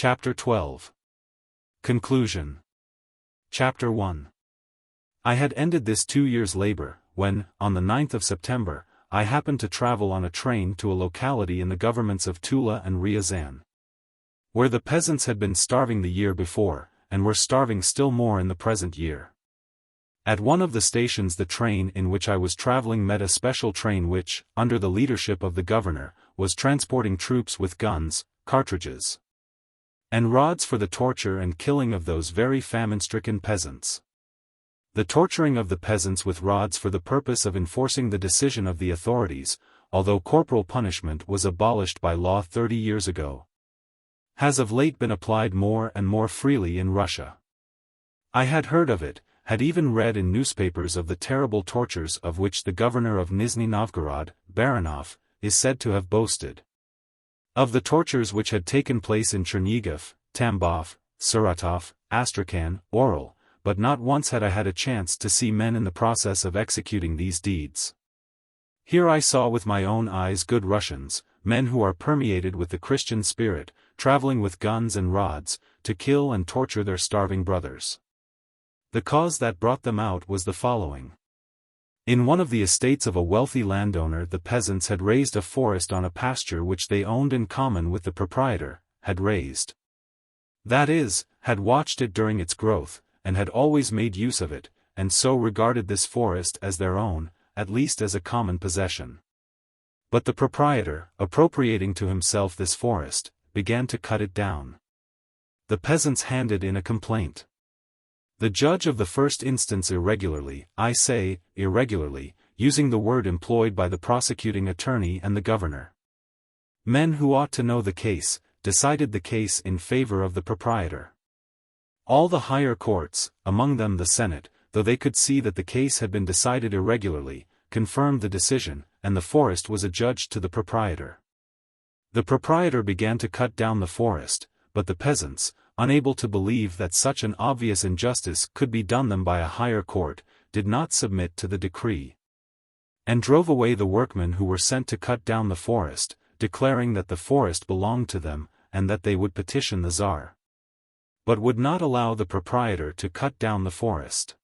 Chapter 12. Conclusion. Chapter 1. I had ended this 2 years' labor, when, on the 9th of September, I happened to travel on a train to a locality in the governments of Tula and Ryazan, where the peasants had been starving the year before, and were starving still more in the present year. At one of the stations the train in which I was traveling met a special train which, under the leadership of the governor, was transporting troops with guns, cartridges, and rods for the torture and killing of those very famine-stricken peasants. The torturing of the peasants with rods for the purpose of enforcing the decision of the authorities, although corporal punishment was abolished by law 30 years ago, has of late been applied more and more freely in Russia. I had heard of it, had even read in newspapers of the terrible tortures of which the governor of Nizhny Novgorod, Baranov, is said to have boasted. Of the tortures which had taken place in Chernigov, Tambov, Saratov, Astrakhan, Oral, but not once had I had a chance to see men in the process of executing these deeds. Here I saw with my own eyes good Russians, men who are permeated with the Christian spirit, traveling with guns and rods, to kill and torture their starving brothers. The cause that brought them out was the following. In one of the estates of a wealthy landowner the peasants had raised a forest on a pasture which they owned in common with the proprietor, had raised. That is, had watched it during its growth, and had always made use of it, and so regarded this forest as their own, at least as a common possession. But the proprietor, appropriating to himself this forest, began to cut it down. The peasants handed in a complaint. The judge of the first instance irregularly, I say, irregularly, using the word employed by the prosecuting attorney and the governor, men who ought to know the case, decided the case in favor of the proprietor. All the higher courts, among them the Senate, though they could see that the case had been decided irregularly, confirmed the decision, and the forest was adjudged to the proprietor. The proprietor began to cut down the forest, but the peasants, unable to believe that such an obvious injustice could be done them by a higher court, did not submit to the decree, and drove away the workmen who were sent to cut down the forest, declaring that the forest belonged to them, and that they would petition the Tsar, but would not allow the proprietor to cut down the forest.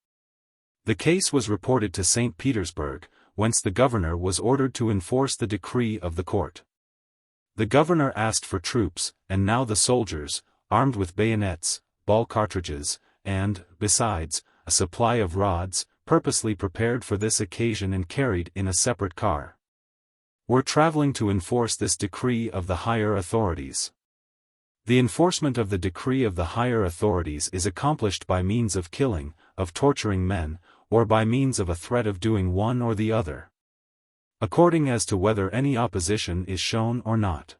The case was reported to St. Petersburg, whence the governor was ordered to enforce the decree of the court. The governor asked for troops, and now the soldiers, armed with bayonets, ball cartridges, and, besides, a supply of rods, purposely prepared for this occasion and carried in a separate car, were traveling to enforce this decree of the higher authorities. The enforcement of the decree of the higher authorities is accomplished by means of killing, of torturing men, or by means of a threat of doing one or the other, according as to whether any opposition is shown or not.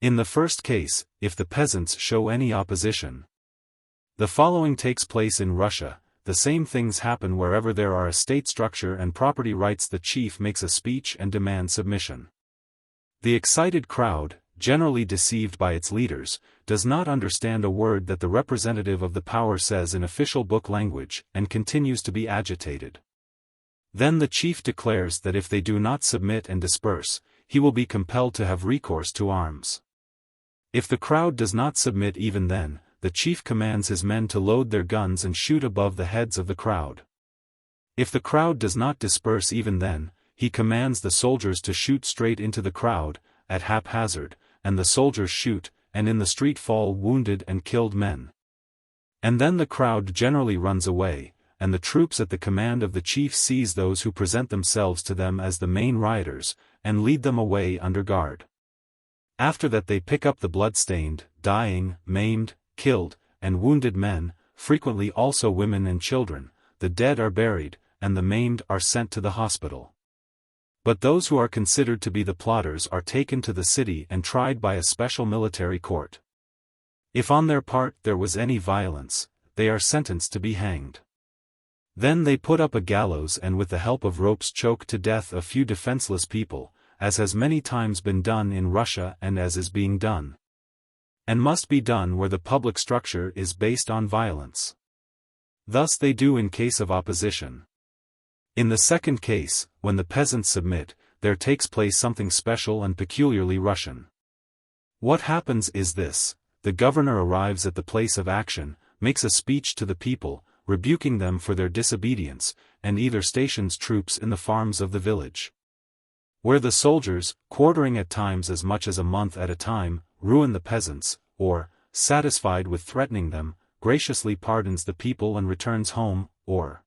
In the first case, if the peasants show any opposition, the following takes place in Russia: the same things happen wherever there are a state structure and property rights. The chief makes a speech and demands submission. The excited crowd, generally deceived by its leaders, does not understand a word that the representative of the power says in official book language, and continues to be agitated. Then the chief declares that if they do not submit and disperse, he will be compelled to have recourse to arms. If the crowd does not submit even then, the chief commands his men to load their guns and shoot above the heads of the crowd. If the crowd does not disperse even then, he commands the soldiers to shoot straight into the crowd, at haphazard, and the soldiers shoot, and in the street fall wounded and killed men. And then the crowd generally runs away, and the troops at the command of the chief seize those who present themselves to them as the main rioters, and lead them away under guard. After that they pick up the blood-stained, dying, maimed, killed, and wounded men, frequently also women and children. The dead are buried, and the maimed are sent to the hospital. But those who are considered to be the plotters are taken to the city and tried by a special military court. If on their part there was any violence, they are sentenced to be hanged. Then they put up a gallows and with the help of ropes choke to death a few defenseless people, as has many times been done in Russia and as is being done, and must be done where the public structure is based on violence. Thus they do in case of opposition. In the second case, when the peasants submit, there takes place something special and peculiarly Russian. What happens is this: the governor arrives at the place of action, makes a speech to the people, rebuking them for their disobedience, and either stations troops in the farms of the village, where the soldiers, quartering at times as much as a month at a time, ruin the peasants, or, satisfied with threatening them, graciously pardons the people and returns home, or,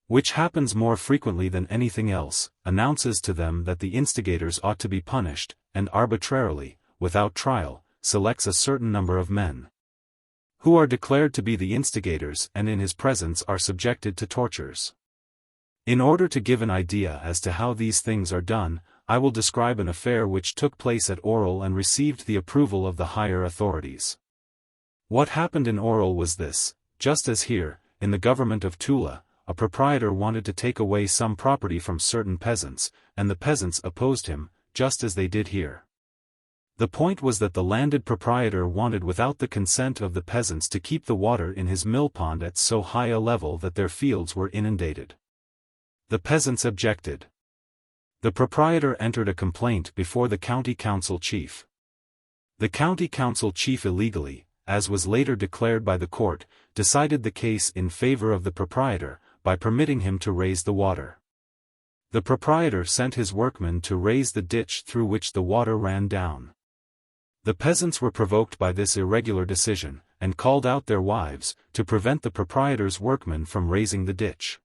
which happens more frequently than anything else, announces to them that the instigators ought to be punished, and arbitrarily, without trial, selects a certain number of men, who are declared to be the instigators and in his presence are subjected to tortures. In order to give an idea as to how these things are done, I will describe an affair which took place at Oral and received the approval of the higher authorities. What happened in Oral was this: just as here, in the government of Tula, a proprietor wanted to take away some property from certain peasants, and the peasants opposed him, just as they did here. The point was that the landed proprietor wanted without the consent of the peasants to keep the water in his mill pond at so high a level that their fields were inundated. The peasants objected. The proprietor entered a complaint before the county council chief. The county council chief illegally, as was later declared by the court, decided the case in favor of the proprietor, by permitting him to raise the water. The proprietor sent his workmen to raise the ditch through which the water ran down. The peasants were provoked by this irregular decision, and called out their wives, to prevent the proprietor's workmen from raising the ditch.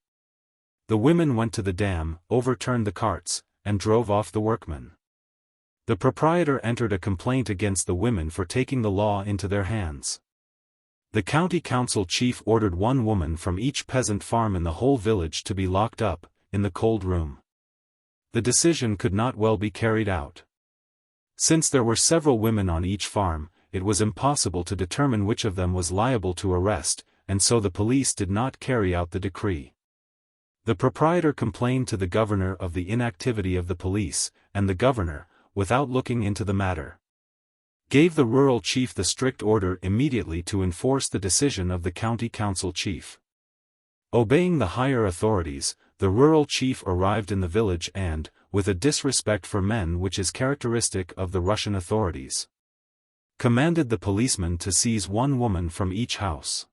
The women went to the dam, overturned the carts, and drove off the workmen. The proprietor entered a complaint against the women for taking the law into their hands. The county council chief ordered one woman from each peasant farm in the whole village to be locked up, in the cold room. The decision could not well be carried out. Since there were several women on each farm, it was impossible to determine which of them was liable to arrest, and so the police did not carry out the decree. The proprietor complained to the governor of the inactivity of the police, and the governor, without looking into the matter, gave the rural chief the strict order immediately to enforce the decision of the county council chief. Obeying the higher authorities, the rural chief arrived in the village and, with a disrespect for men which is characteristic of the Russian authorities, commanded the policemen to seize one woman from each house.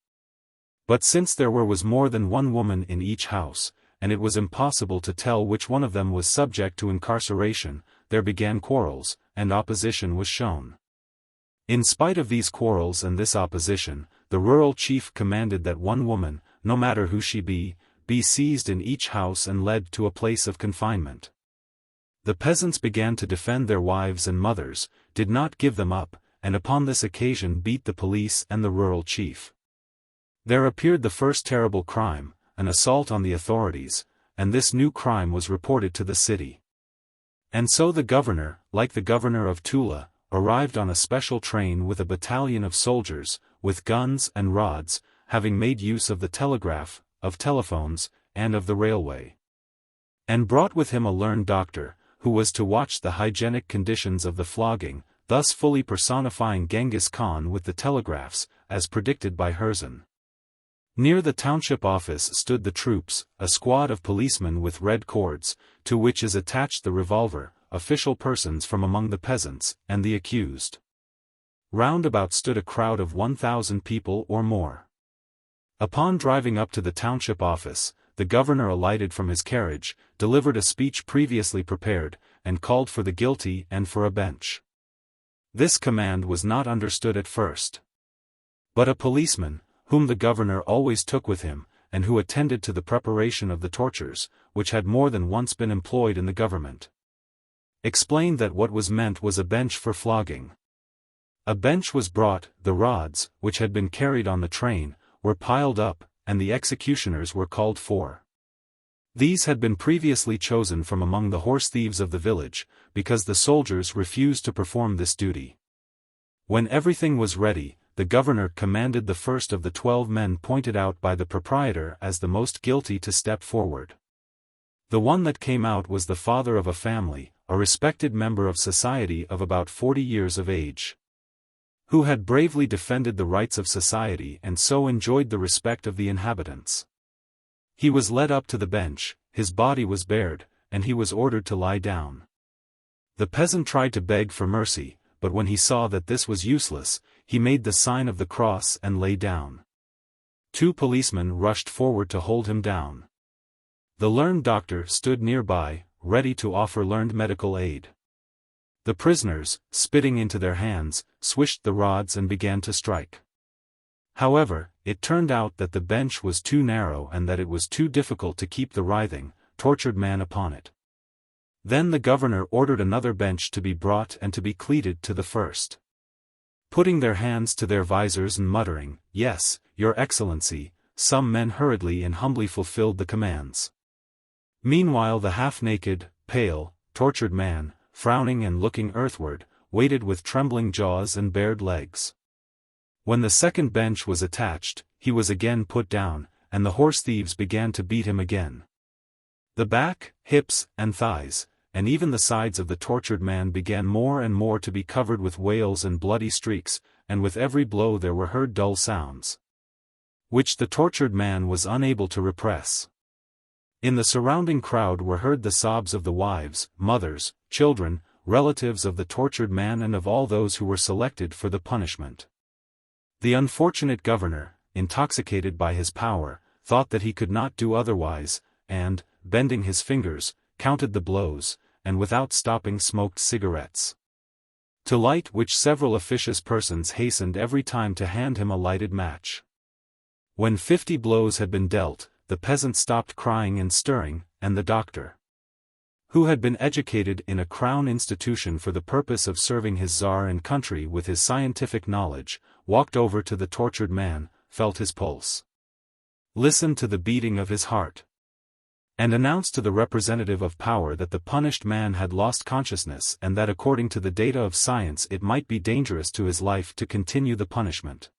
But since there was more than one woman in each house, and it was impossible to tell which one of them was subject to incarceration, there began quarrels, and opposition was shown. In spite of these quarrels and this opposition, the rural chief commanded that one woman, no matter who she be seized in each house and led to a place of confinement. The peasants began to defend their wives and mothers, did not give them up, and upon this occasion beat the police and the rural chief. There appeared the first terrible crime, an assault on the authorities, and this new crime was reported to the city. And so the governor, like the governor of Tula, arrived on a special train with a battalion of soldiers, with guns and rods, having made use of the telegraph, of telephones, and of the railway. And brought with him a learned doctor, who was to watch the hygienic conditions of the flogging, thus fully personifying Genghis Khan with the telegraphs, as predicted by Herzen. Near the township office stood the troops, a squad of policemen with red cords, to which is attached the revolver, official persons from among the peasants, and the accused. Round about stood a crowd of 1,000 people or more. Upon driving up to the township office, the governor alighted from his carriage, delivered a speech previously prepared, and called for the guilty and for a bench. This command was not understood at first. But a policeman, whom the governor always took with him, and who attended to the preparation of the tortures, which had more than once been employed in the government, explained that what was meant was a bench for flogging. A bench was brought, the rods, which had been carried on the train, were piled up, and the executioners were called for. These had been previously chosen from among the horse thieves of the village, because the soldiers refused to perform this duty. When everything was ready, the governor commanded the first of the 12 men pointed out by the proprietor as the most guilty to step forward. The one that came out was the father of a family, a respected member of society of about 40 years of age, who had bravely defended the rights of society and so enjoyed the respect of the inhabitants. He was led up to the bench, his body was bared, and he was ordered to lie down. The peasant tried to beg for mercy, but when he saw that this was useless, he made the sign of the cross and lay down. 2 policemen rushed forward to hold him down. The learned doctor stood nearby, ready to offer learned medical aid. The prisoners, spitting into their hands, swished the rods and began to strike. However, it turned out that the bench was too narrow and that it was too difficult to keep the writhing, tortured man upon it. Then the governor ordered another bench to be brought and to be cleated to the first. Putting their hands to their visors and muttering, "Yes, Your Excellency," some men hurriedly and humbly fulfilled the commands. Meanwhile the half-naked, pale, tortured man, frowning and looking earthward, waited with trembling jaws and bared legs. When the second bench was attached, he was again put down, and the horse thieves began to beat him again. The back, hips, and thighs, and even the sides of the tortured man began more and more to be covered with wales and bloody streaks, and with every blow there were heard dull sounds, which the tortured man was unable to repress. In the surrounding crowd were heard the sobs of the wives, mothers, children, relatives of the tortured man and of all those who were selected for the punishment. The unfortunate governor, intoxicated by his power, thought that he could not do otherwise, and, bending his fingers, counted the blows, and without stopping smoked cigarettes. To light which several officious persons hastened every time to hand him a lighted match. When 50 blows had been dealt, the peasants stopped crying and stirring, and the doctor, who had been educated in a crown institution for the purpose of serving his czar and country with his scientific knowledge, walked over to the tortured man, felt his pulse, listened to the beating of his heart, and announced to the representative of power that the punished man had lost consciousness and that according to the data of science it might be dangerous to his life to continue the punishment.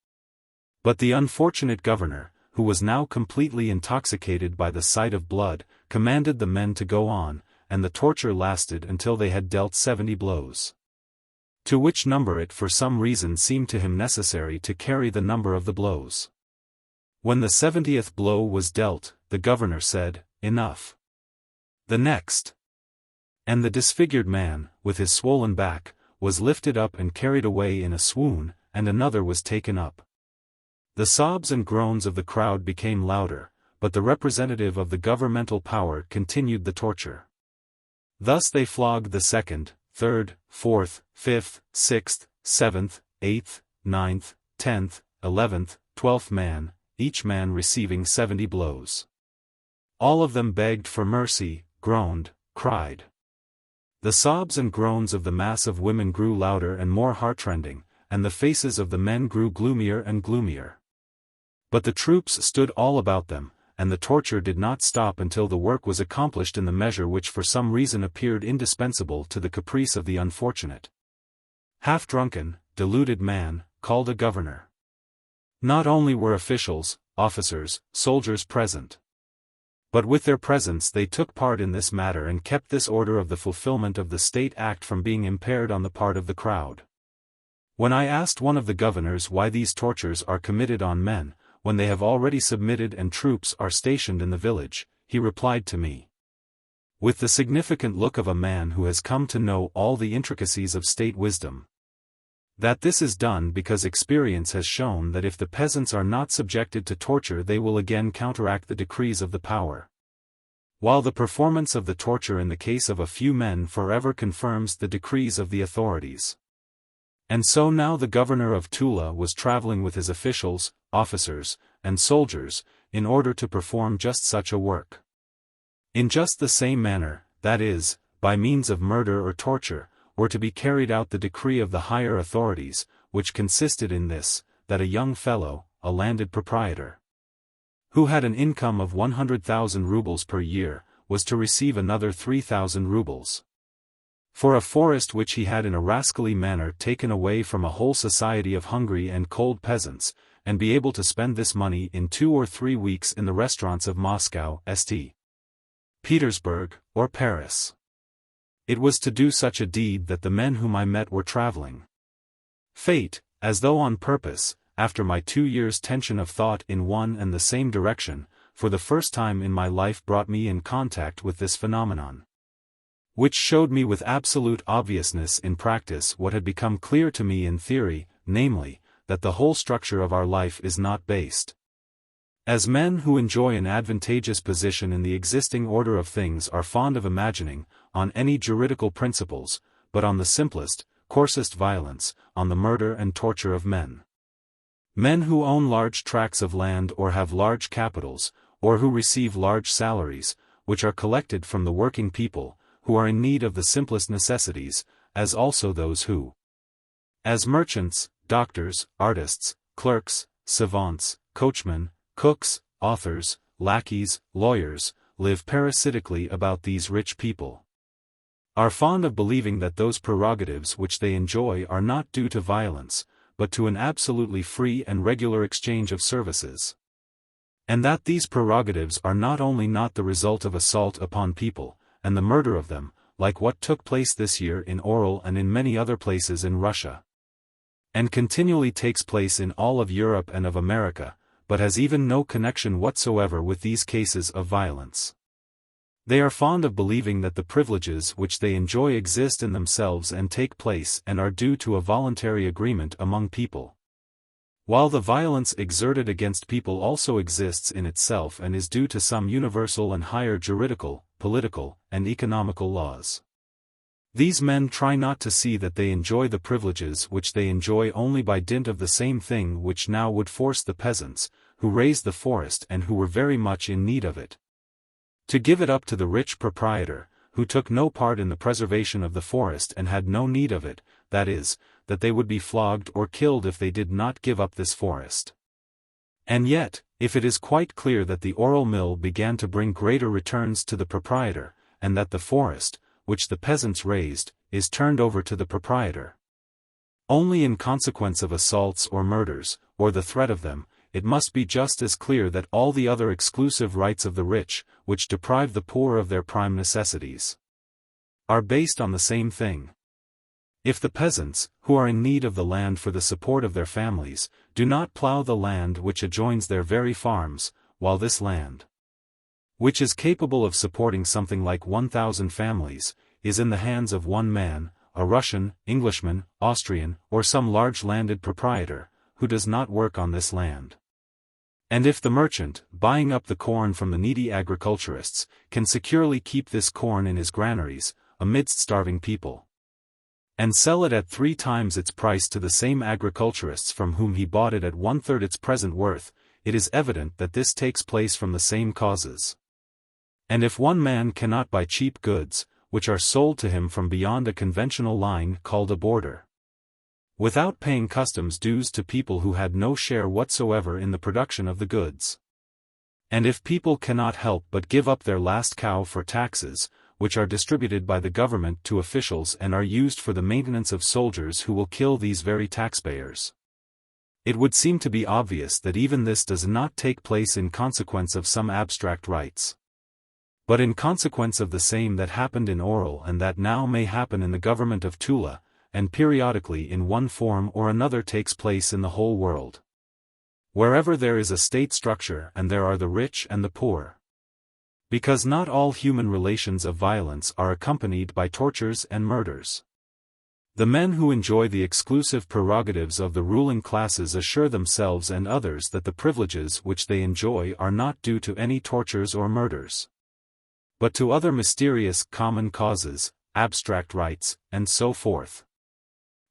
But the unfortunate governor, who was now completely intoxicated by the sight of blood, commanded the men to go on, and the torture lasted until they had dealt 70 blows. To which number it for some reason seemed to him necessary to carry the number of the blows. When the 70th blow was dealt, the governor said, "Enough. The next." And the disfigured man, with his swollen back, was lifted up and carried away in a swoon, and another was taken up. The sobs and groans of the crowd became louder, but the representative of the governmental power continued the torture. Thus they flogged the 2nd, 3rd, 4th, 5th, 6th, 7th, 8th, 9th, 10th, 11th, 12th man, each man receiving 70 blows. All of them begged for mercy, groaned, cried. The sobs and groans of the mass of women grew louder and more heartrending, and the faces of the men grew gloomier and gloomier. But the troops stood all about them, and the torture did not stop until the work was accomplished in the measure which for some reason appeared indispensable to the caprice of the unfortunate, half-drunken, deluded man, called a governor. Not only were officials, officers, soldiers present, but with their presence they took part in this matter and kept this order of the fulfillment of the state act from being impaired on the part of the crowd. When I asked one of the governors why these tortures are committed on men, when they have already submitted and troops are stationed in the village, he replied to me, with the significant look of a man who has come to know all the intricacies of state wisdom, that this is done because experience has shown that if the peasants are not subjected to torture they will again counteract the decrees of the power, while the performance of the torture in the case of a few men forever confirms the decrees of the authorities. And so now the governor of Tula was traveling with his officials, officers, and soldiers, in order to perform just such a work. In just the same manner, that is, by means of murder or torture, were to be carried out the decree of the higher authorities, which consisted in this, that a young fellow, a landed proprietor, who had an income of 100,000 rubles per year, was to receive another 3,000 rubles. For a forest which he had in a rascally manner taken away from a whole society of hungry and cold peasants, and be able to spend this money in 2 or 3 weeks in the restaurants of Moscow, St. Petersburg, or Paris. It was to do such a deed that the men whom I met were traveling. Fate, as though on purpose, after my 2 years' tension of thought in one and the same direction, for the first time in my life brought me in contact with this phenomenon. which showed me with absolute obviousness in practice what had become clear to me in theory, namely, that the whole structure of our life is not based, as men who enjoy an advantageous position in the existing order of things are fond of imagining, on any juridical principles, but on the simplest, coarsest violence, on the murder and torture of men. Men who own large tracts of land or have large capitals, or who receive large salaries, which are collected from the working people, who are in need of the simplest necessities, as also those who, as merchants, doctors, artists, clerks, savants, coachmen, cooks, authors, lackeys, lawyers, live parasitically about these rich people, are fond of believing that those prerogatives which they enjoy are not due to violence, but to an absolutely free and regular exchange of services. And that these prerogatives are not only not the result of assault upon people, and the murder of them, like what took place this year in Orel and in many other places in Russia, and continually takes place in all of Europe and of America, but has even no connection whatsoever with these cases of violence. They are fond of believing that the privileges which they enjoy exist in themselves and take place and are due to a voluntary agreement among people, while the violence exerted against people also exists in itself and is due to some universal and higher juridical, political, and economical laws. These men try not to see that they enjoy the privileges which they enjoy only by dint of the same thing which now would force the peasants, who raised the forest and who were very much in need of it, to give it up to the rich proprietor, who took no part in the preservation of the forest and had no need of it, that is, that they would be flogged or killed if they did not give up this forest. And yet, if it is quite clear that the Orel mill began to bring greater returns to the proprietor, and that the forest, which the peasants raised, is turned over to the proprietor only in consequence of assaults or murders, or the threat of them, it must be just as clear that all the other exclusive rights of the rich, which deprive the poor of their prime necessities, are based on the same thing. If the peasants, who are in need of the land for the support of their families, do not plough the land which adjoins their very farms, while this land, which is capable of supporting something like 1,000 families, is in the hands of one man, a Russian, Englishman, Austrian, or some large landed proprietor, who does not work on this land. And if the merchant, buying up the corn from the needy agriculturists, can securely keep this corn in his granaries, amidst starving people, and sell it at 3 times its price to the same agriculturists from whom he bought it at 1/3 its present worth, it is evident that this takes place from the same causes. And if one man cannot buy cheap goods, which are sold to him from beyond a conventional line called a border, without paying customs dues to people who had no share whatsoever in the production of the goods, and if people cannot help but give up their last cow for taxes, which are distributed by the government to officials and are used for the maintenance of soldiers who will kill these very taxpayers, it would seem to be obvious that even this does not take place in consequence of some abstract rights, but in consequence of the same that happened in Orel and that now may happen in the government of Tula, and periodically in one form or another takes place in the whole world, wherever there is a state structure and there are the rich and the poor. Because not all human relations of violence are accompanied by tortures and murders. The men who enjoy the exclusive prerogatives of the ruling classes assure themselves and others that the privileges which they enjoy are not due to any tortures or murders, but to other mysterious common causes, abstract rights, and so forth.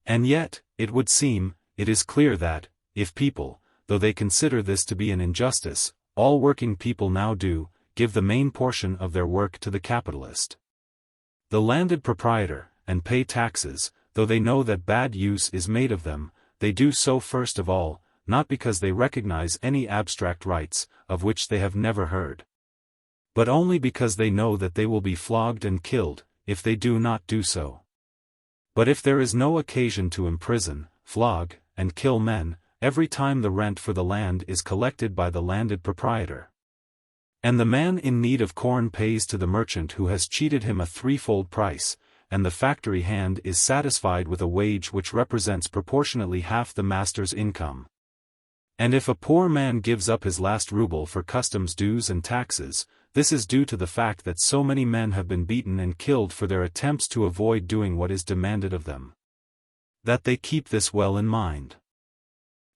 And yet, it would seem, it is clear that, if people, though they consider this to be an injustice, all working people now do, give the main portion of their work to the capitalist, the landed proprietor, and pay taxes, though they know that bad use is made of them, they do so first of all, not because they recognize any abstract rights, of which they have never heard, but only because they know that they will be flogged and killed, if they do not do so. But if there is no occasion to imprison, flog, and kill men, every time the rent for the land is collected by the landed proprietor, and the man in need of corn pays to the merchant who has cheated him a 3-fold price, and the factory hand is satisfied with a wage which represents proportionately half the master's income. And if a poor man gives up his last ruble for customs dues and taxes, this is due to the fact that so many men have been beaten and killed for their attempts to avoid doing what is demanded of them. That they keep this well in mind.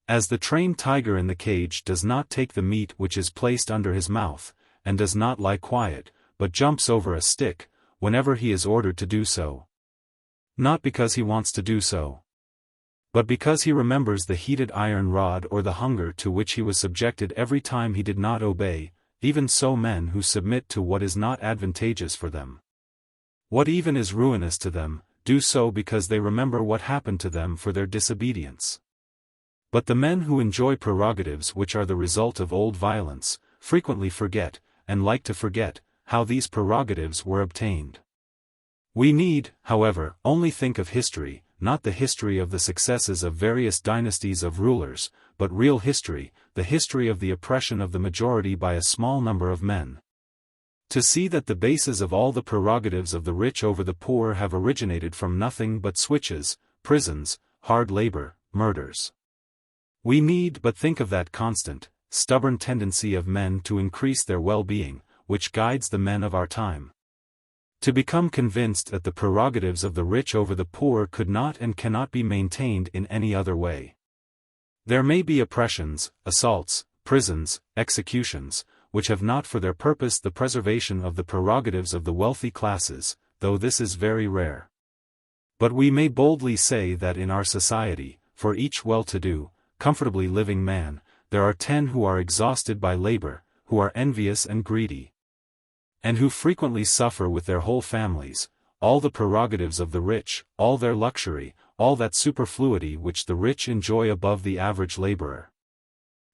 As the trained tiger in the cage does not take the meat which is placed under his mouth, and does not lie quiet, but jumps over a stick, whenever he is ordered to do so. Not because he wants to do so, but because he remembers the heated iron rod or the hunger to which he was subjected every time he did not obey, even so men who submit to what is not advantageous for them, what even is ruinous to them, do so because they remember what happened to them for their disobedience. But the men who enjoy prerogatives which are the result of old violence, frequently forget, and like to forget, how these prerogatives were obtained. We need, however, only think of history, not the history of the successes of various dynasties of rulers, but real history, the history of the oppression of the majority by a small number of men, to see that the bases of all the prerogatives of the rich over the poor have originated from nothing but switches, prisons, hard labor, murders. We need but think of that constant, stubborn tendency of men to increase their well-being, which guides the men of our time, to become convinced that the prerogatives of the rich over the poor could not and cannot be maintained in any other way. There may be oppressions, assaults, prisons, executions, which have not for their purpose the preservation of the prerogatives of the wealthy classes, though this is very rare. But we may boldly say that in our society, for each well-to-do, comfortably living man, there are 10 who are exhausted by labor, who are envious and greedy, and who frequently suffer with their whole families, all the prerogatives of the rich, all their luxury, all that superfluity which the rich enjoy above the average laborer.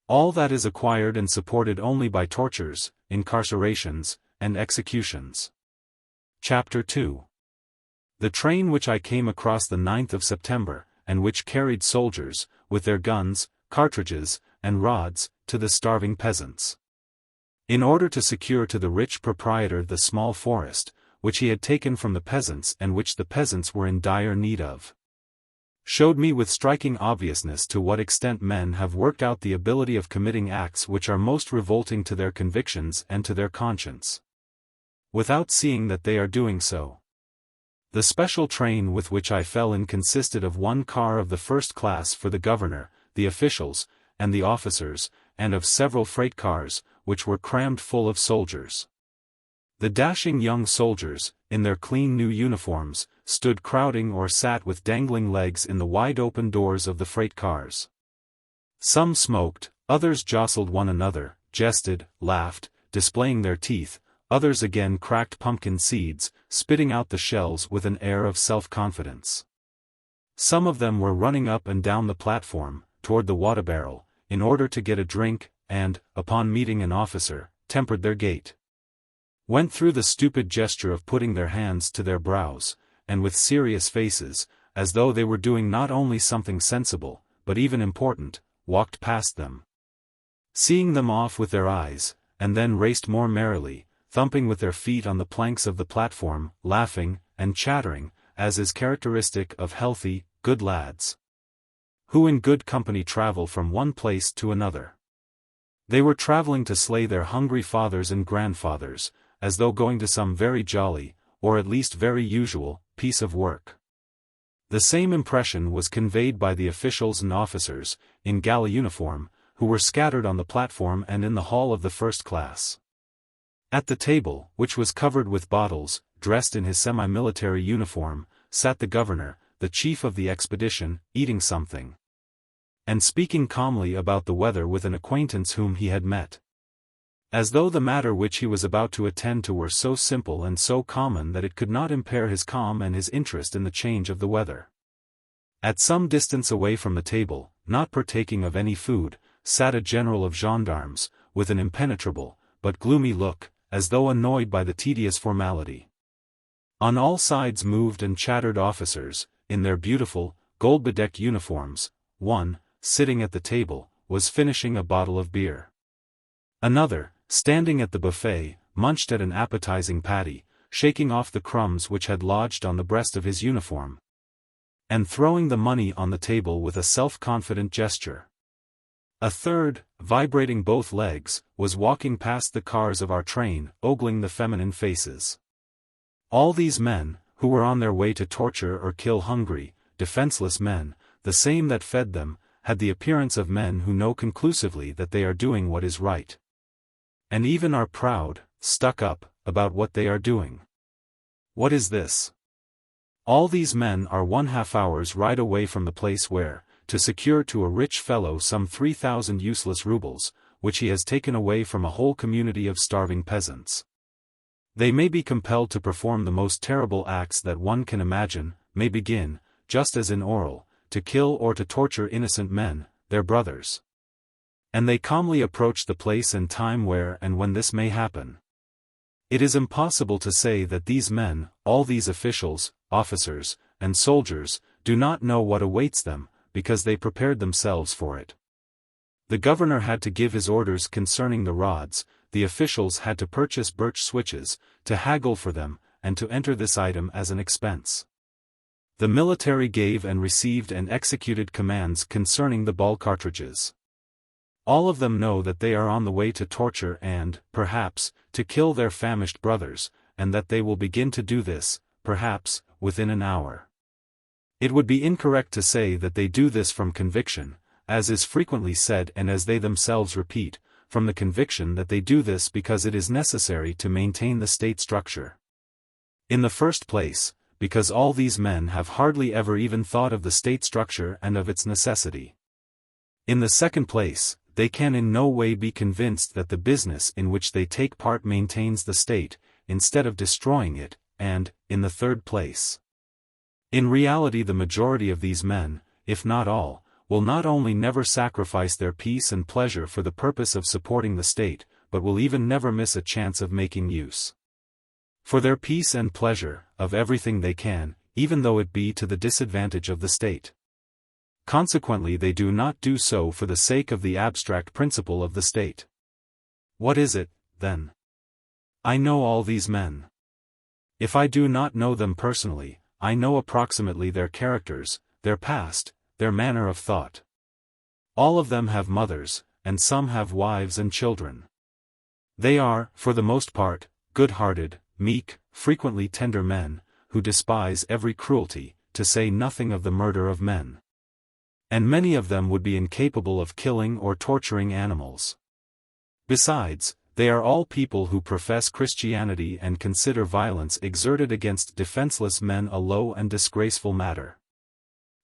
All that is acquired and supported only by tortures, incarcerations, and executions. Chapter 2. The train which I came across the 9th of September, and which carried soldiers, with their guns, cartridges, and rods, to the starving peasants, in order to secure to the rich proprietor the small forest, which he had taken from the peasants and which the peasants were in dire need of, showed me with striking obviousness to what extent men have worked out the ability of committing acts which are most revolting to their convictions and to their conscience, without seeing that they are doing so. The special train with which I fell in consisted of one car of the first class for the governor, the officials, and the officers, and of several freight cars, which were crammed full of soldiers. The dashing young soldiers, in their clean new uniforms, stood crowding or sat with dangling legs in the wide-open doors of the freight cars. Some smoked, others jostled one another, jested, laughed, displaying their teeth, others again cracked pumpkin seeds, spitting out the shells with an air of self-confidence. Some of them were running up and down the platform, toward the water barrel, in order to get a drink, and, upon meeting an officer, tempered their gait, went through the stupid gesture of putting their hands to their brows, and with serious faces, as though they were doing not only something sensible, but even important, walked past them, seeing them off with their eyes, and then raced more merrily, thumping with their feet on the planks of the platform, laughing, and chattering, as is characteristic of healthy, good lads, who in good company travel from one place to another. They were traveling to slay their hungry fathers and grandfathers, as though going to some very jolly, or at least very usual, piece of work. The same impression was conveyed by the officials and officers, in gala uniform, who were scattered on the platform and in the hall of the first class. At the table, which was covered with bottles, dressed in his semi-military uniform, sat the governor, the chief of the expedition, eating something, and speaking calmly about the weather with an acquaintance whom he had met, as though the matter which he was about to attend to were so simple and so common that it could not impair his calm and his interest in the change of the weather. At some distance away from the table, not partaking of any food, sat a general of gendarmes, with an impenetrable, but gloomy look, as though annoyed by the tedious formality. On all sides moved and chattered officers, in their beautiful, gold-bedecked uniforms. One, sitting at the table, was finishing a bottle of beer. Another, standing at the buffet, munched at an appetizing patty, shaking off the crumbs which had lodged on the breast of his uniform, and throwing the money on the table with a self-confident gesture. A third, vibrating both legs, was walking past the cars of our train, ogling the feminine faces. All these men, who were on their way to torture or kill hungry, defenseless men, the same that fed them, had the appearance of men who know conclusively that they are doing what is right. And even are proud, stuck up, about what they are doing. What is this? All these men are 1/2 hour's ride away from the place where, to secure to a rich fellow some 3,000 useless rubles, which he has taken away from a whole community of starving peasants. They may be compelled to perform the most terrible acts that one can imagine, may begin, just as in oral, to kill or to torture innocent men, their brothers. And they calmly approach the place and time where and when this may happen. It is impossible to say that these men, all these officials, officers, and soldiers, do not know what awaits them, because they prepared themselves for it. The governor had to give his orders concerning the rods, the officials had to purchase birch switches, to haggle for them, and to enter this item as an expense. The military gave and received and executed commands concerning the ball cartridges. All of them know that they are on the way to torture and, perhaps, to kill their famished brothers, and that they will begin to do this, perhaps, within an hour. It would be incorrect to say that they do this from conviction, as is frequently said and as they themselves repeat, from the conviction that they do this because it is necessary to maintain the state structure. In the first place, because all these men have hardly ever even thought of the state structure and of its necessity. In the second place, they can in no way be convinced that the business in which they take part maintains the state, instead of destroying it, and, in the third place, in reality the majority of these men, if not all, will not only never sacrifice their peace and pleasure for the purpose of supporting the state, but will even never miss a chance of making use, for their peace and pleasure, of everything they can, even though it be to the disadvantage of the state. Consequently they do not do so for the sake of the abstract principle of the state. What is it, then? I know all these men. If I do not know them personally, I know approximately their characters, their past, their manner of thought. All of them have mothers, and some have wives and children. They are, for the most part, good-hearted, meek, frequently tender men, who despise every cruelty, to say nothing of the murder of men. And many of them would be incapable of killing or torturing animals. Besides, they are all people who profess Christianity and consider violence exerted against defenseless men a low and disgraceful matter.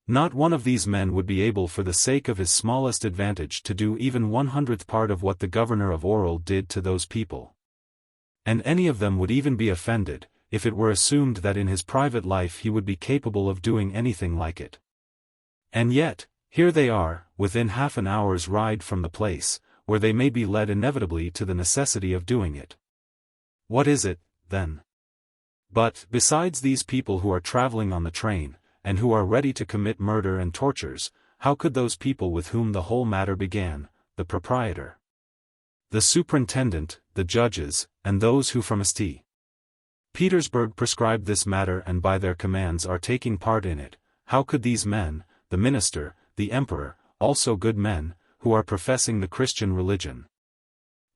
Not one of these men would be able for the sake of his smallest advantage to do even 1/100th part of what the governor of Oral did to those people. And any of them would even be offended, if it were assumed that in his private life he would be capable of doing anything like it. And yet, here they are, within half an hour's ride from the place, where they may be led inevitably to the necessity of doing it. What is it, then? But, besides these people who are traveling on the train, and who are ready to commit murder and tortures, how could those people with whom the whole matter began, the proprietor, the superintendent, the judges, and those who from St. Petersburg prescribed this matter and by their commands are taking part in it, how could these men, the minister, the emperor, also good men, who are professing the Christian religion,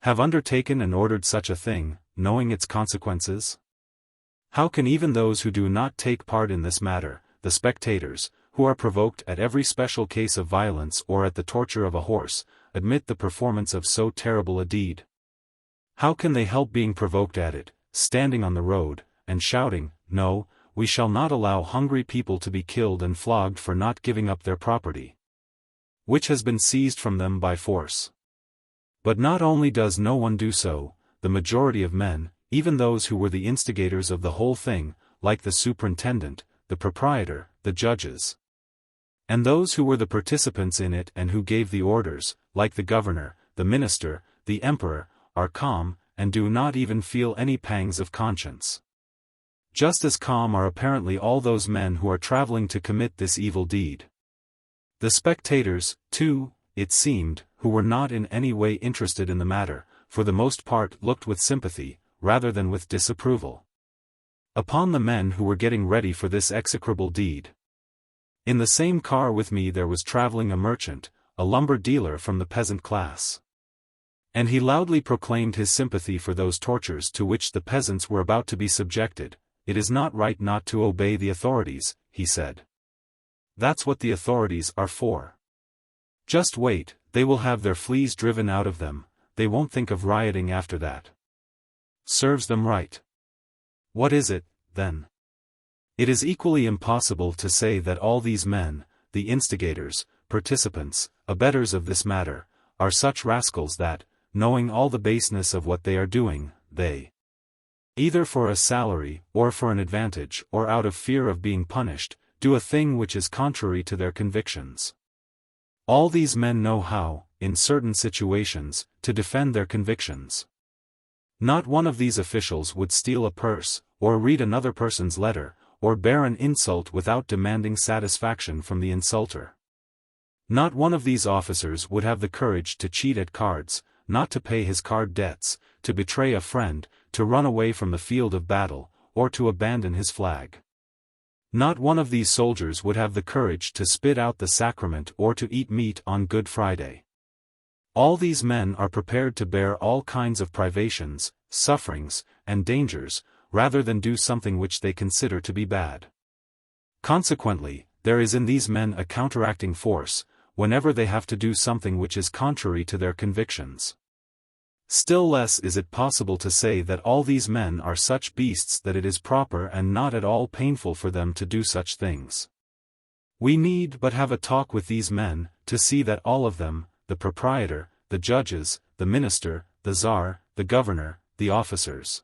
have undertaken and ordered such a thing, knowing its consequences? How can even those who do not take part in this matter, the spectators, who are provoked at every special case of violence or at the torture of a horse, admit the performance of so terrible a deed? How can they help being provoked at it, standing on the road, and shouting, "No, we shall not allow hungry people to be killed and flogged for not giving up their property, which has been seized from them by force"? But not only does no one do so, the majority of men, even those who were the instigators of the whole thing, like the superintendent, the proprietor, the judges, and those who were the participants in it and who gave the orders, like the governor, the minister, the emperor, are calm, and do not even feel any pangs of conscience. Just as calm are apparently all those men who are traveling to commit this evil deed. The spectators, too, it seemed, who were not in any way interested in the matter, for the most part looked with sympathy, rather than with disapproval, upon the men who were getting ready for this execrable deed. In the same car with me there was traveling a merchant, a lumber dealer from the peasant class. And he loudly proclaimed his sympathy for those tortures to which the peasants were about to be subjected. It is not right not to obey the authorities, he said. That's what the authorities are for. Just wait, they will have their fleas driven out of them, they won't think of rioting after that. Serves them right. What is it, then? It is equally impossible to say that all these men, the instigators, participants, abettors of this matter, are such rascals that, knowing all the baseness of what they are doing, they, either for a salary, or for an advantage, or out of fear of being punished, do a thing which is contrary to their convictions. All these men know how, in certain situations, to defend their convictions. Not one of these officials would steal a purse, or read another person's letter, or bear an insult without demanding satisfaction from the insulter. Not one of these officers would have the courage to cheat at cards, not to pay his card debts, to betray a friend, to run away from the field of battle, or to abandon his flag. Not one of these soldiers would have the courage to spit out the sacrament or to eat meat on Good Friday. All these men are prepared to bear all kinds of privations, sufferings, and dangers, rather than do something which they consider to be bad. Consequently, there is in these men a counteracting force, whenever they have to do something which is contrary to their convictions. Still less is it possible to say that all these men are such beasts that it is proper and not at all painful for them to do such things. We need but have a talk with these men, to see that all of them, the proprietor, the judges, the minister, the czar, the governor, the officers,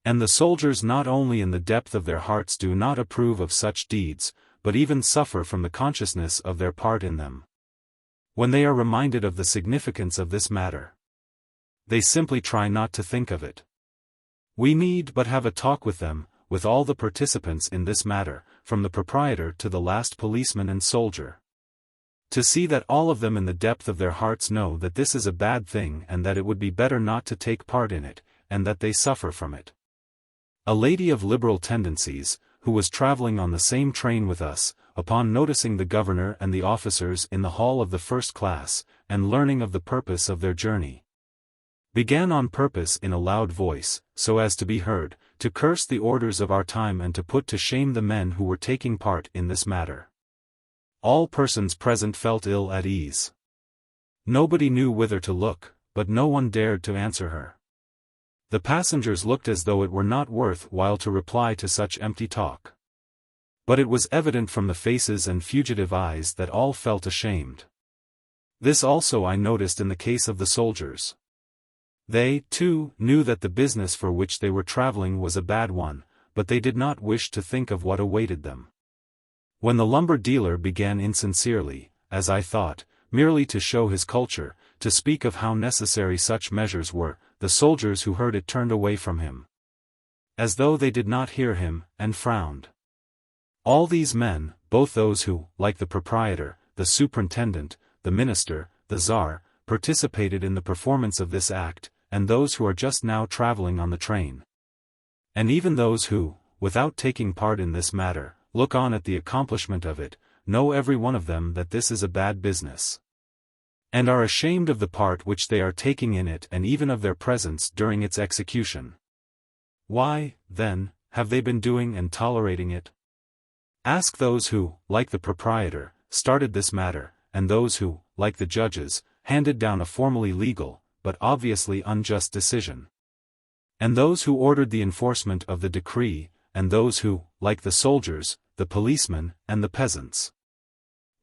and the soldiers not only in the depth of their hearts do not approve of such deeds, but even suffer from the consciousness of their part in them. When they are reminded of the significance of this matter, they simply try not to think of it. We need but have a talk with them, with all the participants in this matter, from the proprietor to the last policeman and soldier, to see that all of them in the depth of their hearts know that this is a bad thing and that it would be better not to take part in it, and that they suffer from it. A lady of liberal tendencies, who was traveling on the same train with us, upon noticing the governor and the officers in the hall of the first class, and learning of the purpose of their journey, began on purpose in a loud voice, so as to be heard, to curse the orders of our time and to put to shame the men who were taking part in this matter. All persons present felt ill at ease. Nobody knew whither to look, but no one dared to answer her. The passengers looked as though it were not worth while to reply to such empty talk. But it was evident from the faces and fugitive eyes that all felt ashamed. This also I noticed in the case of the soldiers. They, too, knew that the business for which they were traveling was a bad one, but they did not wish to think of what awaited them. When the lumber dealer began insincerely, as I thought, merely to show his culture, to speak of how necessary such measures were, the soldiers who heard it turned away from him, as though they did not hear him, and frowned. All these men, both those who, like the proprietor, the superintendent, the minister, the czar, participated in the performance of this act, and those who are just now traveling on the train, and even those who, without taking part in this matter, look on at the accomplishment of it, know every one of them that this is a bad business, and are ashamed of the part which they are taking in it and even of their presence during its execution. Why, then, have they been doing and tolerating it? Ask those who, like the proprietor, started this matter, and those who, like the judges, handed down a formally legal, but obviously unjust decision, and those who ordered the enforcement of the decree, and those who, like the soldiers, the policemen, and the peasants,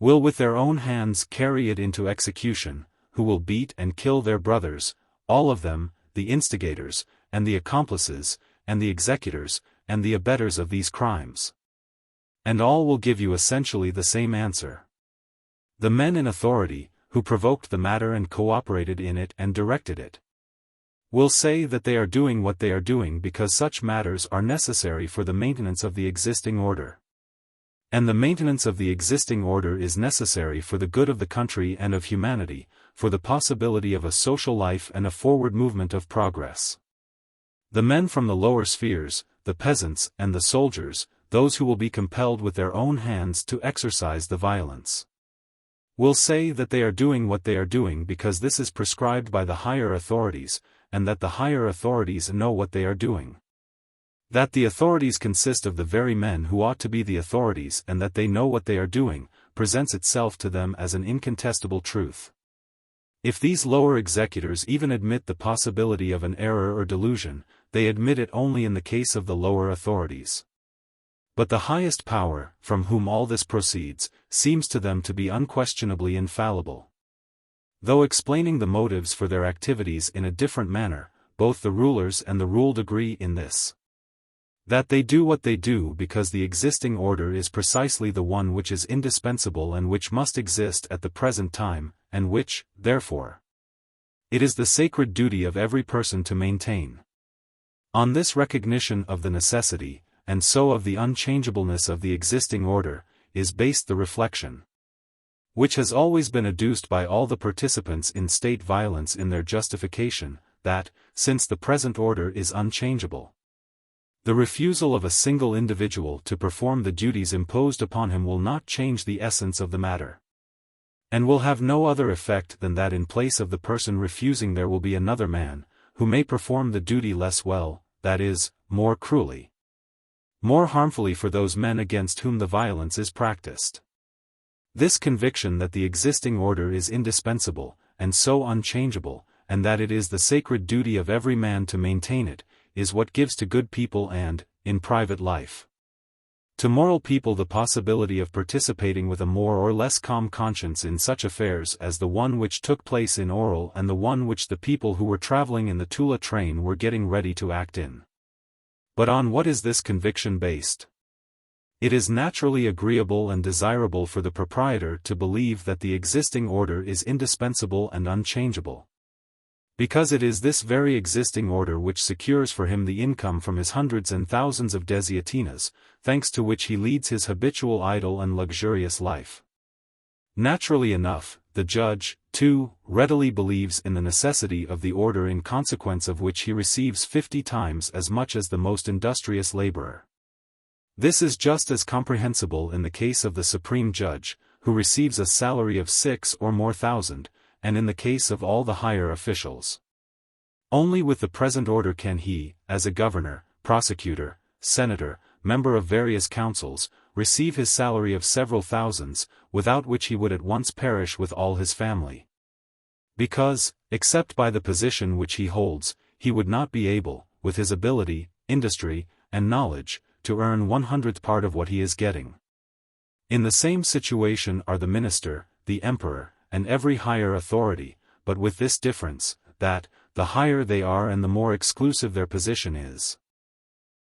will with their own hands carry it into execution, who will beat and kill their brothers, all of them, the instigators, and the accomplices, and the executors, and the abettors of these crimes. And all will give you essentially the same answer. The men in authority, who provoked the matter and cooperated in it and directed it, will say that they are doing what they are doing because such matters are necessary for the maintenance of the existing order. And the maintenance of the existing order is necessary for the good of the country and of humanity, for the possibility of a social life and a forward movement of progress. The men from the lower spheres, the peasants and the soldiers, those who will be compelled with their own hands to exercise the violence, will say that they are doing what they are doing because this is prescribed by the higher authorities, and that the higher authorities know what they are doing. That the authorities consist of the very men who ought to be the authorities and that they know what they are doing, presents itself to them as an incontestable truth. If these lower executors even admit the possibility of an error or delusion, they admit it only in the case of the lower authorities. But the highest power, from whom all this proceeds, seems to them to be unquestionably infallible. Though explaining the motives for their activities in a different manner, both the rulers and the ruled agree in this: that they do what they do because the existing order is precisely the one which is indispensable and which must exist at the present time, and which, therefore, it is the sacred duty of every person to maintain. On this recognition of the necessity, and so of the unchangeableness of the existing order, is based the reflection, which has always been adduced by all the participants in state violence in their justification, that, since the present order is unchangeable, the refusal of a single individual to perform the duties imposed upon him will not change the essence of the matter, and will have no other effect than that in place of the person refusing there will be another man, who may perform the duty less well, that is, more cruelly, more harmfully for those men against whom the violence is practiced. This conviction that the existing order is indispensable, and so unchangeable, and that it is the sacred duty of every man to maintain it, is what gives to good people and, in private life, to moral people the possibility of participating with a more or less calm conscience in such affairs as the one which took place in Oral and the one which the people who were traveling in the Tula train were getting ready to act in. But on what is this conviction based? It is naturally agreeable and desirable for the proprietor to believe that the existing order is indispensable and unchangeable, because it is this very existing order which secures for him the income from his hundreds and thousands of desiatinas, thanks to which he leads his habitual idle and luxurious life. Naturally enough, the judge, too, readily believes in the necessity of the order, in consequence of which he receives 50 times as much as the most industrious laborer. This is just as comprehensible in the case of the supreme judge, who receives a salary of 6 or more thousand, and in the case of all the higher officials. Only with the present order can he, as a governor, prosecutor, senator, member of various councils, receive his salary of several thousands, without which he would at once perish with all his family. Because, except by the position which he holds, he would not be able, with his ability, industry, and knowledge, to earn 1/100th part of what he is getting. In the same situation are the minister, the emperor, and every higher authority, but with this difference, that, the higher they are and the more exclusive their position is,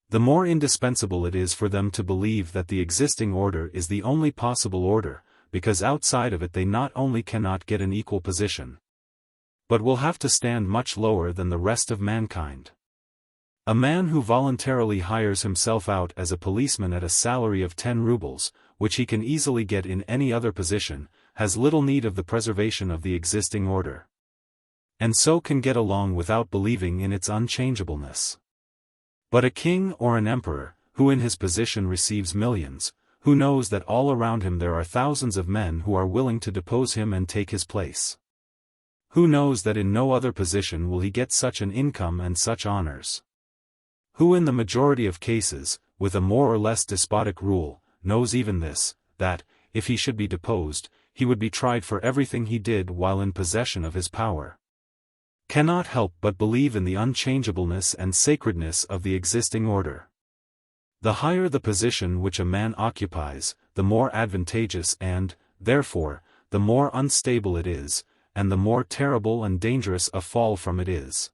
the more indispensable it is for them to believe that the existing order is the only possible order, because outside of it they not only cannot get an equal position, but will have to stand much lower than the rest of mankind. A man who voluntarily hires himself out as a policeman at a salary of 10 rubles, which he can easily get in any other position, has little need of the preservation of the existing order, and so can get along without believing in its unchangeableness. But a king or an emperor, who in his position receives millions, who knows that all around him there are thousands of men who are willing to depose him and take his place, who knows that in no other position will he get such an income and such honors, who in the majority of cases, with a more or less despotic rule, knows even this, that, if he should be deposed, he would be tried for everything he did while in possession of his power, cannot help but believe in the unchangeableness and sacredness of the existing order. The higher the position which a man occupies, the more advantageous and, therefore, the more unstable it is, and the more terrible and dangerous a fall from it is.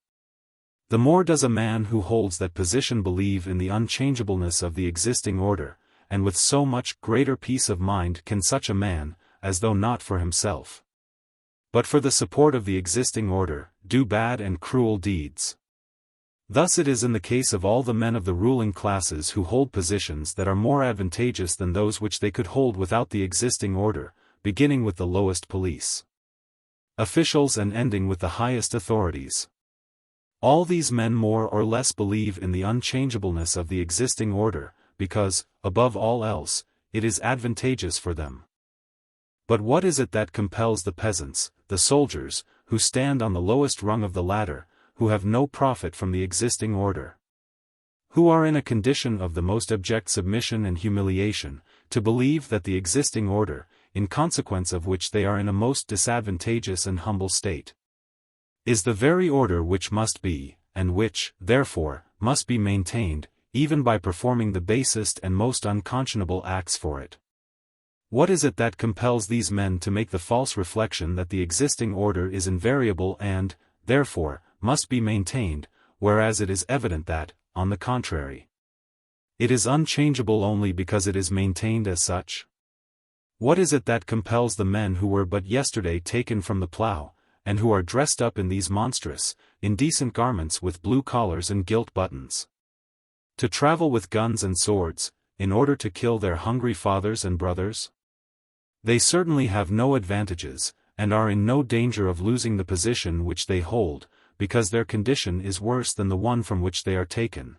The more does a man who holds that position believe in the unchangeableness of the existing order, and with so much greater peace of mind can such a man, as though not for himself, but for the support of the existing order, do bad and cruel deeds. Thus it is in the case of all the men of the ruling classes who hold positions that are more advantageous than those which they could hold without the existing order, beginning with the lowest police officials and ending with the highest authorities. All these men more or less believe in the unchangeableness of the existing order, because, above all else, it is advantageous for them. But what is it that compels the peasants, the soldiers, who stand on the lowest rung of the ladder, who have no profit from the existing order, who are in a condition of the most abject submission and humiliation, to believe that the existing order, in consequence of which they are in a most disadvantageous and humble state, is the very order which must be, and which, therefore, must be maintained, even by performing the basest and most unconscionable acts for it? What is it that compels these men to make the false reflection that the existing order is invariable and, therefore, must be maintained, whereas it is evident that, on the contrary, it is unchangeable only because it is maintained as such? What is it that compels the men who were but yesterday taken from the plough, and who are dressed up in these monstrous, indecent garments with blue collars and gilt buttons, to travel with guns and swords, in order to kill their hungry fathers and brothers? They certainly have no advantages, and are in no danger of losing the position which they hold, because their condition is worse than the one from which they are taken.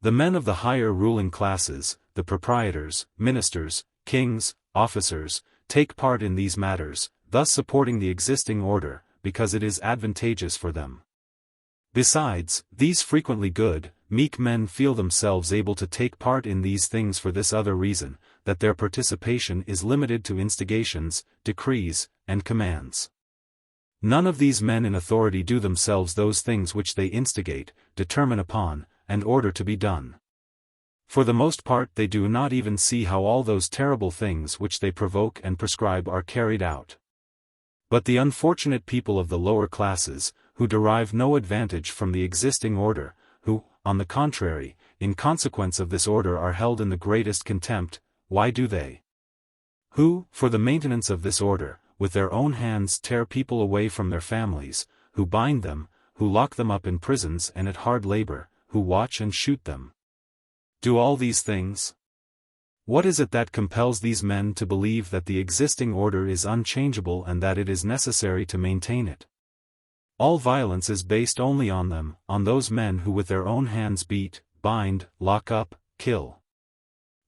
The men of the higher ruling classes, the proprietors, ministers, kings, officers, take part in these matters, thus supporting the existing order, because it is advantageous for them. Besides, these frequently good, meek men feel themselves able to take part in these things for this other reason, that their participation is limited to instigations, decrees, and commands. None of these men in authority do themselves those things which they instigate, determine upon, and order to be done. For the most part they do not even see how all those terrible things which they provoke and prescribe are carried out. But the unfortunate people of the lower classes, who derive no advantage from the existing order, who, on the contrary, in consequence of this order are held in the greatest contempt, why do they? Who, for the maintenance of this order, with their own hands tear people away from their families, who bind them, who lock them up in prisons and at hard labor, who watch and shoot them, do all these things? What is it that compels these men to believe that the existing order is unchangeable and that it is necessary to maintain it? All violence is based only on them, on those men who with their own hands beat, bind, lock up, kill.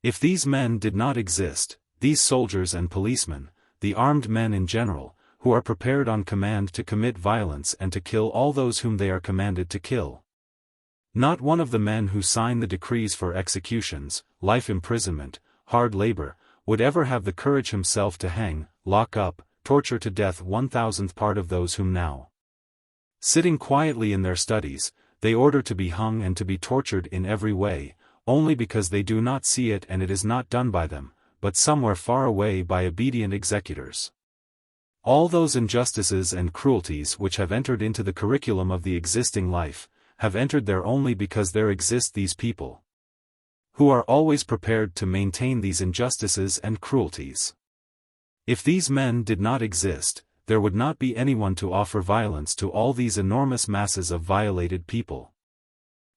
If these men did not exist, these soldiers and policemen, the armed men in general, who are prepared on command to commit violence and to kill all those whom they are commanded to kill, not one of the men who sign the decrees for executions, life imprisonment, hard labor, would ever have the courage himself to hang, lock up, torture to death 1,000th part of those whom now, sitting quietly in their studies, they order to be hung and to be tortured in every way, only because they do not see it and it is not done by them, but somewhere far away by obedient executors. All those injustices and cruelties which have entered into the curriculum of the existing life, have entered there only because there exist these people, who are always prepared to maintain these injustices and cruelties. If these men did not exist, there would not be anyone to offer violence to all these enormous masses of violated people.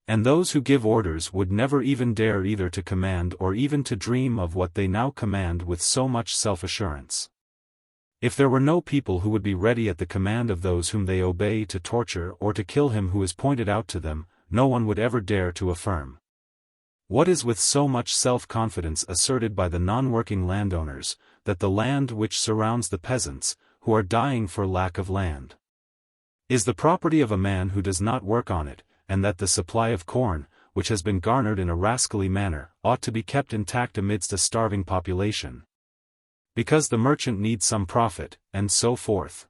And those who give orders would never even dare either to command or even to dream of what they now command with so much self-assurance. If there were no people who would be ready at the command of those whom they obey to torture or to kill him who is pointed out to them, no one would ever dare to affirm what is with so much self-confidence asserted by the non-working landowners, that the land which surrounds the peasants, who are dying for lack of land, is the property of a man who does not work on it, and that the supply of corn, which has been garnered in a rascally manner, ought to be kept intact amidst a starving population, because the merchant needs some profit, and so forth.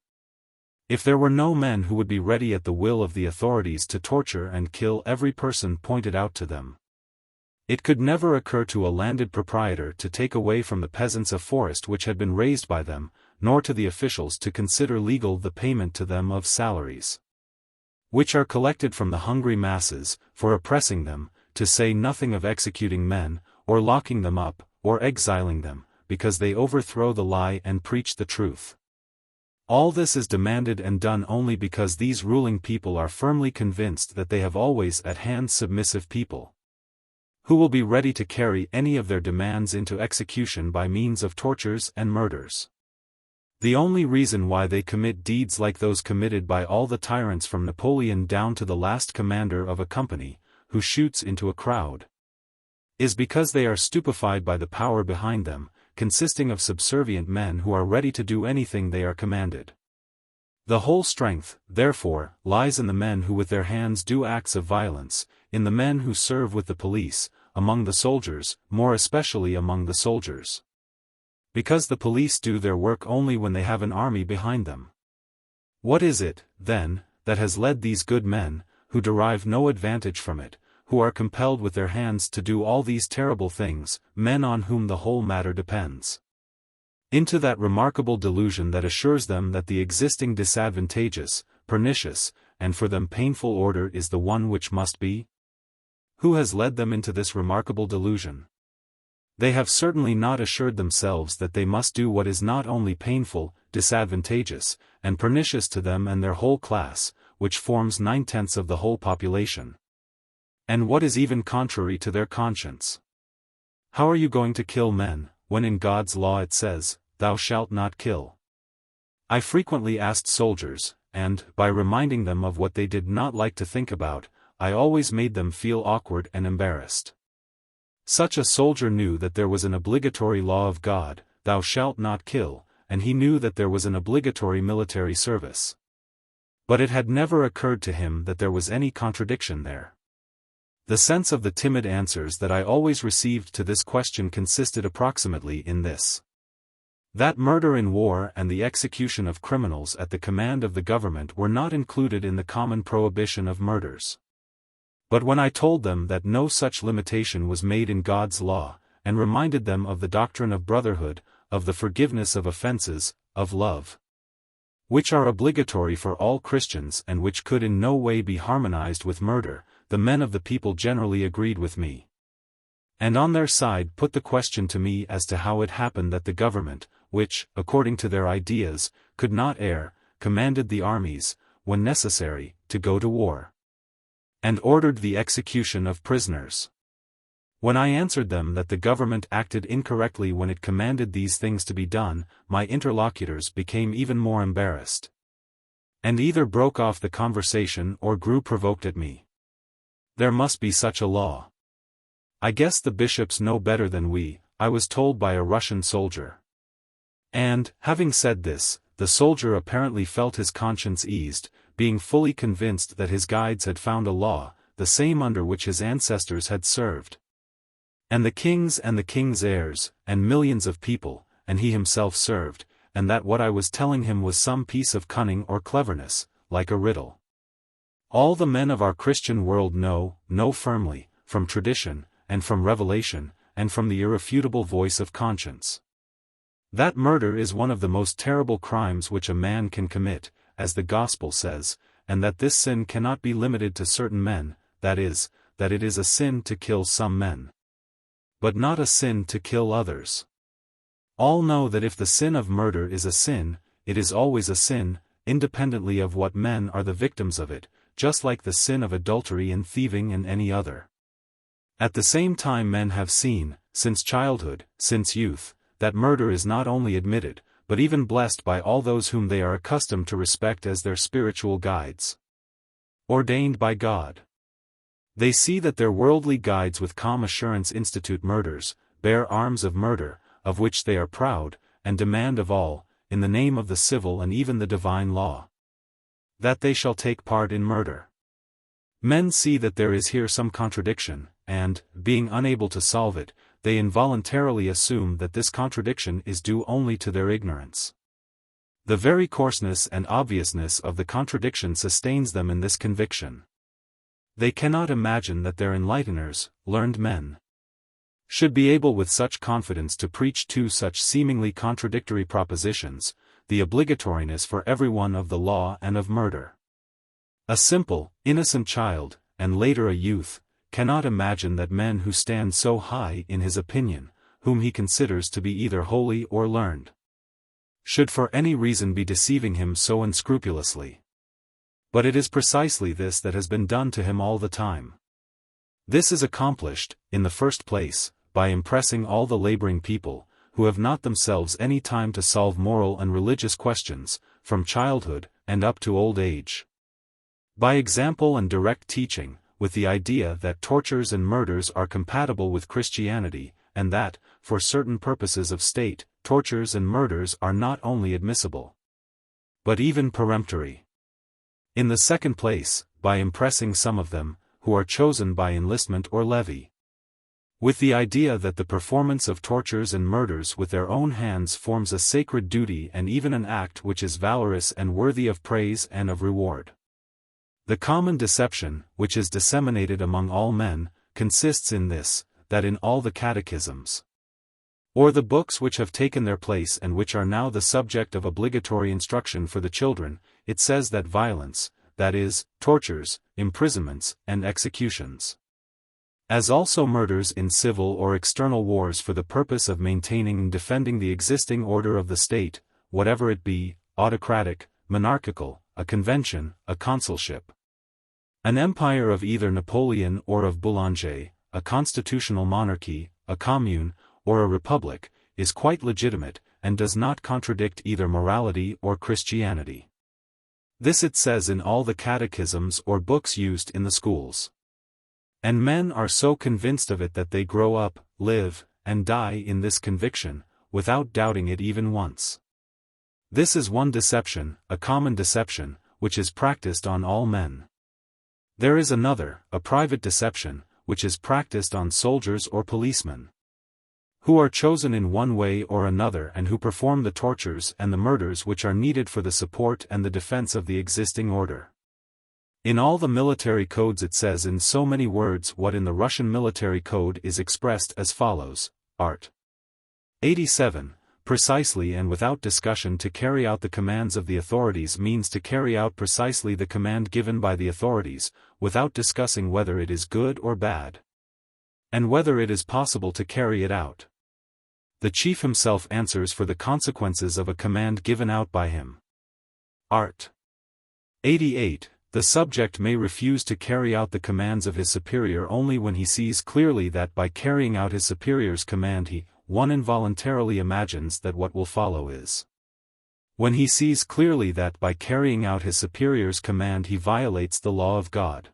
If there were no men who would be ready at the will of the authorities to torture and kill every person pointed out to them, it could never occur to a landed proprietor to take away from the peasants a forest which had been raised by them, nor to the officials to consider legal the payment to them of salaries, which are collected from the hungry masses, for oppressing them, to say nothing of executing men, or locking them up, or exiling them, because they overthrow the lie and preach the truth. All this is demanded and done only because these ruling people are firmly convinced that they have always at hand submissive people, who will be ready to carry any of their demands into execution by means of tortures and murders. The only reason why they commit deeds like those committed by all the tyrants from Napoleon down to the last commander of a company, who shoots into a crowd, is because they are stupefied by the power behind them, consisting of subservient men who are ready to do anything they are commanded. The whole strength, therefore, lies in the men who with their hands do acts of violence, in the men who serve with the police, among the soldiers, more especially among the soldiers. Because the police do their work only when they have an army behind them. What is it, then, that has led these good men, who derive no advantage from it, who are compelled with their hands to do all these terrible things, men on whom the whole matter depends, into that remarkable delusion that assures them that the existing disadvantageous, pernicious, and for them painful order is the one which must be? Who has led them into this remarkable delusion? They have certainly not assured themselves that they must do what is not only painful, disadvantageous, and pernicious to them and their whole class, which forms 9/10 of the whole population, and what is even contrary to their conscience. How are you going to kill men, when in God's law it says, "Thou shalt not kill"? I frequently asked soldiers, and, by reminding them of what they did not like to think about, I always made them feel awkward and embarrassed. Such a soldier knew that there was an obligatory law of God, "Thou shalt not kill," and he knew that there was an obligatory military service. But it had never occurred to him that there was any contradiction there. The sense of the timid answers that I always received to this question consisted approximately in this: that murder in war and the execution of criminals at the command of the government were not included in the common prohibition of murders. But when I told them that no such limitation was made in God's law, and reminded them of the doctrine of brotherhood, of the forgiveness of offenses, of love, which are obligatory for all Christians and which could in no way be harmonized with murder, the men of the people generally agreed with me, and on their side put the question to me as to how it happened that the government, which, according to their ideas, could not err, commanded the armies, when necessary, to go to war, and ordered the execution of prisoners. When I answered them that the government acted incorrectly when it commanded these things to be done, my interlocutors became even more embarrassed, and either broke off the conversation or grew provoked at me. There must be such a law. I guess the bishops know better than we, I was told by a Russian soldier. And, having said this, the soldier apparently felt his conscience eased, being fully convinced that his guides had found a law, the same under which his ancestors had served, and the king's heirs, and millions of people, and he himself served, and that what I was telling him was some piece of cunning or cleverness, like a riddle. All the men of our Christian world know firmly, from tradition, and from revelation, and from the irrefutable voice of conscience, that murder is one of the most terrible crimes which a man can commit, as the Gospel says, and that this sin cannot be limited to certain men, that is, that it is a sin to kill some men, but not a sin to kill others. All know that if the sin of murder is a sin, it is always a sin, independently of what men are the victims of it, just like the sin of adultery and thieving and any other. At the same time men have seen, since childhood, since youth, that murder is not only admitted, but even blessed by all those whom they are accustomed to respect as their spiritual guides, ordained by God. They see that their worldly guides with calm assurance institute murders, bear arms of murder, of which they are proud, and demand of all, in the name of the civil and even the divine law, that they shall take part in murder. Men see that there is here some contradiction, and, being unable to solve it, they involuntarily assume that this contradiction is due only to their ignorance. The very coarseness and obviousness of the contradiction sustains them in this conviction. They cannot imagine that their enlighteners, learned men, should be able with such confidence to preach two such seemingly contradictory propositions, the obligatoriness for everyone of the law and of murder. A simple, innocent child, and later a youth, cannot imagine that men who stand so high in his opinion, whom he considers to be either holy or learned, should for any reason be deceiving him so unscrupulously. But it is precisely this that has been done to him all the time. This is accomplished, in the first place, by impressing all the laboring people, who have not themselves any time to solve moral and religious questions, from childhood, and up to old age, by example and direct teaching, with the idea that tortures and murders are compatible with Christianity, and that, for certain purposes of state, tortures and murders are not only admissible, but even peremptory. In the second place, by impressing some of them, who are chosen by enlistment or levy, with the idea that the performance of tortures and murders with their own hands forms a sacred duty and even an act which is valorous and worthy of praise and of reward. The common deception, which is disseminated among all men, consists in this, that in all the catechisms, or the books which have taken their place and which are now the subject of obligatory instruction for the children, it says that violence, that is, tortures, imprisonments, and executions, as also murders in civil or external wars for the purpose of maintaining and defending the existing order of the state, whatever it be, autocratic, monarchical, a convention, a consulship, an empire of either Napoleon or of Boulanger, a constitutional monarchy, a commune, or a republic, is quite legitimate, and does not contradict either morality or Christianity. This it says in all the catechisms or books used in the schools. And men are so convinced of it that they grow up, live, and die in this conviction, without doubting it even once. This is one deception, a common deception, which is practiced on all men. There is another, a private deception, which is practiced on soldiers or policemen, who are chosen in one way or another and who perform the tortures and the murders which are needed for the support and the defense of the existing order. In all the military codes it says in so many words what in the Russian military code is expressed as follows, Art. 87, precisely and without discussion. To carry out the commands of the authorities means to carry out precisely the command given by the authorities, without discussing whether it is good or bad, and whether it is possible to carry it out. The chief himself answers for the consequences of a command given out by him. Art. 88. The subject may refuse to carry out the commands of his superior only when he sees clearly that by carrying out his superior's command one involuntarily imagines that what will follow is. When he sees clearly that by carrying out his superior's command he violates the law of God.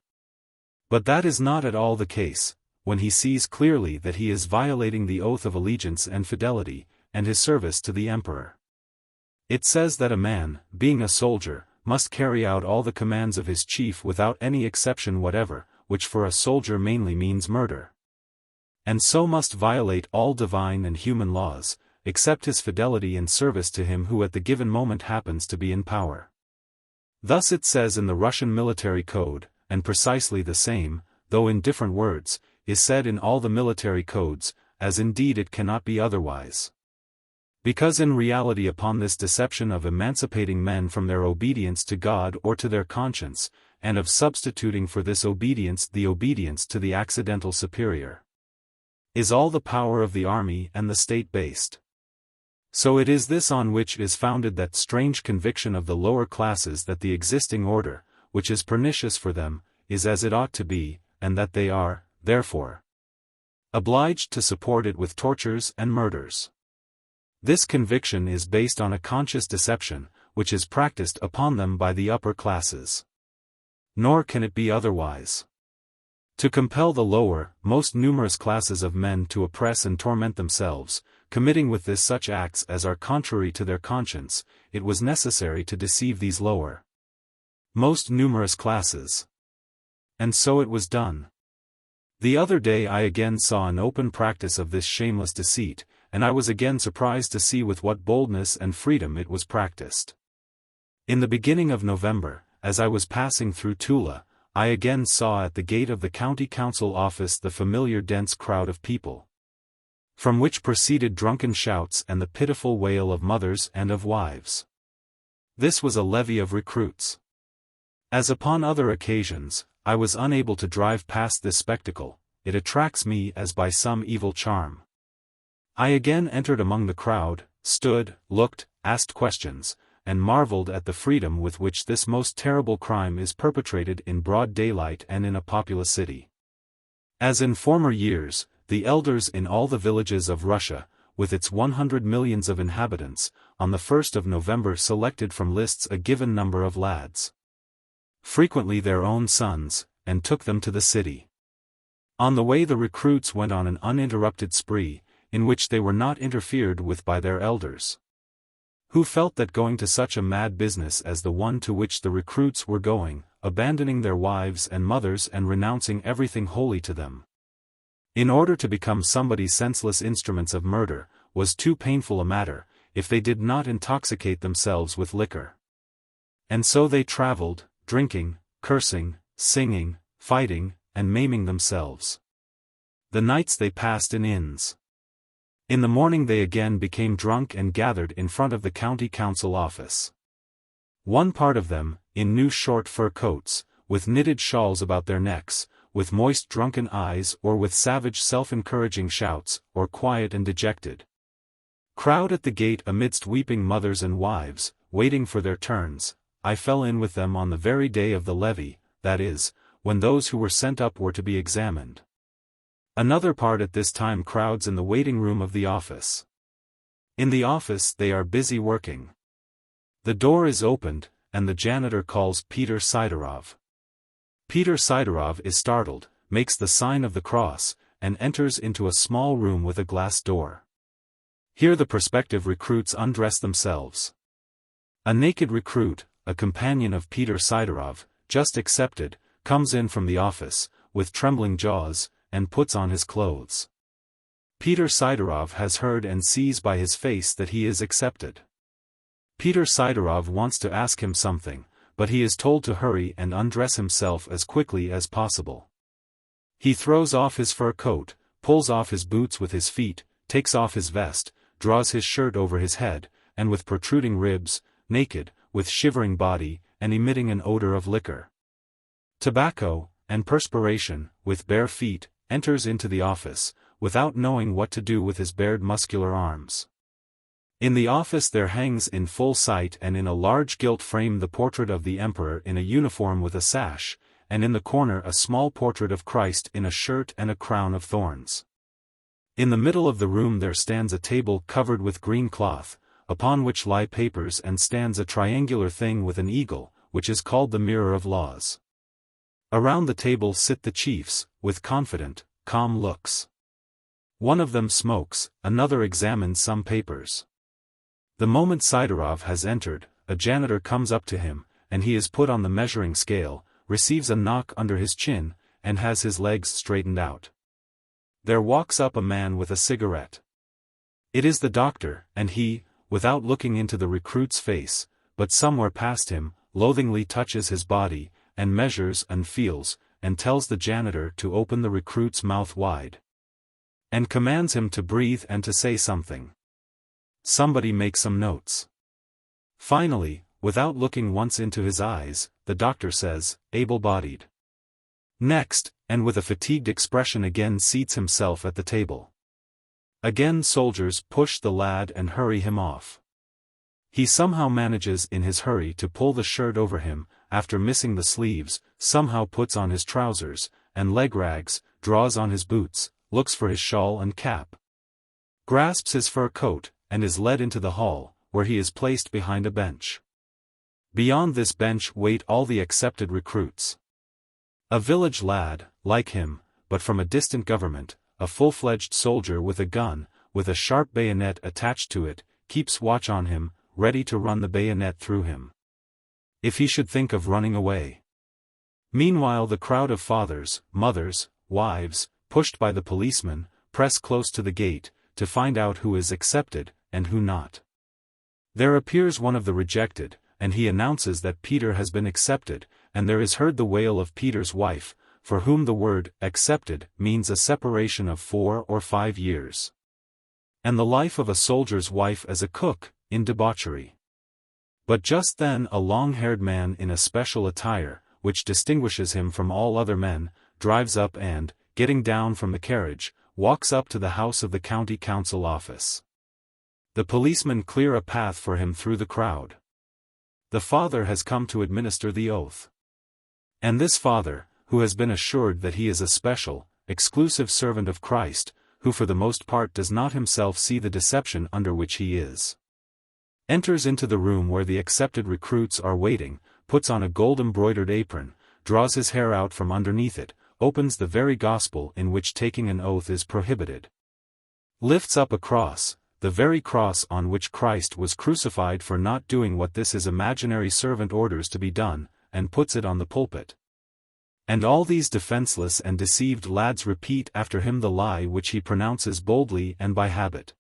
But that is not at all the case, when he sees clearly that he is violating the oath of allegiance and fidelity, and his service to the emperor. It says that a man, being a soldier, must carry out all the commands of his chief without any exception whatever, which for a soldier mainly means murder. And so must violate all divine and human laws, except his fidelity and service to him who at the given moment happens to be in power. Thus it says in the Russian military code, and precisely the same, though in different words, is said in all the military codes, as indeed it cannot be otherwise. Because in reality upon this deception of emancipating men from their obedience to God or to their conscience, and of substituting for this obedience the obedience to the accidental superior, is all the power of the army and the state based. So it is this on which is founded that strange conviction of the lower classes that the existing order, which is pernicious for them, is as it ought to be, and that they are, therefore, obliged to support it with tortures and murders. This conviction is based on a conscious deception, which is practiced upon them by the upper classes. Nor can it be otherwise. To compel the lower, most numerous classes of men to oppress and torment themselves, committing with this such acts as are contrary to their conscience, it was necessary to deceive these lower, most numerous classes. And so it was done. The other day I again saw an open practice of this shameless deceit, and I was again surprised to see with what boldness and freedom it was practiced. In the beginning of November, as I was passing through Tula, I again saw at the gate of the county council office the familiar dense crowd of people, from which proceeded drunken shouts and the pitiful wail of mothers and of wives. This was a levy of recruits. As upon other occasions, I was unable to drive past this spectacle. It attracts me as by some evil charm. I again entered among the crowd, stood, looked, asked questions, and marveled at the freedom with which this most terrible crime is perpetrated in broad daylight and in a populous city. As in former years, the elders in all the villages of Russia, with its 100 millions of inhabitants, on the 1st of November selected from lists a given number of lads, frequently their own sons, and took them to the city. On the way the recruits went on an uninterrupted spree, in which they were not interfered with by their elders. Who felt that going to such a mad business as the one to which the recruits were going, abandoning their wives and mothers and renouncing everything holy to them, in order to become somebody's senseless instruments of murder, was too painful a matter, if they did not intoxicate themselves with liquor. And so they traveled, drinking, cursing, singing, fighting, and maiming themselves. The nights they passed in inns. In the morning they again became drunk and gathered in front of the county council office. One part of them, in new short fur coats, with knitted shawls about their necks, with moist drunken eyes or with savage self-encouraging shouts, or quiet and dejected. Crowd at the gate amidst weeping mothers and wives, waiting for their turns. I fell in with them on the very day of the levee, that is, when those who were sent up were to be examined. Another part at this time crowds in the waiting room of the office. In the office they are busy working. The door is opened, and the janitor calls Peter Sidorov. Peter Sidorov is startled, makes the sign of the cross, and enters into a small room with a glass door. Here the prospective recruits undress themselves. A naked recruit, a companion of Peter Sidorov, just accepted, comes in from the office, with trembling jaws, and puts on his clothes. Peter Sidorov has heard and sees by his face that he is accepted. Peter Sidorov wants to ask him something, but he is told to hurry and undress himself as quickly as possible. He throws off his fur coat, pulls off his boots with his feet, takes off his vest, draws his shirt over his head, and with protruding ribs, naked, with shivering body, and emitting an odor of liquor, tobacco, and perspiration, with bare feet, enters into the office, without knowing what to do with his bared muscular arms. In the office there hangs in full sight and in a large gilt frame the portrait of the emperor in a uniform with a sash, and in the corner a small portrait of Christ in a shirt and a crown of thorns. In the middle of the room there stands a table covered with green cloth, upon which lie papers, and stands a triangular thing with an eagle, which is called the mirror of laws. Around the table sit the chiefs, with confident, calm looks. One of them smokes, another examines some papers. The moment Sidorov has entered, a janitor comes up to him, and he is put on the measuring scale, receives a knock under his chin, and has his legs straightened out. There walks up a man with a cigarette. It is the doctor, and he, without looking into the recruit's face, but somewhere past him, loathingly touches his body, and measures and feels, and tells the janitor to open the recruit's mouth wide, and commands him to breathe and to say something. Somebody makes some notes. Finally, without looking once into his eyes, the doctor says, "Able-bodied." Next, and with a fatigued expression again seats himself at the table. Again soldiers push the lad and hurry him off. He somehow manages in his hurry to pull the shirt over him, after missing the sleeves, somehow puts on his trousers, and leg rags, draws on his boots, looks for his shawl and cap, grasps his fur coat, and is led into the hall, where he is placed behind a bench. Beyond this bench wait all the accepted recruits. A village lad, like him, but from a distant government, a full-fledged soldier with a gun, with a sharp bayonet attached to it, keeps watch on him, ready to run the bayonet through him, if he should think of running away. Meanwhile the crowd of fathers, mothers, wives, pushed by the policemen, press close to the gate, to find out who is accepted, and who not. There appears one of the rejected, and he announces that Peter has been accepted, and there is heard the wail of Peter's wife, for whom the word "accepted" means a separation of 4 or 5 years. And the life of a soldier's wife as a cook, in debauchery. But just then a long-haired man in a special attire, which distinguishes him from all other men, drives up and, getting down from the carriage, walks up to the house of the county council office. The policemen clear a path for him through the crowd. The father has come to administer the oath. And this father, who has been assured that he is a special, exclusive servant of Christ, who for the most part does not himself see the deception under which he is, enters into the room where the accepted recruits are waiting, puts on a gold-embroidered apron, draws his hair out from underneath it, opens the very gospel in which taking an oath is prohibited, lifts up a cross, the very cross on which Christ was crucified for not doing what this his imaginary servant orders to be done, and puts it on the pulpit. And all these defenseless and deceived lads repeat after him the lie which he pronounces boldly and by habit.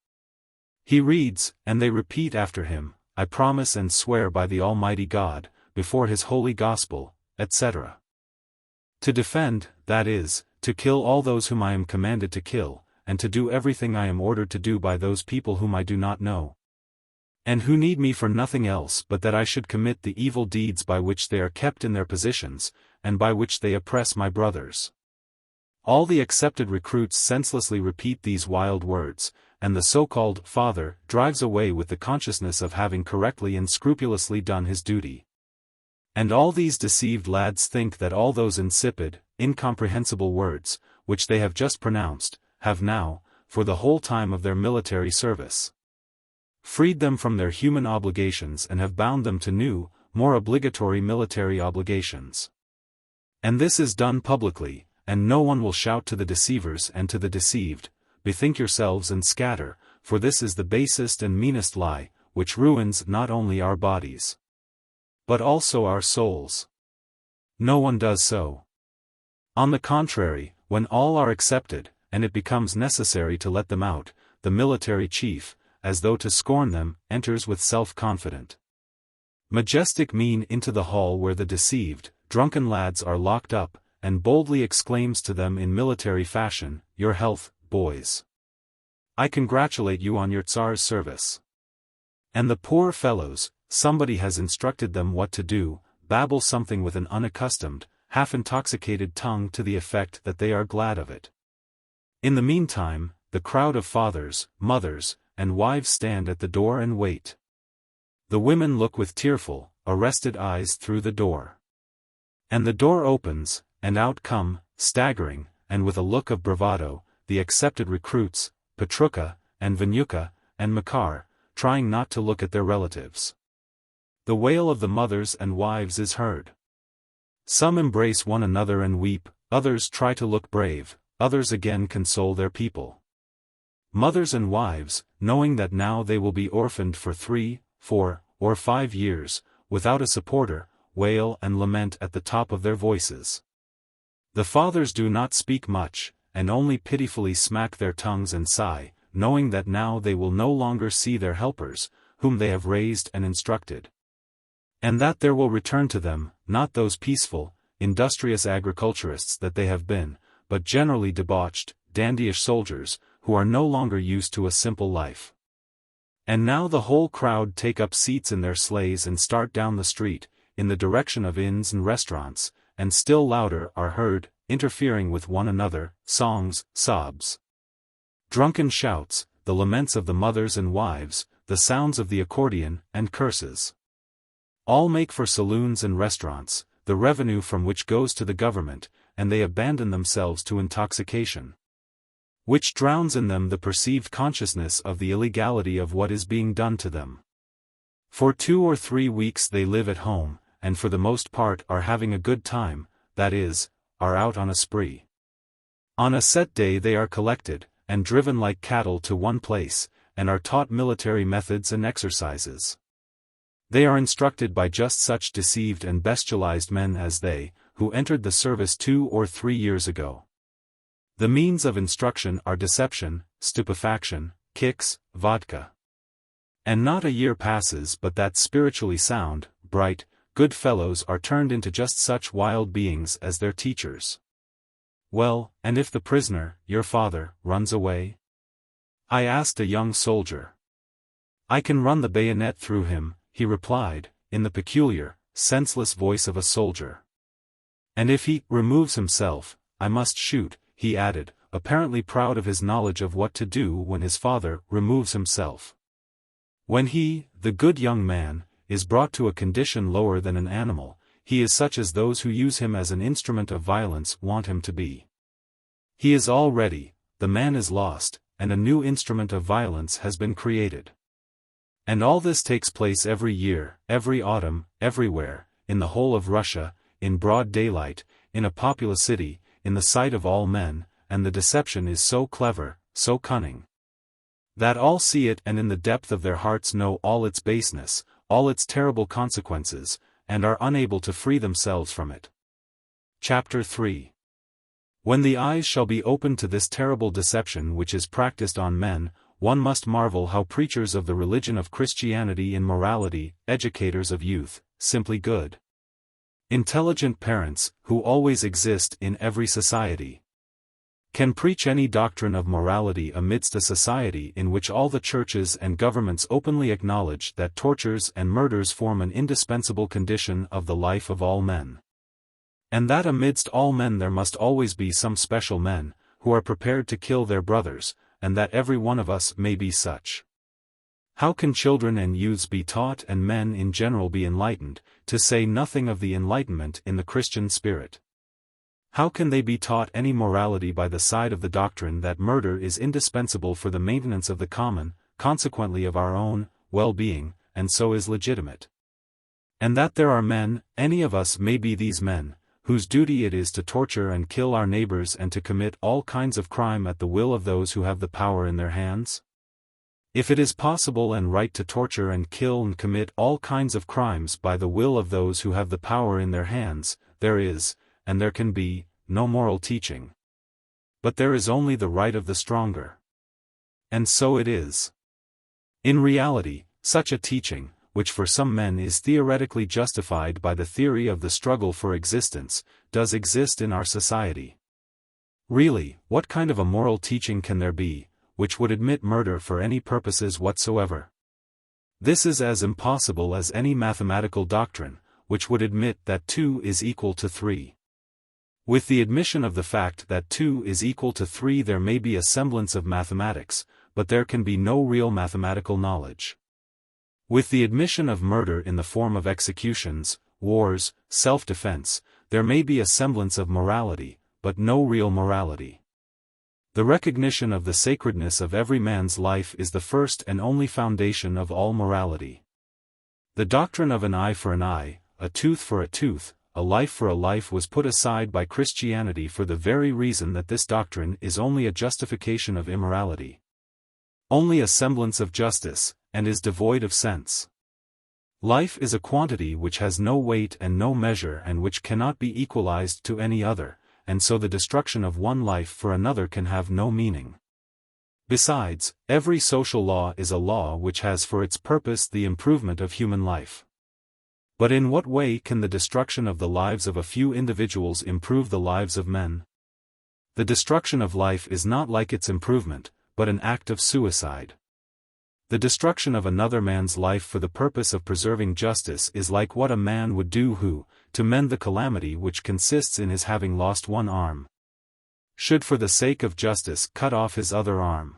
He reads, and they repeat after him, I promise and swear by the Almighty God, before his holy gospel, etc. To defend, that is, to kill all those whom I am commanded to kill, and to do everything I am ordered to do by those people whom I do not know, and who need me for nothing else but that I should commit the evil deeds by which they are kept in their positions, and by which they oppress my brothers. All the accepted recruits senselessly repeat these wild words, and the so-called father drives away with the consciousness of having correctly and scrupulously done his duty. And all these deceived lads think that all those insipid, incomprehensible words, which they have just pronounced, have now, for the whole time of their military service, freed them from their human obligations and have bound them to new, more obligatory military obligations. And this is done publicly, and no one will shout to the deceivers and to the deceived, bethink yourselves and scatter, for this is the basest and meanest lie, which ruins not only our bodies, but also our souls. No one does so. On the contrary, when all are accepted, and it becomes necessary to let them out, the military chief, as though to scorn them, enters with self-confident, majestic mien into the hall where the deceived, drunken lads are locked up, and boldly exclaims to them in military fashion, Your health, boys. I congratulate you on your Tsar's service. And the poor fellows, somebody has instructed them what to do, babble something with an unaccustomed, half-intoxicated tongue to the effect that they are glad of it. In the meantime, the crowd of fathers, mothers, and wives stand at the door and wait. The women look with tearful, arrested eyes through the door. And the door opens, and out come, staggering, and with a look of bravado, the accepted recruits, Petruka, and Vanyuka, and Makar, trying not to look at their relatives. The wail of the mothers and wives is heard. Some embrace one another and weep, others try to look brave, others again console their people. Mothers and wives, knowing that now they will be orphaned for 3, 4, or 5 years, without a supporter, wail and lament at the top of their voices. The fathers do not speak much, and only pitifully smack their tongues and sigh, knowing that now they will no longer see their helpers, whom they have raised and instructed. And that there will return to them, not those peaceful, industrious agriculturists that they have been, but generally debauched, dandyish soldiers, who are no longer used to a simple life. And now the whole crowd take up seats in their sleighs and start down the street, in the direction of inns and restaurants, and still louder are heard, interfering with one another, songs, sobs, drunken shouts, the laments of the mothers and wives, the sounds of the accordion, and curses. All make for saloons and restaurants, the revenue from which goes to the government, and they abandon themselves to intoxication, which drowns in them the perceived consciousness of the illegality of what is being done to them. For 2 or 3 weeks they live at home, and for the most part are having a good time, that is, are out on a spree. On a set day they are collected, and driven like cattle to one place, and are taught military methods and exercises. They are instructed by just such deceived and bestialized men as they, who entered the service 2 or 3 years ago. The means of instruction are deception, stupefaction, kicks, vodka. And not a year passes but that spiritually sound, bright, good fellows are turned into just such wild beings as their teachers. Well, and if the prisoner, your father, runs away? I asked a young soldier. I can run the bayonet through him, he replied, in the peculiar, senseless voice of a soldier. And if he removes himself, I must shoot, he added, apparently proud of his knowledge of what to do when his father removes himself. When he, the good young man, is brought to a condition lower than an animal, he is such as those who use him as an instrument of violence want him to be. He is all ready, the man is lost, and a new instrument of violence has been created. And all this takes place every year, every autumn, everywhere, in the whole of Russia, in broad daylight, in a populous city, in the sight of all men, and the deception is so clever, so cunning, That all see it and in the depth of their hearts know all its baseness, all its terrible consequences, and are unable to free themselves from it. Chapter 3. When the eyes shall be opened to this terrible deception which is practiced on men, one must marvel how preachers of the religion of Christianity in morality, educators of youth, simply good, intelligent parents, who always exist in every society, can preach any doctrine of morality amidst a society in which all the churches and governments openly acknowledge that tortures and murders form an indispensable condition of the life of all men. And that amidst all men there must always be some special men, who are prepared to kill their brothers, and that every one of us may be such. How can children and youths be taught and men in general be enlightened, to say nothing of the enlightenment in the Christian spirit? How can they be taught any morality by the side of the doctrine that murder is indispensable for the maintenance of the common, consequently of our own, well-being, and so is legitimate? And that there are men, any of us may be these men, whose duty it is to torture and kill our neighbors and to commit all kinds of crime at the will of those who have the power in their hands? If it is possible and right to torture and kill and commit all kinds of crimes by the will of those who have the power in their hands, there is, and there can be, no moral teaching. But there is only the right of the stronger. And so it is. In reality, such a teaching, which for some men is theoretically justified by the theory of the struggle for existence, does exist in our society. Really, what kind of a moral teaching can there be, which would admit murder for any purposes whatsoever? This is as impossible as any mathematical doctrine, which would admit that 2 is equal to 3. With the admission of the fact that 2 is equal to 3 there may be a semblance of mathematics, but there can be no real mathematical knowledge. With the admission of murder in the form of executions, wars, self-defense, there may be a semblance of morality, but no real morality. The recognition of the sacredness of every man's life is the first and only foundation of all morality. The doctrine of an eye for an eye, a tooth for a tooth, a life for a life was put aside by Christianity for the very reason that this doctrine is only a justification of immorality. Only a semblance of justice, and is devoid of sense. Life is a quantity which has no weight and no measure and which cannot be equalized to any other, and so the destruction of one life for another can have no meaning. Besides, every social law is a law which has for its purpose the improvement of human life. But in what way can the destruction of the lives of a few individuals improve the lives of men? The destruction of life is not like its improvement, but an act of suicide. The destruction of another man's life for the purpose of preserving justice is like what a man would do who, to mend the calamity which consists in his having lost one arm, should for the sake of justice cut off his other arm.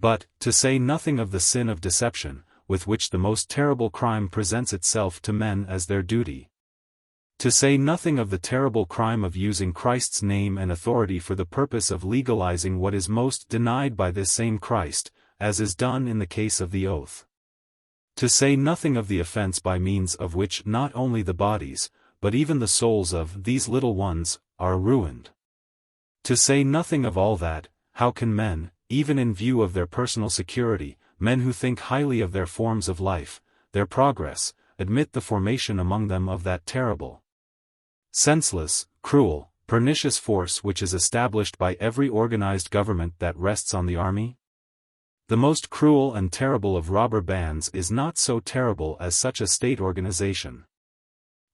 But, to say nothing of the sin of deception, with which the most terrible crime presents itself to men as their duty. To say nothing of the terrible crime of using Christ's name and authority for the purpose of legalizing what is most denied by this same Christ, as is done in the case of the oath. To say nothing of the offense by means of which not only the bodies, but even the souls of these little ones, are ruined. To say nothing of all that, how can men, even in view of their personal security, men who think highly of their forms of life, their progress, admit the formation among them of that terrible, senseless, cruel, pernicious force which is established by every organized government that rests on the army? The most cruel and terrible of robber bands is not so terrible as such a state organization.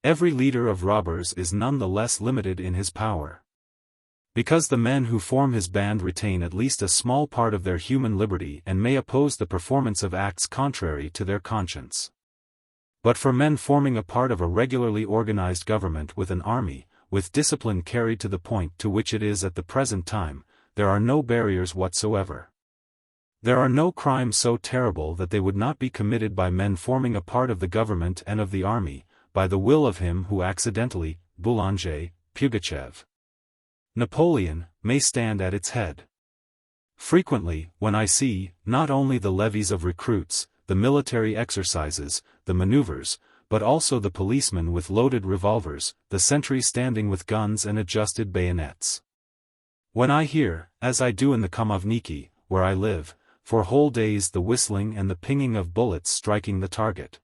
Every leader of robbers is none the less limited in his power. Because the men who form his band retain at least a small part of their human liberty and may oppose the performance of acts contrary to their conscience. But for men forming a part of a regularly organized government with an army, with discipline carried to the point to which it is at the present time, there are no barriers whatsoever. There are no crimes so terrible that they would not be committed by men forming a part of the government and of the army, by the will of him who accidentally, Boulanger, Pugachev, Napoleon, may stand at its head. Frequently, when I see, not only the levies of recruits, the military exercises, the maneuvers, but also the policemen with loaded revolvers, the sentries standing with guns and adjusted bayonets. When I hear, as I do in the Komovniki, where I live, for whole days the whistling and the pinging of bullets striking the target.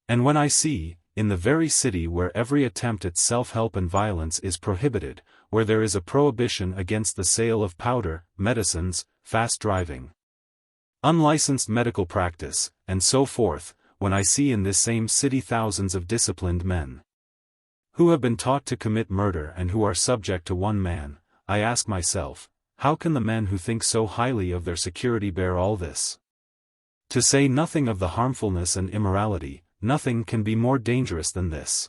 And when I see, in the very city where every attempt at self-help and violence is prohibited, where there is a prohibition against the sale of powder, medicines, fast driving, unlicensed medical practice, and so forth, when I see in this same city thousands of disciplined men who have been taught to commit murder and who are subject to one man, I ask myself, how can the men who think so highly of their security bear all this? To say nothing of the harmfulness and immorality, nothing can be more dangerous than this.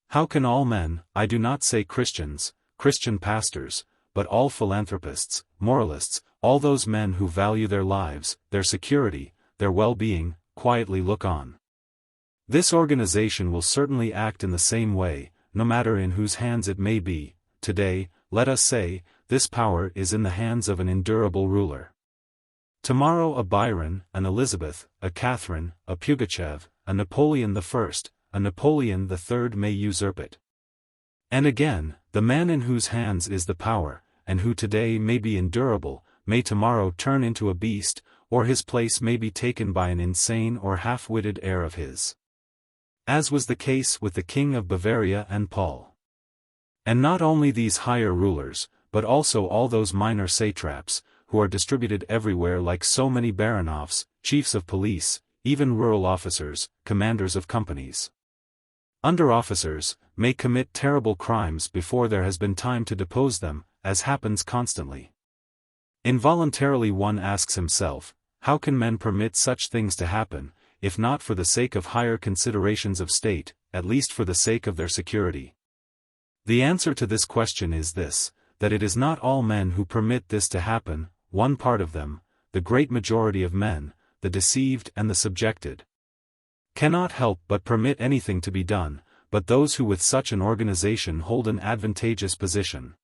How can all men, I do not say Christians, Christian pastors, but all philanthropists, moralists, all those men who value their lives, their security, their well-being, quietly look on? This organization will certainly act in the same way, no matter in whose hands it may be. Today, let us say, this power is in the hands of an endurable ruler. Tomorrow a Byron, an Elizabeth, a Catherine, a Pugachev, a Napoleon I, a Napoleon III may usurp it. And again, the man in whose hands is the power, and who today may be endurable, may tomorrow turn into a beast, or his place may be taken by an insane or half-witted heir of his. As was the case with the King of Bavaria and Paul. And not only these higher rulers, but also all those minor satraps, who are distributed everywhere like so many baronovs, chiefs of police, even rural officers, commanders of companies, under-officers, may commit terrible crimes before there has been time to depose them, as happens constantly. Involuntarily one asks himself, how can men permit such things to happen, if not for the sake of higher considerations of state, at least for the sake of their security? The answer to this question is this, that it is not all men who permit this to happen, one part of them, the great majority of men, the deceived and the subjected, cannot help but permit anything to be done, but those who with such an organization hold an advantageous position.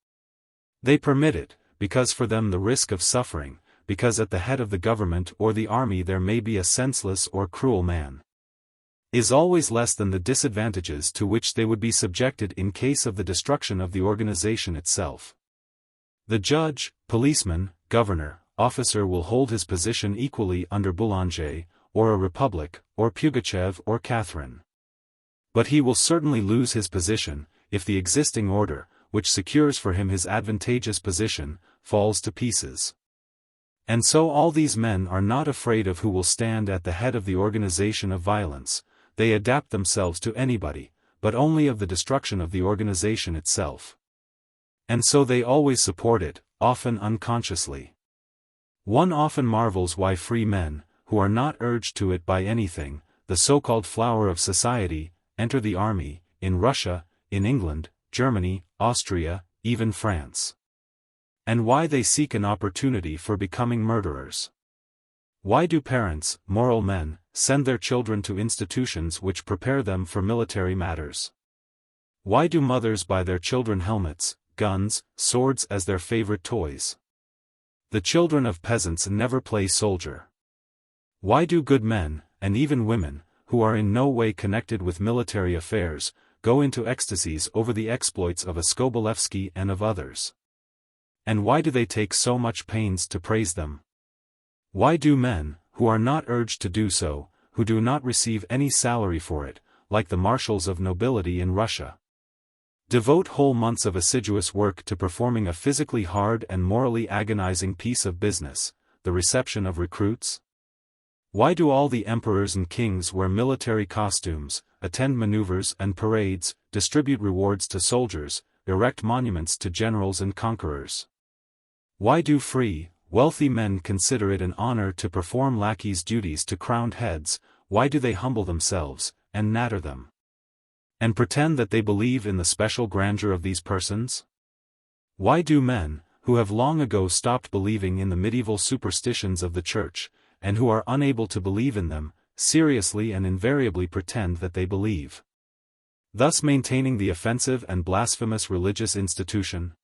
They permit it, because for them the risk of suffering, because at the head of the government or the army there may be a senseless or cruel man, is always less than the disadvantages to which they would be subjected in case of the destruction of the organization itself. The judge, policeman, governor, officer will hold his position equally under Boulanger, or a republic, or Pugachev or Catherine. But he will certainly lose his position, if the existing order, which secures for him his advantageous position, falls to pieces. And so all these men are not afraid of who will stand at the head of the organization of violence, they adapt themselves to anybody, but only of the destruction of the organization itself. And so they always support it, often unconsciously. One often marvels why free men, who are not urged to it by anything, the so-called flower of society, enter the army, in Russia, in England, Germany, Austria, even France. And why they seek an opportunity for becoming murderers. Why do parents, moral men, send their children to institutions which prepare them for military matters? Why do mothers buy their children helmets, guns, swords as their favorite toys? The children of peasants never play soldier. Why do good men, and even women, who are in no way connected with military affairs, go into ecstasies over the exploits of a Skobelevsky and of others? And why do they take so much pains to praise them? Why do men, who are not urged to do so, who do not receive any salary for it, like the marshals of nobility in Russia, devote whole months of assiduous work to performing a physically hard and morally agonizing piece of business, the reception of recruits? Why do all the emperors and kings wear military costumes, attend maneuvers and parades, distribute rewards to soldiers, erect monuments to generals and conquerors? Why do free, wealthy men consider it an honor to perform lackeys' duties to crowned heads? Why do they humble themselves, and natter them, and pretend that they believe in the special grandeur of these persons? Why do men, who have long ago stopped believing in the medieval superstitions of the Church, and who are unable to believe in them, seriously and invariably pretend that they believe, thus maintaining the offensive and blasphemous religious institution?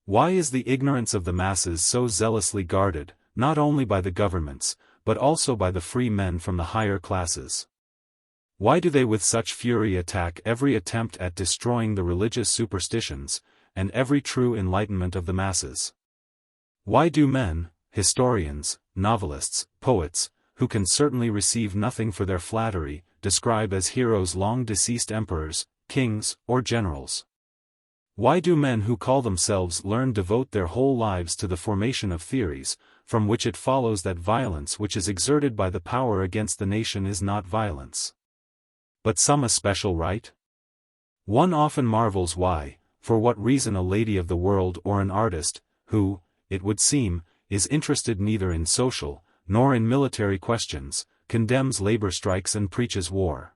Why is the ignorance of the masses so zealously guarded, not only by the governments, but also by the free men from the higher classes? Why do they with such fury attack every attempt at destroying the religious superstitions, and every true enlightenment of the masses? Why do men, historians, novelists, poets, who can certainly receive nothing for their flattery, describe as heroes long-deceased emperors, kings, or generals. Why do men who call themselves learned devote their whole lives to the formation of theories, from which it follows that violence which is exerted by the power against the nation is not violence, but some especial right? One often marvels why, for what reason a lady of the world or an artist, who, it would seem, is interested neither in social, nor in military questions, condemns labor strikes and preaches war,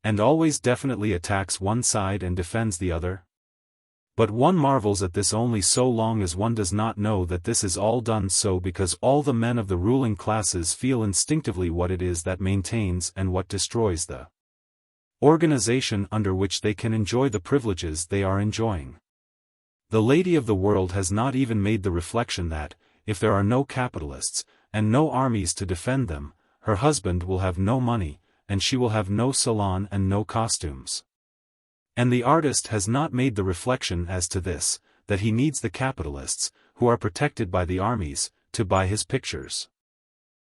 and always definitely attacks one side and defends the other. But one marvels at this only so long as one does not know that this is all done so because all the men of the ruling classes feel instinctively what it is that maintains and what destroys the organization under which they can enjoy the privileges they are enjoying. The lady of the world has not even made the reflection that, if there are no capitalists, and no armies to defend them, her husband will have no money, and she will have no salon and no costumes. And the artist has not made the reflection as to this, that he needs the capitalists, who are protected by the armies, to buy his pictures.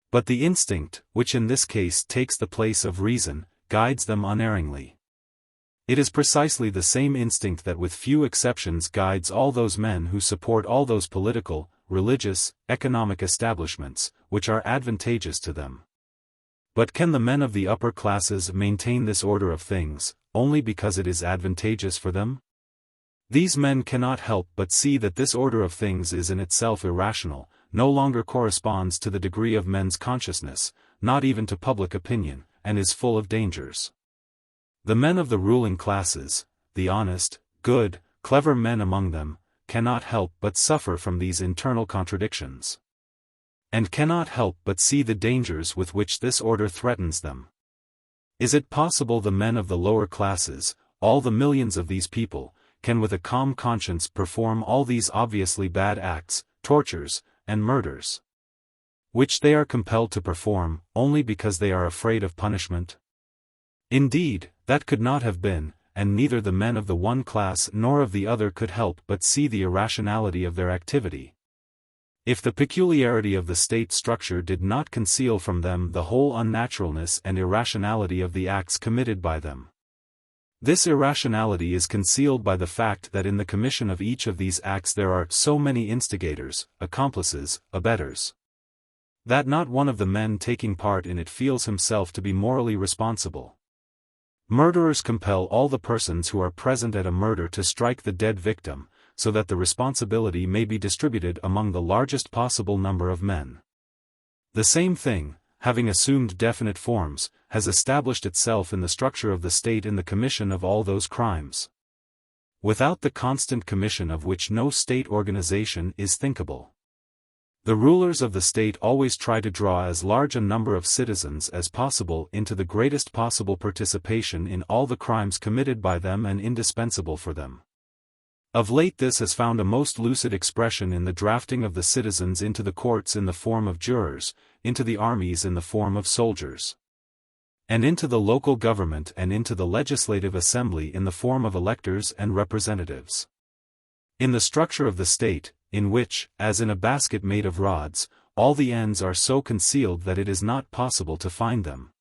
But the instinct, which in this case takes the place of reason, guides them unerringly. It is precisely the same instinct that with few exceptions guides all those men who support all those political, religious, economic establishments, which are advantageous to them. But can the men of the upper classes maintain this order of things, only because it is advantageous for them? These men cannot help but see that this order of things is in itself irrational, no longer corresponds to the degree of men's consciousness, not even to public opinion, and is full of dangers. The men of the ruling classes, the honest, good, clever men among them, cannot help but suffer from these internal contradictions, and cannot help but see the dangers with which this order threatens them. Is it possible the men of the lower classes, all the millions of these people, can with a calm conscience perform all these obviously bad acts, tortures, and murders, which they are compelled to perform, only because they are afraid of punishment? Indeed, that could not have been, and neither the men of the one class nor of the other could help but see the irrationality of their activity, if the peculiarity of the state structure did not conceal from them the whole unnaturalness and irrationality of the acts committed by them. This irrationality is concealed by the fact that in the commission of each of these acts there are so many instigators, accomplices, abettors, that not one of the men taking part in it feels himself to be morally responsible. Murderers compel all the persons who are present at a murder to strike the dead victim, so that the responsibility may be distributed among the largest possible number of men. The same thing, having assumed definite forms, has established itself in the structure of the state in the commission of all those crimes, without the constant commission of which no state organization is thinkable. The rulers of the state always try to draw as large a number of citizens as possible into the greatest possible participation in all the crimes committed by them and indispensable for them. Of late this has found a most lucid expression in the drafting of the citizens into the courts in the form of jurors, into the armies in the form of soldiers, and into the local government and into the legislative assembly in the form of electors and representatives. In the structure of the state, in which, as in a basket made of rods, all the ends are so concealed that it is not possible to find them,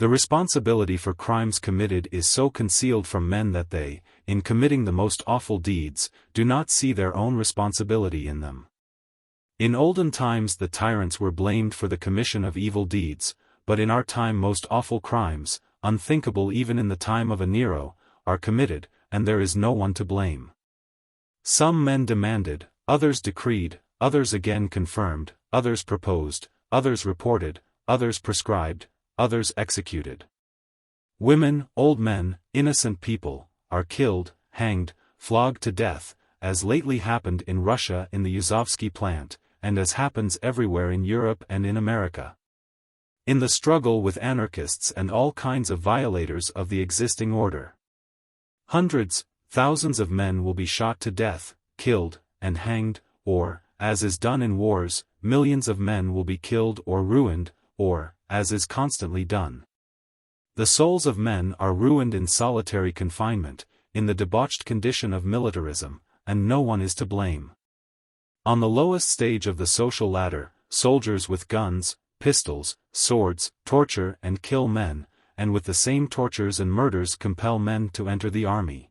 the responsibility for crimes committed is so concealed from men that they, in committing the most awful deeds, do not see their own responsibility in them. In olden times the tyrants were blamed for the commission of evil deeds, but in our time most awful crimes, unthinkable even in the time of a Nero, are committed, and there is no one to blame. Some men demanded, others decreed, others again confirmed, others proposed, others reported, others prescribed, others executed. Women, old men, innocent people, are killed, hanged, flogged to death, as lately happened in Russia in the Yuzovsky plant, and as happens everywhere in Europe and in America. In the struggle with anarchists and all kinds of violators of the existing order, hundreds, thousands of men will be shot to death, killed, and hanged, or, as is done in wars, millions of men will be killed or ruined, or, as is constantly done, the souls of men are ruined in solitary confinement, in the debauched condition of militarism, and no one is to blame. On the lowest stage of the social ladder, soldiers with guns, pistols, swords, torture and kill men, and with the same tortures and murders compel men to enter the army.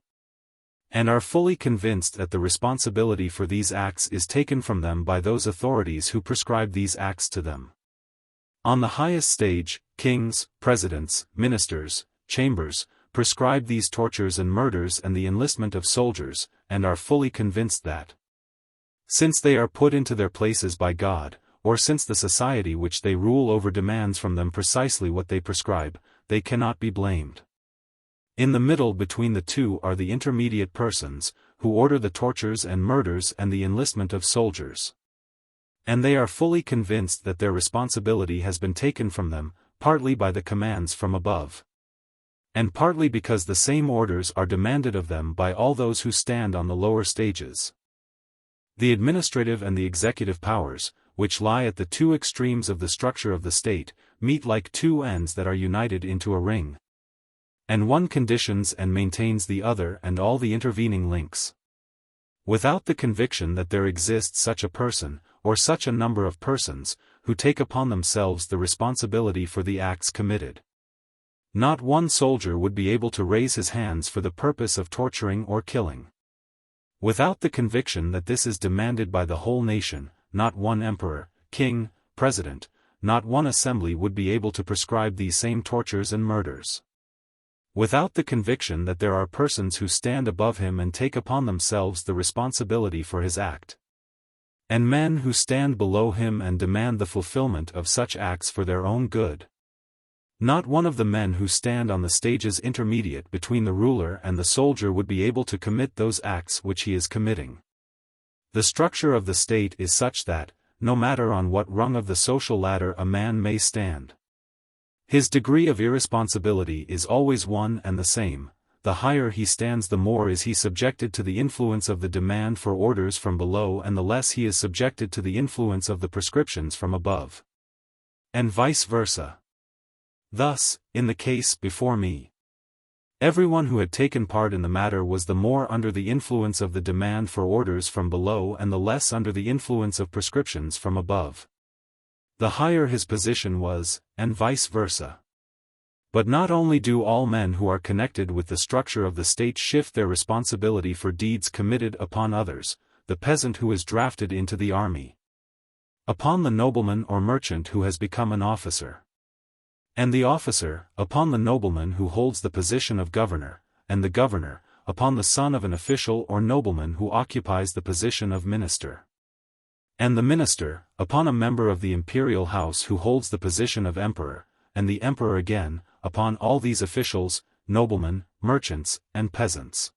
And are fully convinced that the responsibility for these acts is taken from them by those authorities who prescribe these acts to them. On the highest stage, kings, presidents, ministers, chambers, prescribe these tortures and murders and the enlistment of soldiers, and are fully convinced that, since they are put into their places by God, or since the society which they rule over demands from them precisely what they prescribe, they cannot be blamed. In the middle between the two are the intermediate persons, who order the tortures and murders and the enlistment of soldiers. And they are fully convinced that their responsibility has been taken from them, partly by the commands from above, and partly because the same orders are demanded of them by all those who stand on the lower stages. The administrative and the executive powers, which lie at the two extremes of the structure of the state, meet like two ends that are united into a ring. And one conditions and maintains the other and all the intervening links. Without the conviction that there exists such a person, or such a number of persons, who take upon themselves the responsibility for the acts committed, not one soldier would be able to raise his hands for the purpose of torturing or killing. Without the conviction that this is demanded by the whole nation, not one emperor, king, president, not one assembly would be able to prescribe these same tortures and murders. Without the conviction that there are persons who stand above him and take upon themselves the responsibility for his act, and men who stand below him and demand the fulfillment of such acts for their own good, not one of the men who stand on the stages intermediate between the ruler and the soldier would be able to commit those acts which he is committing. The structure of the state is such that, no matter on what rung of the social ladder a man may stand, his degree of irresponsibility is always one and the same. The higher he stands, the more is he subjected to the influence of the demand for orders from below, and the less he is subjected to the influence of the prescriptions from above. And vice versa. Thus, in the case before me, everyone who had taken part in the matter was the more under the influence of the demand for orders from below and the less under the influence of prescriptions from above. The higher his position was, and vice versa. But not only do all men who are connected with the structure of the state shift their responsibility for deeds committed upon others, the peasant who is drafted into the army, upon the nobleman or merchant who has become an officer, and the officer, upon the nobleman who holds the position of governor, and the governor, upon the son of an official or nobleman who occupies the position of minister, and the minister, upon a member of the imperial house who holds the position of emperor, and the emperor again, upon all these officials, noblemen, merchants, and peasants.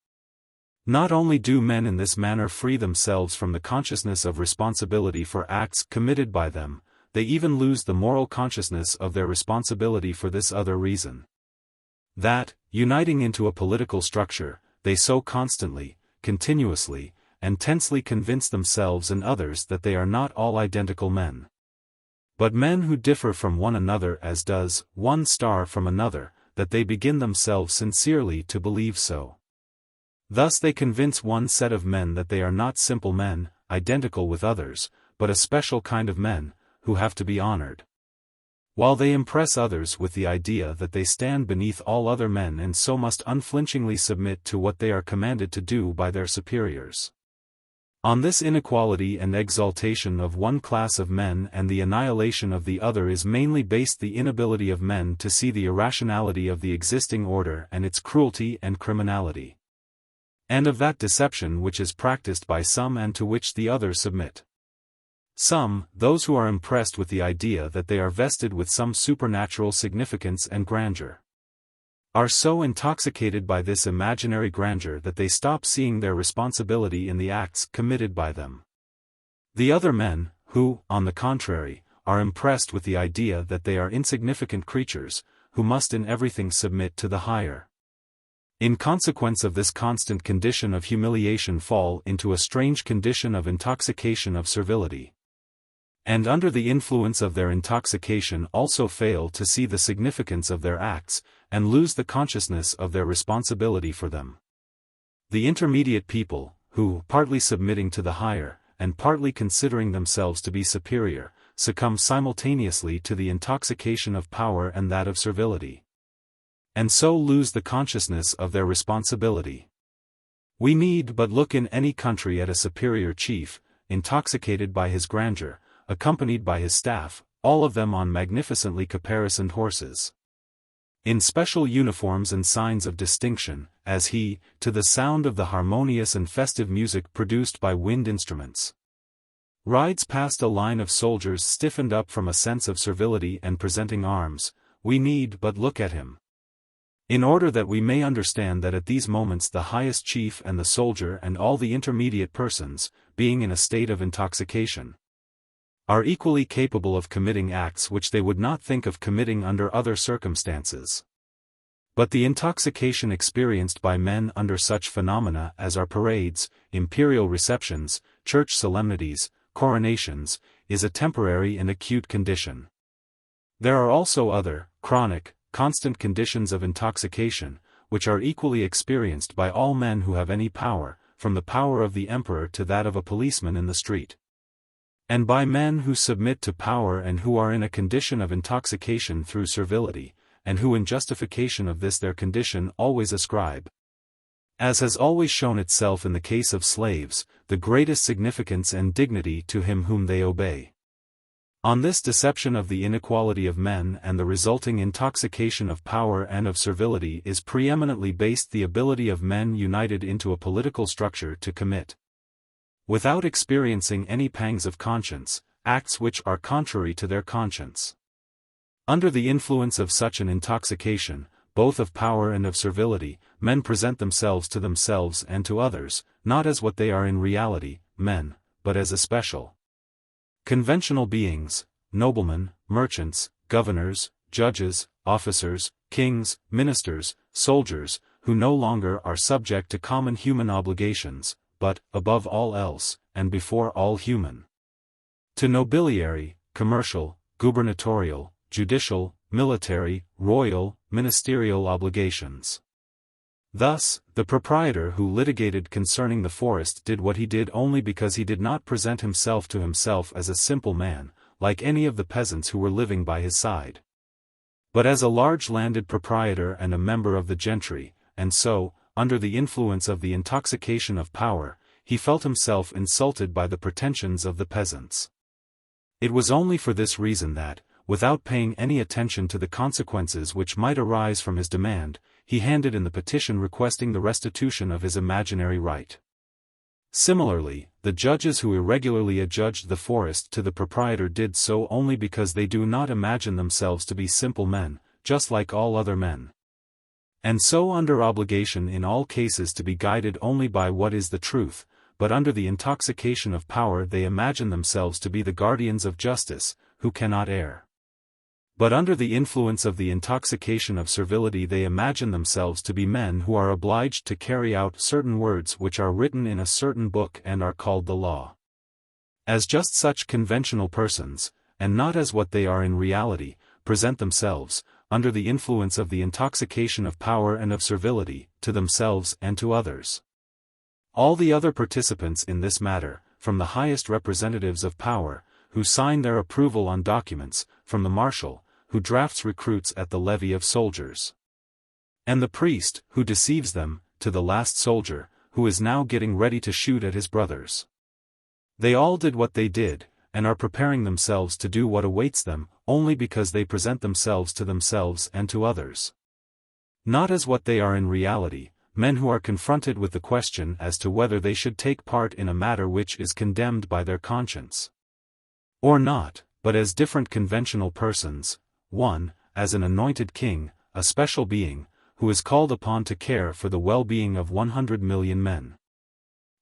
Not only do men in this manner free themselves from the consciousness of responsibility for acts committed by them, they even lose the moral consciousness of their responsibility for this other reason. That, uniting into a political structure, they so constantly, continuously, and tensely convince themselves and others that they are not all identical men, but men who differ from one another as does one star from another, that they begin themselves sincerely to believe so. Thus they convince one set of men that they are not simple men, identical with others, but a special kind of men, who have to be honored, while they impress others with the idea that they stand beneath all other men and so must unflinchingly submit to what they are commanded to do by their superiors. On this inequality and exaltation of one class of men and the annihilation of the other is mainly based the inability of men to see the irrationality of the existing order and its cruelty and criminality, and of that deception which is practiced by some and to which the others submit. Some, those who are impressed with the idea that they are vested with some supernatural significance and grandeur, are so intoxicated by this imaginary grandeur that they stop seeing their responsibility in the acts committed by them. The other men, who, on the contrary, are impressed with the idea that they are insignificant creatures, who must in everything submit to the higher, in consequence of this constant condition of humiliation fall into a strange condition of intoxication of servility, and under the influence of their intoxication also fail to see the significance of their acts, and lose the consciousness of their responsibility for them. The intermediate people, who, partly submitting to the higher, and partly considering themselves to be superior, succumb simultaneously to the intoxication of power and that of servility, and so lose the consciousness of their responsibility. We need but look in any country at a superior chief, intoxicated by his grandeur, accompanied by his staff, all of them on magnificently caparisoned horses, in special uniforms and signs of distinction, as he, to the sound of the harmonious and festive music produced by wind instruments, rides past a line of soldiers stiffened up from a sense of servility and presenting arms. We need but look at him, in order that we may understand that at these moments the highest chief and the soldier and all the intermediate persons, being in a state of intoxication, are equally capable of committing acts which they would not think of committing under other circumstances. But the intoxication experienced by men under such phenomena as are parades, imperial receptions, church solemnities, coronations, is a temporary and acute condition. There are also other, chronic, constant conditions of intoxication, which are equally experienced by all men who have any power, from the power of the emperor to that of a policeman in the street, and by men who submit to power and who are in a condition of intoxication through servility, and who in justification of this their condition always ascribe, as has always shown itself in the case of slaves, the greatest significance and dignity to him whom they obey. On this deception of the inequality of men and the resulting intoxication of power and of servility is preeminently based the ability of men united into a political structure to commit, without experiencing any pangs of conscience, acts which are contrary to their conscience. Under the influence of such an intoxication, both of power and of servility, men present themselves to themselves and to others, not as what they are in reality, men, but as especial conventional beings, noblemen, merchants, governors, judges, officers, kings, ministers, soldiers, who no longer are subject to common human obligations, but, above all else, and before all human, to nobiliary, commercial, gubernatorial, judicial, military, royal, ministerial obligations. Thus, the proprietor who litigated concerning the forest did what he did only because he did not present himself to himself as a simple man, like any of the peasants who were living by his side, but as a large landed proprietor and a member of the gentry, and so, under the influence of the intoxication of power, he felt himself insulted by the pretensions of the peasants. It was only for this reason that, without paying any attention to the consequences which might arise from his demand, he handed in the petition requesting the restitution of his imaginary right. Similarly, the judges who irregularly adjudged the forest to the proprietor did so only because they do not imagine themselves to be simple men, just like all other men, and so under obligation in all cases to be guided only by what is the truth, but under the intoxication of power they imagine themselves to be the guardians of justice, who cannot err. But under the influence of the intoxication of servility they imagine themselves to be men who are obliged to carry out certain words which are written in a certain book and are called the law, as just such conventional persons, and not as what they are in reality, present themselves, under the influence of the intoxication of power and of servility, to themselves and to others. All the other participants in this matter, from the highest representatives of power, who sign their approval on documents, from the marshal, who drafts recruits at the levy of soldiers, and the priest, who deceives them, to the last soldier, who is now getting ready to shoot at his brothers. They all did what they did, and are preparing themselves to do what awaits them, only because they present themselves to themselves and to others, not as what they are in reality, men who are confronted with the question as to whether they should take part in a matter which is condemned by their conscience, or not, but as different conventional persons, one, as an anointed king, a special being, who is called upon to care for the well-being of 100 million men.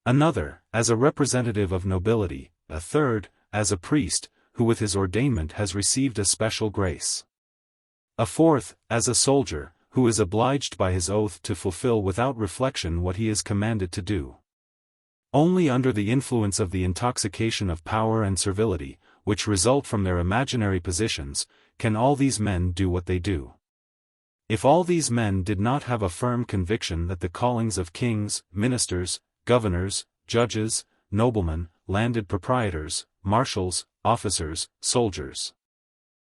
Another, as a representative of nobility, a third, as a priest, who with his ordainment has received a special grace. A fourth, as a soldier, who is obliged by his oath to fulfill without reflection what he is commanded to do. Only under the influence of the intoxication of power and servility, which result from their imaginary positions, can all these men do what they do. If all these men did not have a firm conviction that the callings of kings, ministers, governors, judges, noblemen, landed proprietors, marshals, officers, soldiers,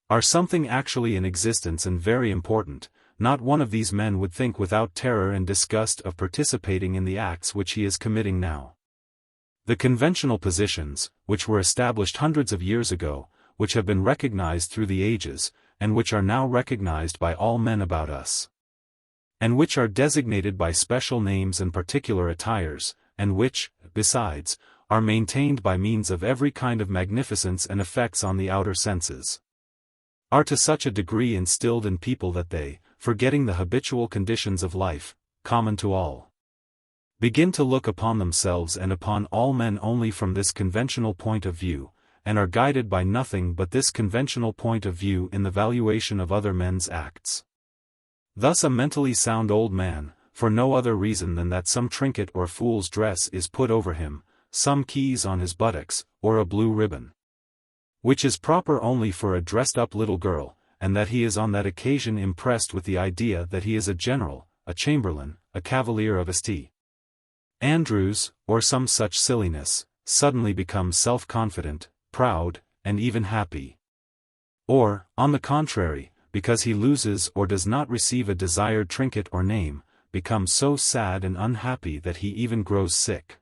are something actually in existence and very important, not one of these men would think without terror and disgust of participating in the acts which he is committing now. The conventional positions, which were established hundreds of years ago, which have been recognized through the ages, and which are now recognized by all men about us, and which are designated by special names and particular attires, and which, besides, are maintained by means of every kind of magnificence and effects on the outer senses, are to such a degree instilled in people that they, forgetting the habitual conditions of life, common to all, begin to look upon themselves and upon all men only from this conventional point of view, and are guided by nothing but this conventional point of view in the valuation of other men's acts. Thus a mentally sound old man, for no other reason than that some trinket or fool's dress is put over him, some keys on his buttocks, or a blue ribbon, which is proper only for a dressed-up little girl, and that he is on that occasion impressed with the idea that he is a general, a chamberlain, a cavalier of St. Andrews, or some such silliness, suddenly becomes self-confident, proud, and even happy. Or, on the contrary, because he loses or does not receive a desired trinket or name, becomes so sad and unhappy that he even grows sick.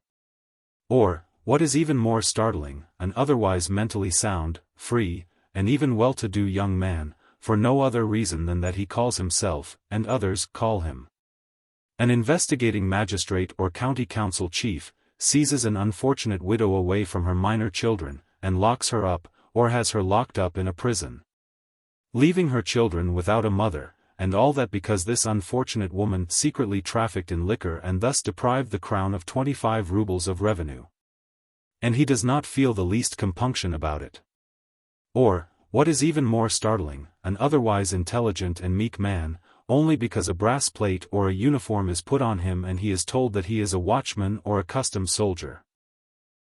Or, what is even more startling, an otherwise mentally sound, free, and even well-to-do young man, for no other reason than that he calls himself, and others call him, an investigating magistrate or county council chief, seizes an unfortunate widow away from her minor children, and locks her up, or has her locked up in a prison, leaving her children without a mother, and all that because this unfortunate woman secretly trafficked in liquor and thus deprived the crown of 25 rubles of revenue. And he does not feel the least compunction about it. Or, what is even more startling, an otherwise intelligent and meek man, only because a brass plate or a uniform is put on him and he is told that he is a watchman or a customs soldier,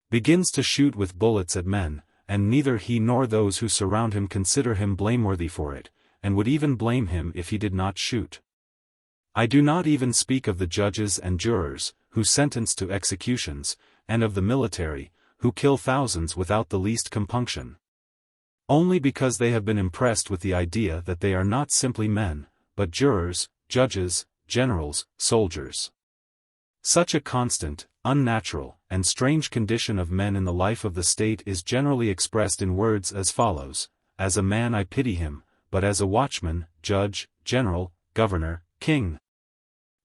begins to shoot with bullets at men, and neither he nor those who surround him consider him blameworthy for it, and would even blame him if he did not shoot. I do not even speak of the judges and jurors, who sentence to executions, and of the military, who kill thousands without the least compunction, only because they have been impressed with the idea that they are not simply men, but jurors, judges, generals, soldiers. Such a constant, unnatural, and strange condition of men in the life of the state is generally expressed in words as follows: as a man I pity him, but as a watchman, judge, general, governor, king,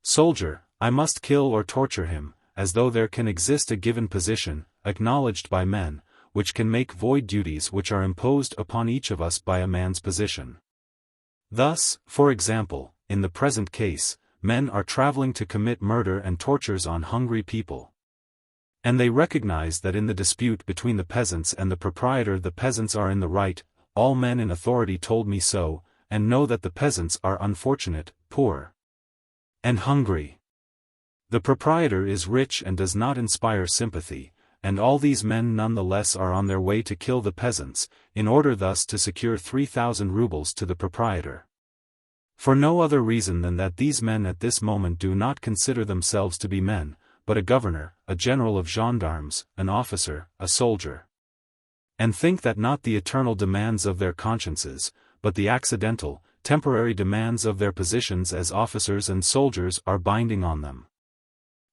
soldier, I must kill or torture him, as though there can exist a given position, acknowledged by men, which can make void duties which are imposed upon each of us by a man's position. Thus, for example, in the present case, men are traveling to commit murder and tortures on hungry people, and they recognize that in the dispute between the peasants and the proprietor the peasants are in the right. All men in authority told me so, and know that the peasants are unfortunate, poor, and hungry. The proprietor is rich and does not inspire sympathy, and all these men nonetheless are on their way to kill the peasants, in order thus to secure 3,000 rubles to the proprietor. For no other reason than that these men at this moment do not consider themselves to be men, but a governor, a general of gendarmes, an officer, a soldier, and think that not the eternal demands of their consciences, but the accidental, temporary demands of their positions as officers and soldiers are binding on them.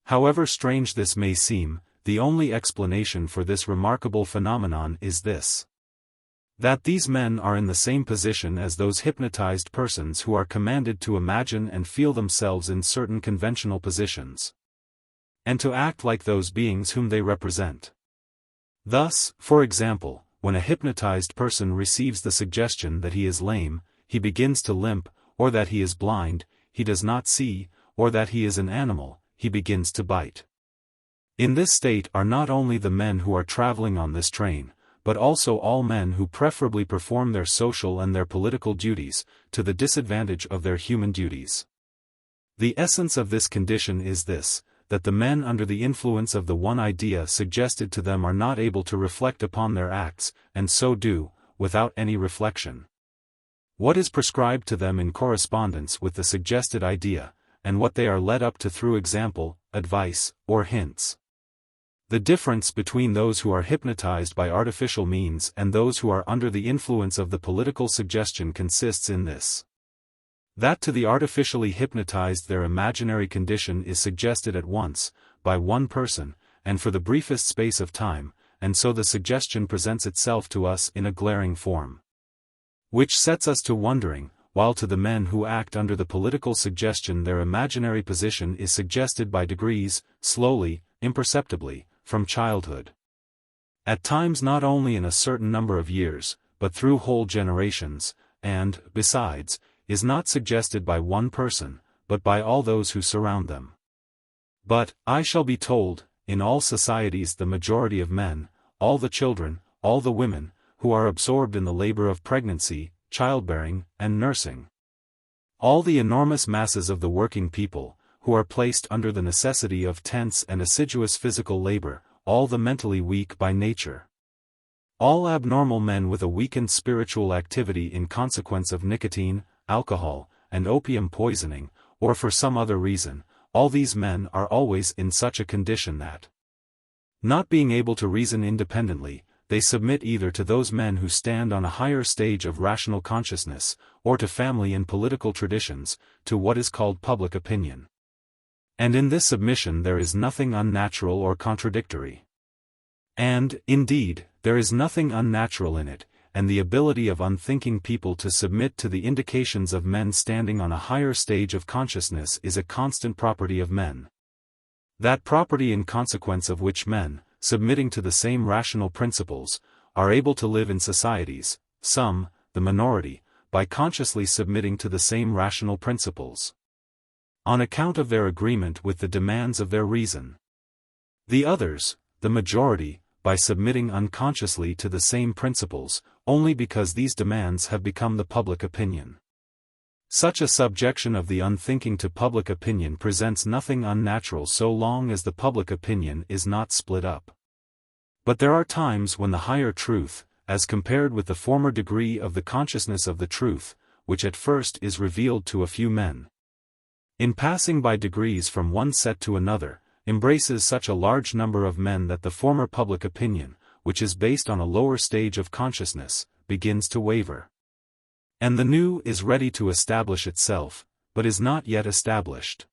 However strange this may seem, the only explanation for this remarkable phenomenon is this: that these men are in the same position as those hypnotized persons who are commanded to imagine and feel themselves in certain conventional positions, and to act like those beings whom they represent. Thus, for example, when a hypnotized person receives the suggestion that he is lame, he begins to limp, or that he is blind, he does not see, or that he is an animal, he begins to bite. In this state are not only the men who are traveling on this train, but also all men who preferably perform their social and their political duties, to the disadvantage of their human duties. The essence of this condition is this: that the men under the influence of the one idea suggested to them are not able to reflect upon their acts, and so do, without any reflection, what is prescribed to them in correspondence with the suggested idea, and what they are led up to through example, advice, or hints. The difference between those who are hypnotized by artificial means and those who are under the influence of the political suggestion consists in this: that to the artificially hypnotized their imaginary condition is suggested at once, by one person, and for the briefest space of time, and so the suggestion presents itself to us in a glaring form, which sets us to wondering, while to the men who act under the political suggestion their imaginary position is suggested by degrees, slowly, imperceptibly, from childhood. At times not only in a certain number of years, but through whole generations, and, besides, is not suggested by one person, but by all those who surround them. But, I shall be told, in all societies the majority of men, all the children, all the women, who are absorbed in the labor of pregnancy, childbearing, and nursing. All the enormous masses of the working people, who are placed under the necessity of tense and assiduous physical labor, all the mentally weak by nature. All abnormal men with a weakened spiritual activity in consequence of nicotine, alcohol, and opium poisoning, or for some other reason, all these men are always in such a condition that, not being able to reason independently, they submit either to those men who stand on a higher stage of rational consciousness, or to family and political traditions, to what is called public opinion. And in this submission there is nothing unnatural or contradictory. And, indeed, there is nothing unnatural in it, and the ability of unthinking people to submit to the indications of men standing on a higher stage of consciousness is a constant property of men. That property in consequence of which men, submitting to the same rational principles, are able to live in societies, some, the minority, by consciously submitting to the same rational principles, on account of their agreement with the demands of their reason. The others, the majority, by submitting unconsciously to the same principles, only because these demands have become the public opinion. Such a subjection of the unthinking to public opinion presents nothing unnatural so long as the public opinion is not split up. But there are times when the higher truth, as compared with the former degree of the consciousness of the truth, which at first is revealed to a few men, in passing by degrees from one set to another, embraces such a large number of men that the former public opinion, which is based on a lower stage of consciousness, begins to waver. And the new is ready to establish itself, but is not yet established.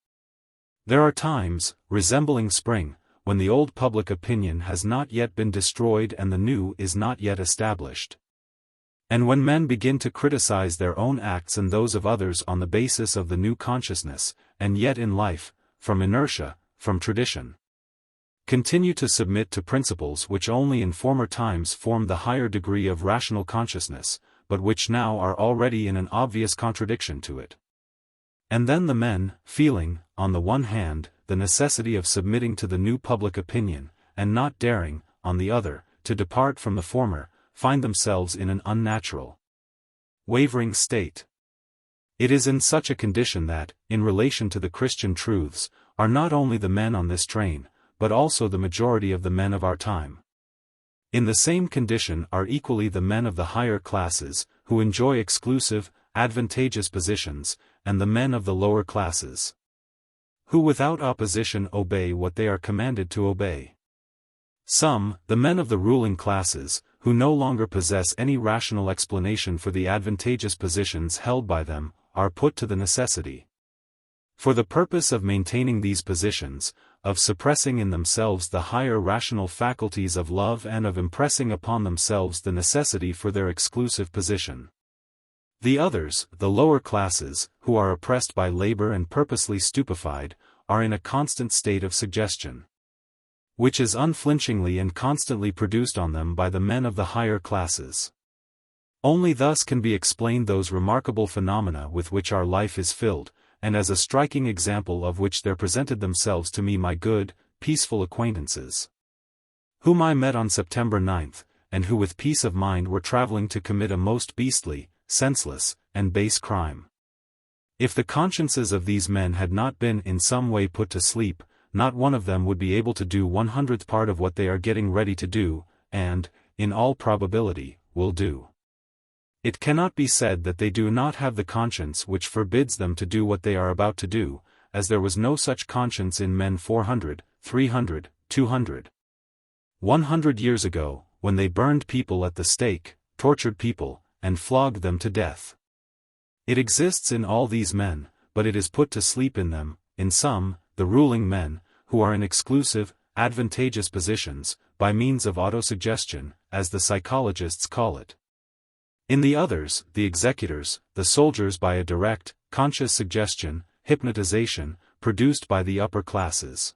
There are times, resembling spring, when the old public opinion has not yet been destroyed and the new is not yet established. And when men begin to criticize their own acts and those of others on the basis of the new consciousness, and yet in life, from inertia, from tradition, continue to submit to principles which only in former times formed the higher degree of rational consciousness, but which now are already in an obvious contradiction to it. And then the men, feeling, on the one hand, the necessity of submitting to the new public opinion, and not daring, on the other, to depart from the former, find themselves in an unnatural, wavering state. It is in such a condition that, in relation to the Christian truths, are not only the men on this train, but also the majority of the men of our time. In the same condition are equally the men of the higher classes, who enjoy exclusive, advantageous positions, and the men of the lower classes, who without opposition obey what they are commanded to obey. Some, the men of the ruling classes, who no longer possess any rational explanation for the advantageous positions held by them, are put to the necessity, for the purpose of maintaining these positions, of suppressing in themselves the higher rational faculties of love and of impressing upon themselves the necessity for their exclusive position. The others, the lower classes, who are oppressed by labor and purposely stupefied, are in a constant state of suggestion, which is unflinchingly and constantly produced on them by the men of the higher classes. Only thus can be explained those remarkable phenomena with which our life is filled, and as a striking example of which there presented themselves to me my good, peaceful acquaintances, whom I met on September 9th, and who with peace of mind were traveling to commit a most beastly, senseless, and base crime. If the consciences of these men had not been in some way put to sleep, not one of them would be able to do 1/100th part of what they are getting ready to do, and, in all probability, will do. It cannot be said that they do not have the conscience which forbids them to do what they are about to do, as there was no such conscience in men 400, 300, 200. 100 years ago, when they burned people at the stake, tortured people, and flogged them to death. It exists in all these men, but it is put to sleep in them, in some, the ruling men, who are in exclusive, advantageous positions, by means of autosuggestion, as the psychologists call it. In the others, the executors, the soldiers by a direct, conscious suggestion, hypnotization, produced by the upper classes.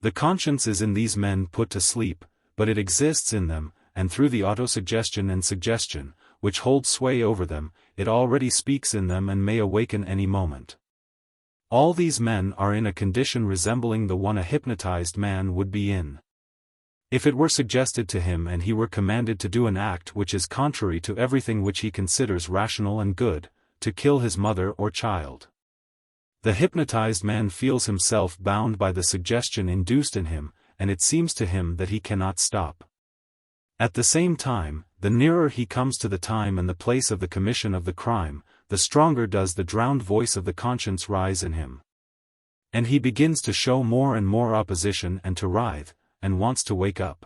The conscience is in these men put to sleep, but it exists in them, and through the autosuggestion and suggestion, which hold sway over them, it already speaks in them and may awaken any moment. All these men are in a condition resembling the one a hypnotized man would be in. If it were suggested to him and he were commanded to do an act which is contrary to everything which he considers rational and good, to kill his mother or child. The hypnotized man feels himself bound by the suggestion induced in him, and it seems to him that he cannot stop. At the same time, the nearer he comes to the time and the place of the commission of the crime, the stronger does the drowned voice of the conscience rise in him. And he begins to show more and more opposition and to writhe, and wants to wake up.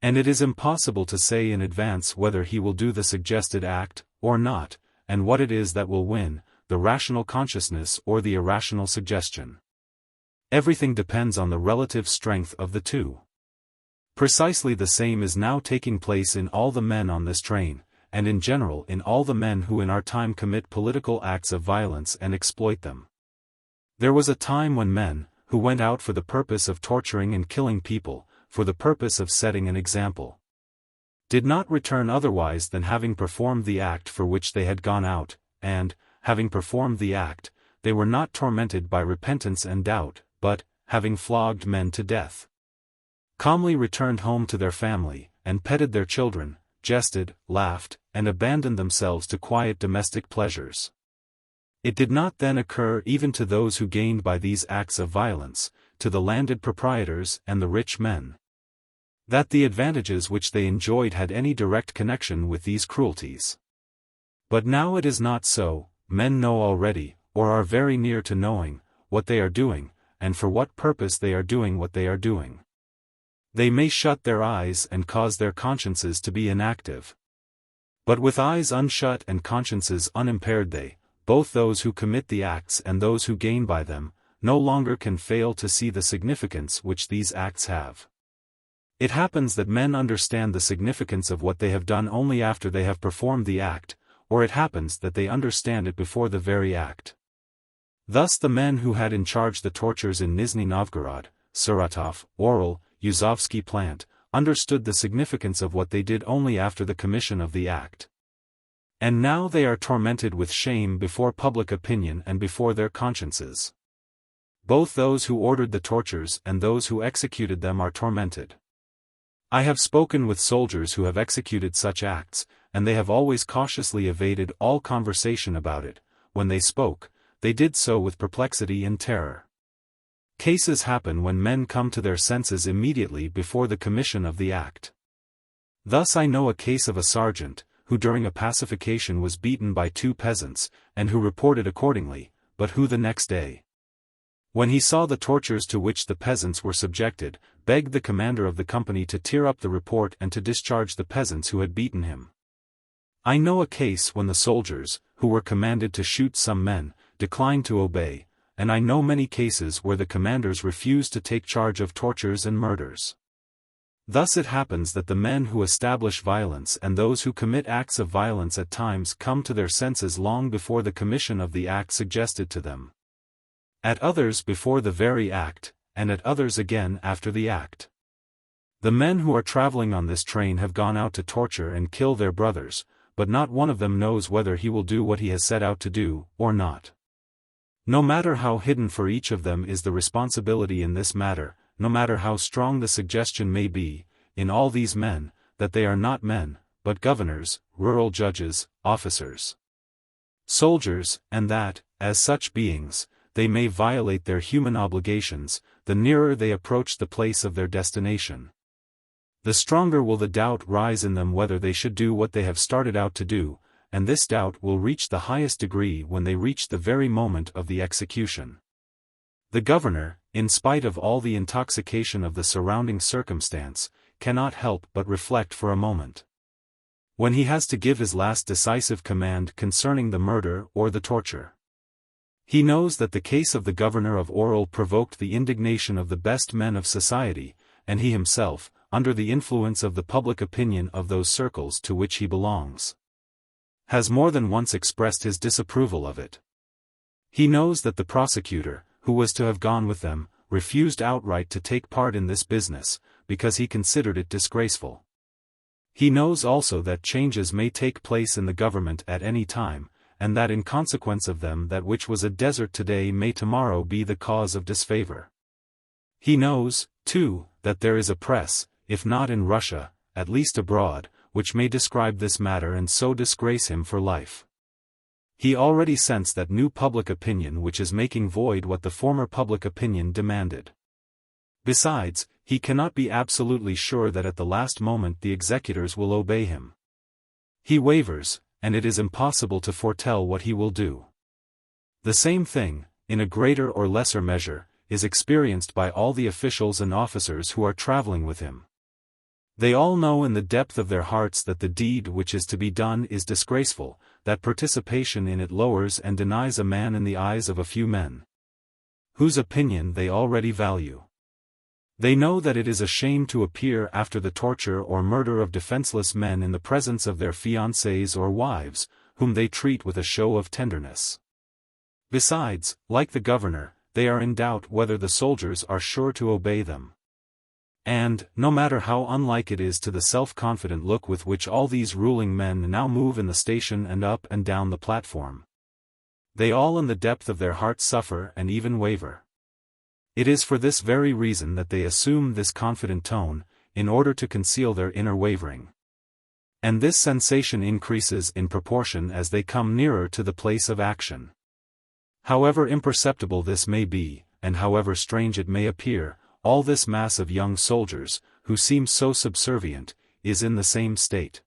And it is impossible to say in advance whether he will do the suggested act, or not, and what it is that will win, the rational consciousness or the irrational suggestion. Everything depends on the relative strength of the two. Precisely the same is now taking place in all the men on this train, and in general in all the men who in our time commit political acts of violence and exploit them. There was a time when men, who went out for the purpose of torturing and killing people, for the purpose of setting an example, did not return otherwise than having performed the act for which they had gone out, and, having performed the act, they were not tormented by repentance and doubt, but, having flogged men to death, calmly returned home to their family, and petted their children, jested, laughed, and abandoned themselves to quiet domestic pleasures. It did not then occur even to those who gained by these acts of violence, to the landed proprietors and the rich men, that the advantages which they enjoyed had any direct connection with these cruelties. But now it is not so. Men know already, or are very near to knowing, what they are doing, and for what purpose they are doing what they are doing. They may shut their eyes and cause their consciences to be inactive. But with eyes unshut and consciences unimpaired they, both those who commit the acts and those who gain by them, no longer can fail to see the significance which these acts have. It happens that men understand the significance of what they have done only after they have performed the act, or it happens that they understand it before the very act. Thus the men who had in charge the tortures in Nizhny Novgorod, Saratov, Orel, Yuzovsky plant, understood the significance of what they did only after the commission of the act. And now they are tormented with shame before public opinion and before their consciences. Both those who ordered the tortures and those who executed them are tormented. I have spoken with soldiers who have executed such acts, and they have always cautiously evaded all conversation about it. When they spoke, they did so with perplexity and terror. Cases happen when men come to their senses immediately before the commission of the act. Thus I know a case of a sergeant, who during a pacification was beaten by two peasants, and who reported accordingly, but who the next day, when he saw the tortures to which the peasants were subjected, begged the commander of the company to tear up the report and to discharge the peasants who had beaten him. I know a case when the soldiers, who were commanded to shoot some men, declined to obey, and I know many cases where the commanders refused to take charge of tortures and murders. Thus it happens that the men who establish violence and those who commit acts of violence at times come to their senses long before the commission of the act suggested to them. At others before the very act, and at others again after the act. The men who are traveling on this train have gone out to torture and kill their brothers, but not one of them knows whether he will do what he has set out to do, or not. No matter how hidden for each of them is the responsibility in this matter, no matter how strong the suggestion may be, in all these men, that they are not men, but governors, rural judges, officers, soldiers, and that, as such beings, they may violate their human obligations, the nearer they approach the place of their destination, the stronger will the doubt rise in them whether they should do what they have started out to do, and this doubt will reach the highest degree when they reach the very moment of the execution. The governor, in spite of all the intoxication of the surrounding circumstance, cannot help but reflect for a moment. When he has to give his last decisive command concerning the murder or the torture. He knows that the case of the governor of Oral provoked the indignation of the best men of society, and he himself, under the influence of the public opinion of those circles to which he belongs, has more than once expressed his disapproval of it. He knows that the prosecutor, who was to have gone with them, refused outright to take part in this business, because he considered it disgraceful. He knows also that changes may take place in the government at any time, and that in consequence of them that which was a desert today may tomorrow be the cause of disfavor. He knows, too, that there is a press, if not in Russia, at least abroad, which may describe this matter and so disgrace him for life. He already sensed that new public opinion which is making void what the former public opinion demanded. Besides, he cannot be absolutely sure that at the last moment the executors will obey him. He wavers, and it is impossible to foretell what he will do. The same thing, in a greater or lesser measure, is experienced by all the officials and officers who are traveling with him. They all know in the depth of their hearts that the deed which is to be done is disgraceful, that participation in it lowers and denies a man in the eyes of a few men, whose opinion they already value. They know that it is a shame to appear after the torture or murder of defenseless men in the presence of their fiancées or wives, whom they treat with a show of tenderness. Besides, like the governor, they are in doubt whether the soldiers are sure to obey them. And, no matter how unlike it is to the self-confident look with which all these ruling men now move in the station and up and down the platform, they all in the depth of their hearts suffer and even waver. It is for this very reason that they assume this confident tone, in order to conceal their inner wavering. And this sensation increases in proportion as they come nearer to the place of action. However imperceptible this may be, and however strange it may appear, all this mass of young soldiers, who seem so subservient, is in the same state.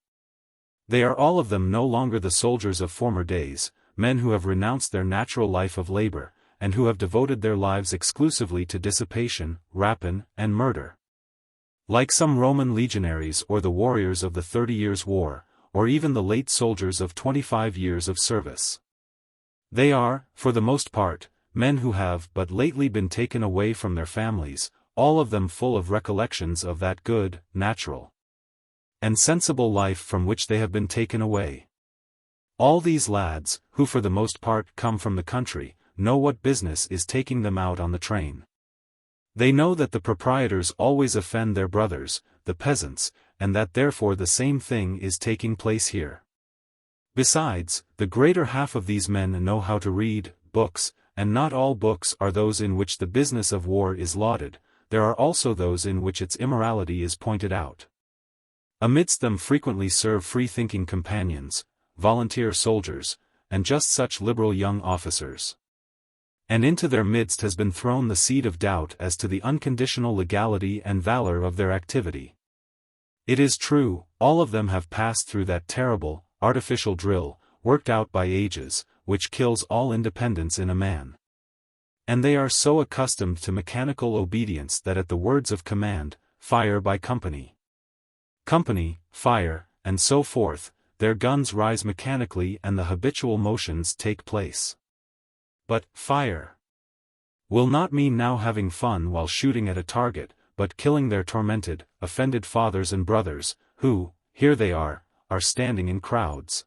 They are all of them no longer the soldiers of former days, men who have renounced their natural life of labor, and who have devoted their lives exclusively to dissipation, rapine, and murder. Like some Roman legionaries or the warriors of the 30 Years' War, or even the late soldiers of 25 years of service. They are, for the most part, men who have but lately been taken away from their families, all of them full of recollections of that good, natural, and sensible life from which they have been taken away. All these lads, who for the most part come from the country, know what business is taking them out on the train. They know that the proprietors always offend their brothers, the peasants, and that therefore the same thing is taking place here. Besides, the greater half of these men know how to read books, and not all books are those in which the business of war is lauded, there are also those in which its immorality is pointed out. Amidst them frequently serve free-thinking companions, volunteer soldiers, and just such liberal young officers. And into their midst has been thrown the seed of doubt as to the unconditional legality and valor of their activity. It is true, all of them have passed through that terrible, artificial drill, worked out by ages, which kills all independence in a man. And they are so accustomed to mechanical obedience that at the words of command, fire by company, fire, and so forth, their guns rise mechanically and the habitual motions take place. But fire will not mean now having fun while shooting at a target, but killing their tormented, offended fathers and brothers, who, here they are standing in crowds,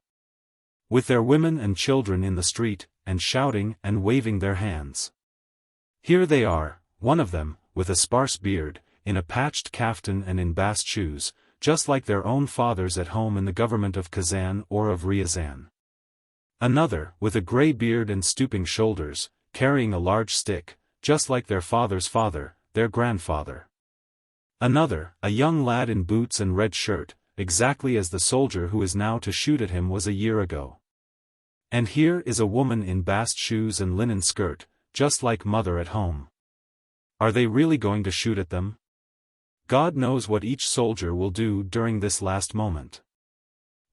with their women and children in the street, and shouting and waving their hands. Here they are, one of them, with a sparse beard, in a patched kaftan and in bast shoes, just like their own fathers at home in the government of Kazan or of Ryazan. Another, with a grey beard and stooping shoulders, carrying a large stick, just like their father's father, their grandfather. Another, a young lad in boots and red shirt, exactly as the soldier who is now to shoot at him was a year ago. And here is a woman in bast shoes and linen skirt, just like mother at home. Are they really going to shoot at them? God knows what each soldier will do during this last moment.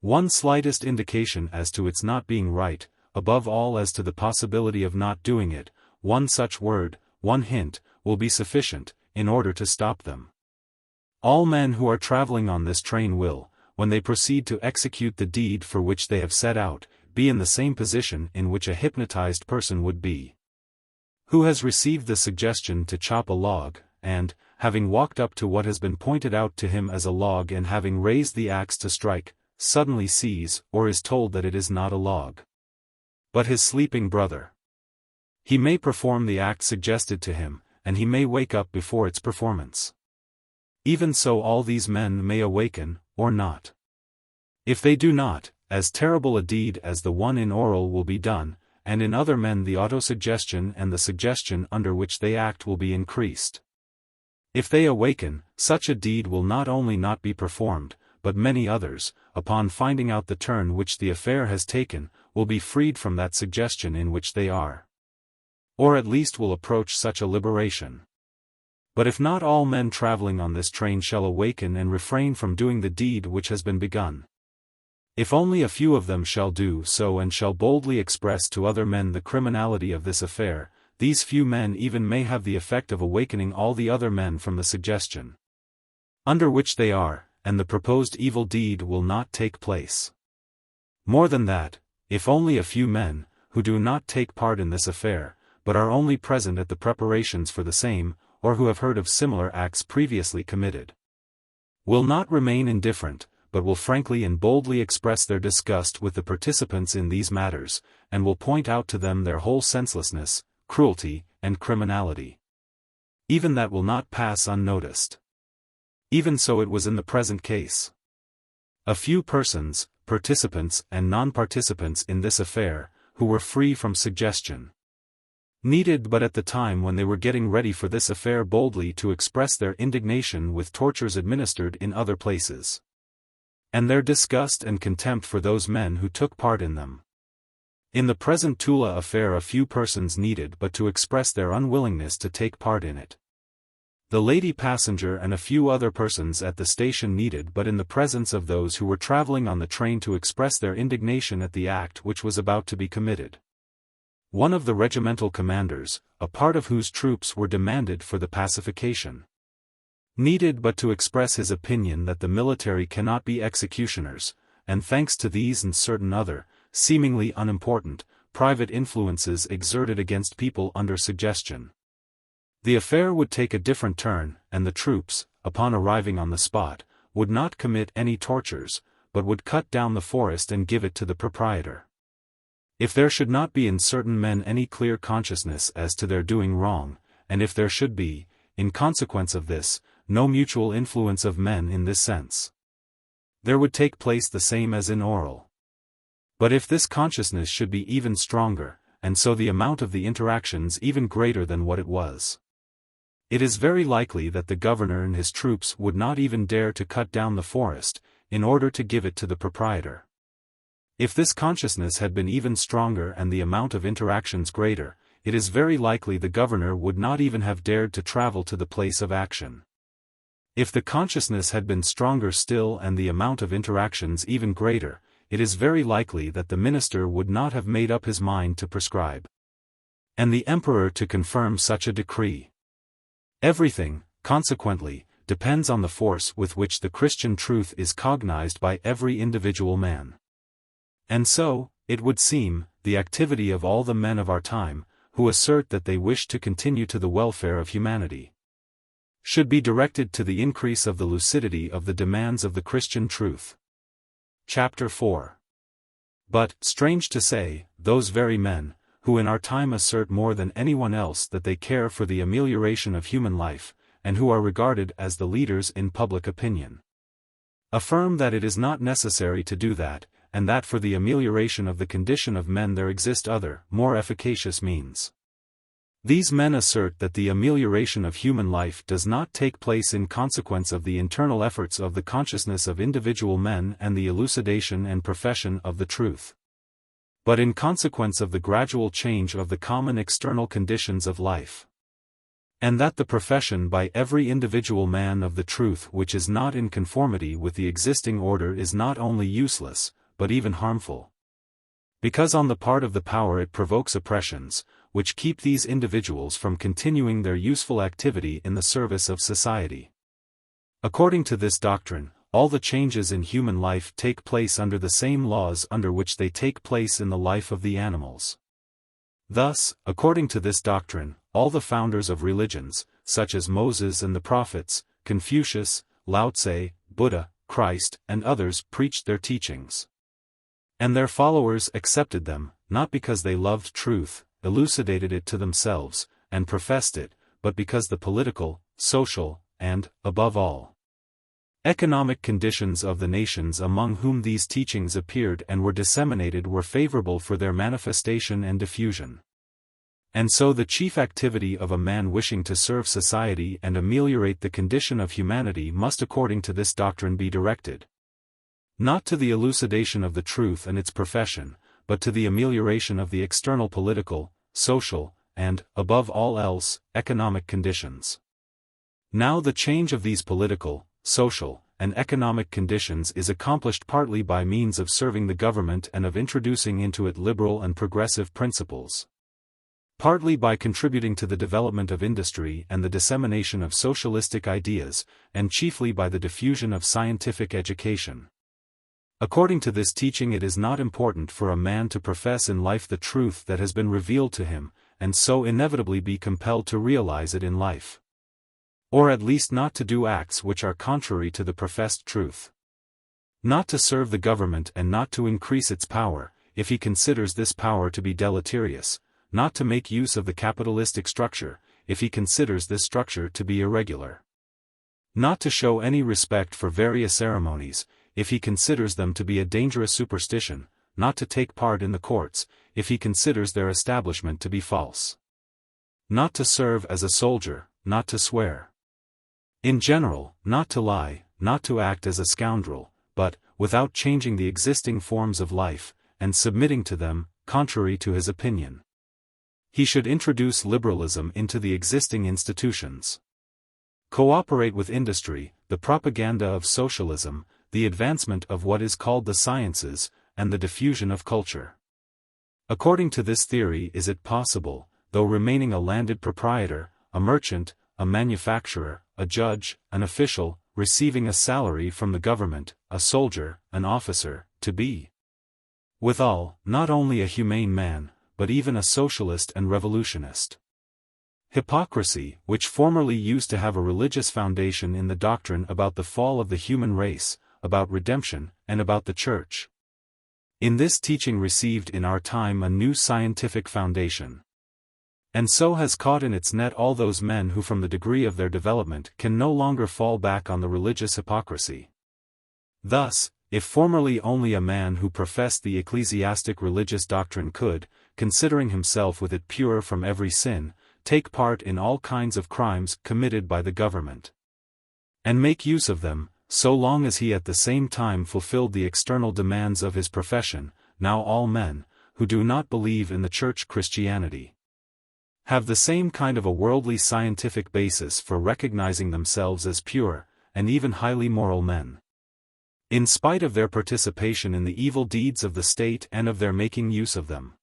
One slightest indication as to its not being right, above all as to the possibility of not doing it, one such word, one hint, will be sufficient, in order to stop them. All men who are traveling on this train will, when they proceed to execute the deed for which they have set out, be in the same position in which a hypnotized person would be. Who has received the suggestion to chop a log, and, having walked up to what has been pointed out to him as a log and having raised the axe to strike, suddenly sees or is told that it is not a log, but his sleeping brother. He may perform the act suggested to him, and he may wake up before its performance. Even so all these men may awaken, or not. If they do not, as terrible a deed as the one in oral will be done, and in other men the autosuggestion and the suggestion under which they act will be increased. If they awaken, such a deed will not only not be performed, but many others, upon finding out the turn which the affair has taken, will be freed from that suggestion in which they are. Or at least will approach such a liberation. But if not all men traveling on this train shall awaken and refrain from doing the deed which has been begun. If only a few of them shall do so and shall boldly express to other men the criminality of this affair, these few men even may have the effect of awakening all the other men from the suggestion under which they are, and the proposed evil deed will not take place. More than that, if only a few men, who do not take part in this affair, but are only present at the preparations for the same, or who have heard of similar acts previously committed, will not remain indifferent, but will frankly and boldly express their disgust with the participants in these matters, and will point out to them their whole senselessness, cruelty, and criminality. Even that will not pass unnoticed. Even so it was in the present case. A few persons, participants and non-participants in this affair, who were free from suggestion, needed but at the time when they were getting ready for this affair boldly to express their indignation with tortures administered in other places, and their disgust and contempt for those men who took part in them. In the present Tula affair a few persons needed but to express their unwillingness to take part in it. The lady passenger and a few other persons at the station needed but in the presence of those who were traveling on the train to express their indignation at the act which was about to be committed. One of the regimental commanders, a part of whose troops were demanded for the pacification, needed but to express his opinion that the military cannot be executioners, and thanks to these and certain other, seemingly unimportant, private influences exerted against people under suggestion, the affair would take a different turn, and the troops, upon arriving on the spot, would not commit any tortures, but would cut down the forest and give it to the proprietor. If there should not be in certain men any clear consciousness as to their doing wrong, and if there should be, in consequence of this, no mutual influence of men in this sense, there would take place the same as in oral. But if this consciousness should be even stronger, and so the amount of the interactions even greater than what it was, it is very likely that the governor and his troops would not even dare to cut down the forest, in order to give it to the proprietor. If this consciousness had been even stronger and the amount of interactions greater, it is very likely the governor would not even have dared to travel to the place of action. If the consciousness had been stronger still and the amount of interactions even greater, it is very likely that the minister would not have made up his mind to prescribe, and the emperor to confirm such a decree. Everything, consequently, depends on the force with which the Christian truth is cognized by every individual man. And so, it would seem, the activity of all the men of our time, who assert that they wish to continue to the welfare of humanity, should be directed to the increase of the lucidity of the demands of the Christian truth. Chapter 4. But, strange to say, those very men, who in our time assert more than anyone else that they care for the amelioration of human life, and who are regarded as the leaders in public opinion, affirm that it is not necessary to do that, and that for the amelioration of the condition of men there exist other, more efficacious means. These men assert that the amelioration of human life does not take place in consequence of the internal efforts of the consciousness of individual men and the elucidation and profession of the truth, but in consequence of the gradual change of the common external conditions of life, and that the profession by every individual man of the truth which is not in conformity with the existing order is not only useless, but even harmful, because on the part of the power it provokes oppressions, which keep these individuals from continuing their useful activity in the service of society. According to this doctrine, all the changes in human life take place under the same laws under which they take place in the life of the animals. Thus, according to this doctrine, all the founders of religions, such as Moses and the prophets, Confucius, Lao Tse, Buddha, Christ, and others preached their teachings. And their followers accepted them, not because they loved truth, elucidated it to themselves, and professed it, but because the political, social, and, above all, economic conditions of the nations among whom these teachings appeared and were disseminated were favorable for their manifestation and diffusion. And so the chief activity of a man wishing to serve society and ameliorate the condition of humanity must according to this doctrine be directed not to the elucidation of the truth and its profession, but to the amelioration of the external political, social, and, above all else, economic conditions. Now the change of these political, social, and economic conditions is accomplished partly by means of serving the government and of introducing into it liberal and progressive principles, partly by contributing to the development of industry and the dissemination of socialistic ideas, and chiefly by the diffusion of scientific education. According to this teaching, it is not important for a man to profess in life the truth that has been revealed to him, and so inevitably be compelled to realize it in life, or at least not to do acts which are contrary to the professed truth. Not to serve the government and not to increase its power, if he considers this power to be deleterious, not to make use of the capitalistic structure, if he considers this structure to be irregular. Not to show any respect for various ceremonies, if he considers them to be a dangerous superstition, not to take part in the courts, if he considers their establishment to be false. Not to serve as a soldier, not to swear. In general, not to lie, not to act as a scoundrel, but, without changing the existing forms of life, and submitting to them, contrary to his opinion, he should introduce liberalism into the existing institutions. Cooperate with industry, the propaganda of socialism, the advancement of what is called the sciences, and the diffusion of culture. According to this theory, is it possible, though remaining a landed proprietor, a merchant, a manufacturer, a judge, an official, receiving a salary from the government, a soldier, an officer, to be, withal, not only a humane man, but even a socialist and revolutionist? Hypocrisy, which formerly used to have a religious foundation in the doctrine about the fall of the human race, about redemption, and about the Church, in this teaching received in our time a new scientific foundation, and so has caught in its net all those men who from the degree of their development can no longer fall back on the religious hypocrisy. Thus, if formerly only a man who professed the ecclesiastic religious doctrine could, considering himself with it pure from every sin, take part in all kinds of crimes committed by the government, and make use of them, so long as he at the same time fulfilled the external demands of his profession, now all men, who do not believe in the Church Christianity, have the same kind of a worldly scientific basis for recognizing themselves as pure, and even highly moral men, in spite of their participation in the evil deeds of the state and of their making use of them.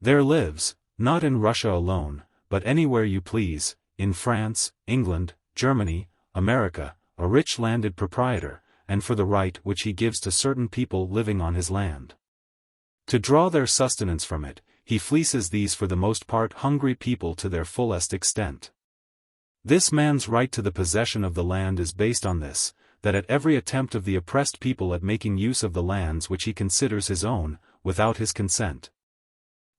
There lives, not in Russia alone, but anywhere you please, in France, England, Germany, America, a rich landed proprietor, and for the right which he gives to certain people living on his land, to draw their sustenance from it, he fleeces these for the most part hungry people to their fullest extent. This man's right to the possession of the land is based on this, that at every attempt of the oppressed people at making use of the lands which he considers his own, without his consent,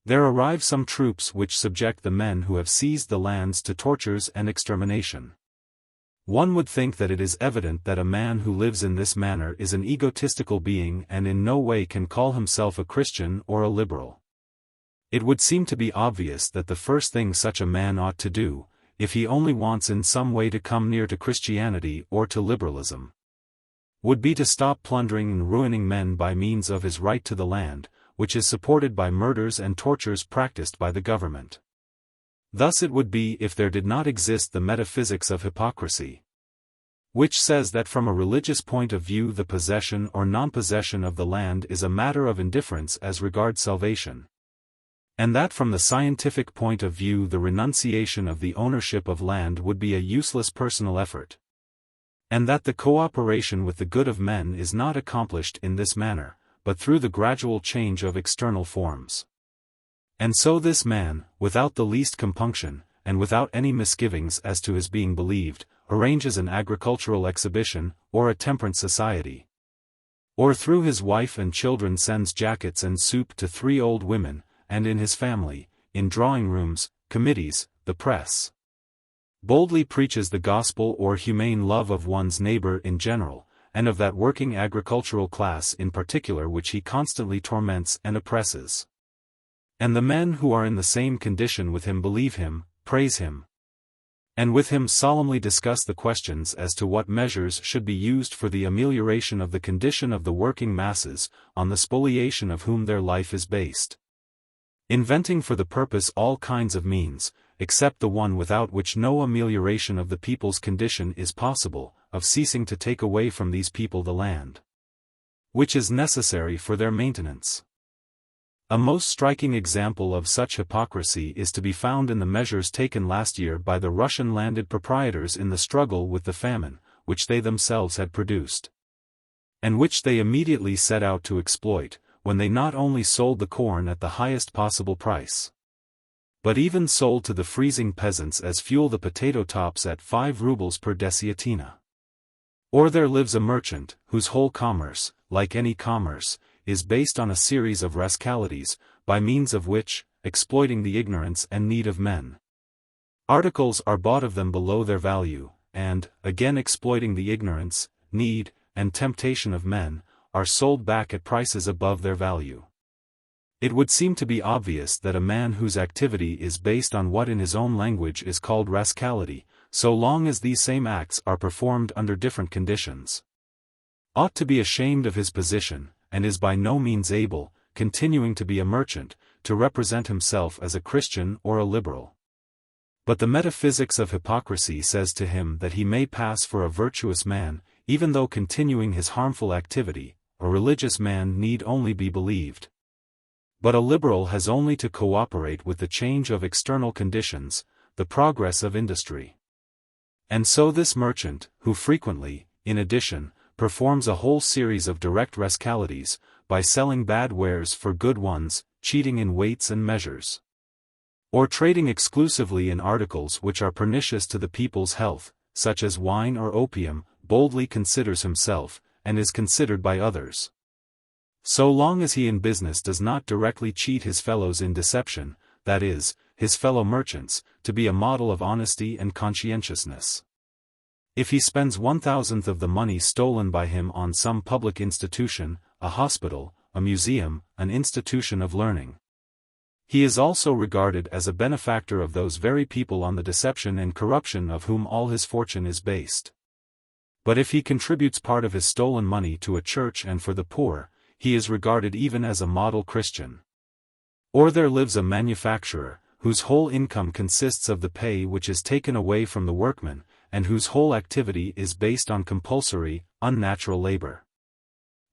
there arrive some troops which subject the men who have seized the lands to tortures and extermination. One would think that it is evident that a man who lives in this manner is an egotistical being and in no way can call himself a Christian or a liberal. It would seem to be obvious that the first thing such a man ought to do, if he only wants in some way to come near to Christianity or to liberalism, would be to stop plundering and ruining men by means of his right to the land, which is supported by murders and tortures practiced by the government. Thus it would be if there did not exist the metaphysics of hypocrisy, which says that from a religious point of view the possession or non-possession of the land is a matter of indifference as regards salvation. And that from the scientific point of view the renunciation of the ownership of land would be a useless personal effort. And that the cooperation with the good of men is not accomplished in this manner, but through the gradual change of external forms. And so this man, without the least compunction, and without any misgivings as to his being believed, arranges an agricultural exhibition, or a temperance society. Or through his wife and children sends jackets and soup to 3 old women, and in his family, in drawing-rooms, committees, the press. Boldly preaches the gospel or humane love of one's neighbor in general, and of that working agricultural class in particular which he constantly torments and oppresses. And the men who are in the same condition with him believe him, praise him, and with him solemnly discuss the questions as to what measures should be used for the amelioration of the condition of the working masses, on the spoliation of whom their life is based. Inventing for the purpose all kinds of means, except the one without which no amelioration of the people's condition is possible, of ceasing to take away from these people the land which is necessary for their maintenance. A most striking example of such hypocrisy is to be found in the measures taken last year by the Russian landed proprietors in the struggle with the famine, which they themselves had produced, and which they immediately set out to exploit, when they not only sold the corn at the highest possible price, but even sold to the freezing peasants as fuel the potato tops at 5 rubles per desiatina. Or there lives a merchant, whose whole commerce, like any commerce, is based on a series of rascalities, by means of which, exploiting the ignorance and need of men, articles are bought of them below their value, and, again exploiting the ignorance, need, and temptation of men, are sold back at prices above their value. It would seem to be obvious that a man whose activity is based on what in his own language is called rascality, so long as these same acts are performed under different conditions, ought to be ashamed of his position, and is by no means able, continuing to be a merchant, to represent himself as a Christian or a liberal. But the metaphysics of hypocrisy says to him that he may pass for a virtuous man, even though continuing his harmful activity. A religious man need only be believed, but a liberal has only to cooperate with the change of external conditions, the progress of industry. And so this merchant, who frequently, in addition, performs a whole series of direct rascalities, by selling bad wares for good ones, cheating in weights and measures, or trading exclusively in articles which are pernicious to the people's health, such as wine or opium, boldly considers himself, and is considered by others, so long as he in business does not directly cheat his fellows in deception, that is, his fellow merchants, to be a model of honesty and conscientiousness. If he spends 1/1000th of the money stolen by him on some public institution, a hospital, a museum, an institution of learning, he is also regarded as a benefactor of those very people on the deception and corruption of whom all his fortune is based. But if he contributes part of his stolen money to a church and for the poor, he is regarded even as a model Christian. Or there lives a manufacturer, whose whole income consists of the pay which is taken away from the workmen, and whose whole activity is based on compulsory, unnatural labor,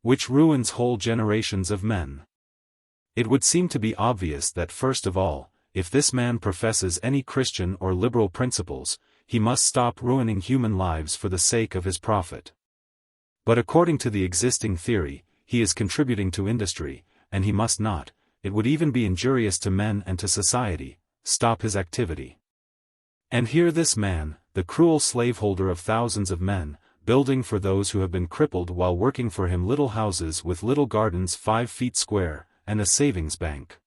which ruins whole generations of men. It would seem to be obvious that first of all, if this man professes any Christian or liberal principles, he must stop ruining human lives for the sake of his profit. But according to the existing theory, he is contributing to industry, and he must not, it would even be injurious to men and to society, stop his activity. And here this man, the cruel slaveholder of thousands of men, building for those who have been crippled while working for him little houses with little gardens 5 feet square, and a savings bank,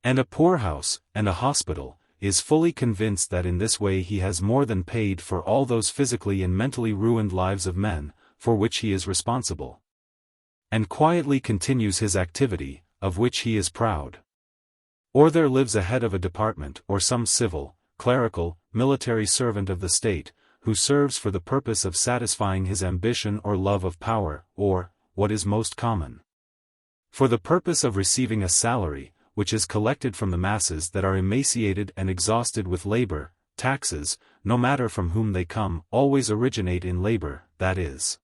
and a poorhouse, and a hospital, is fully convinced that in this way he has more than paid for all those physically and mentally ruined lives of men, for which he is responsible, and quietly continues his activity, of which he is proud. Or there lives a head of a department or some civil, clerical, military servant of the state, who serves for the purpose of satisfying his ambition or love of power, or, what is most common, for the purpose of receiving a salary, which is collected from the masses that are emaciated and exhausted with labor. Taxes, no matter from whom they come, always originate in labor, that is,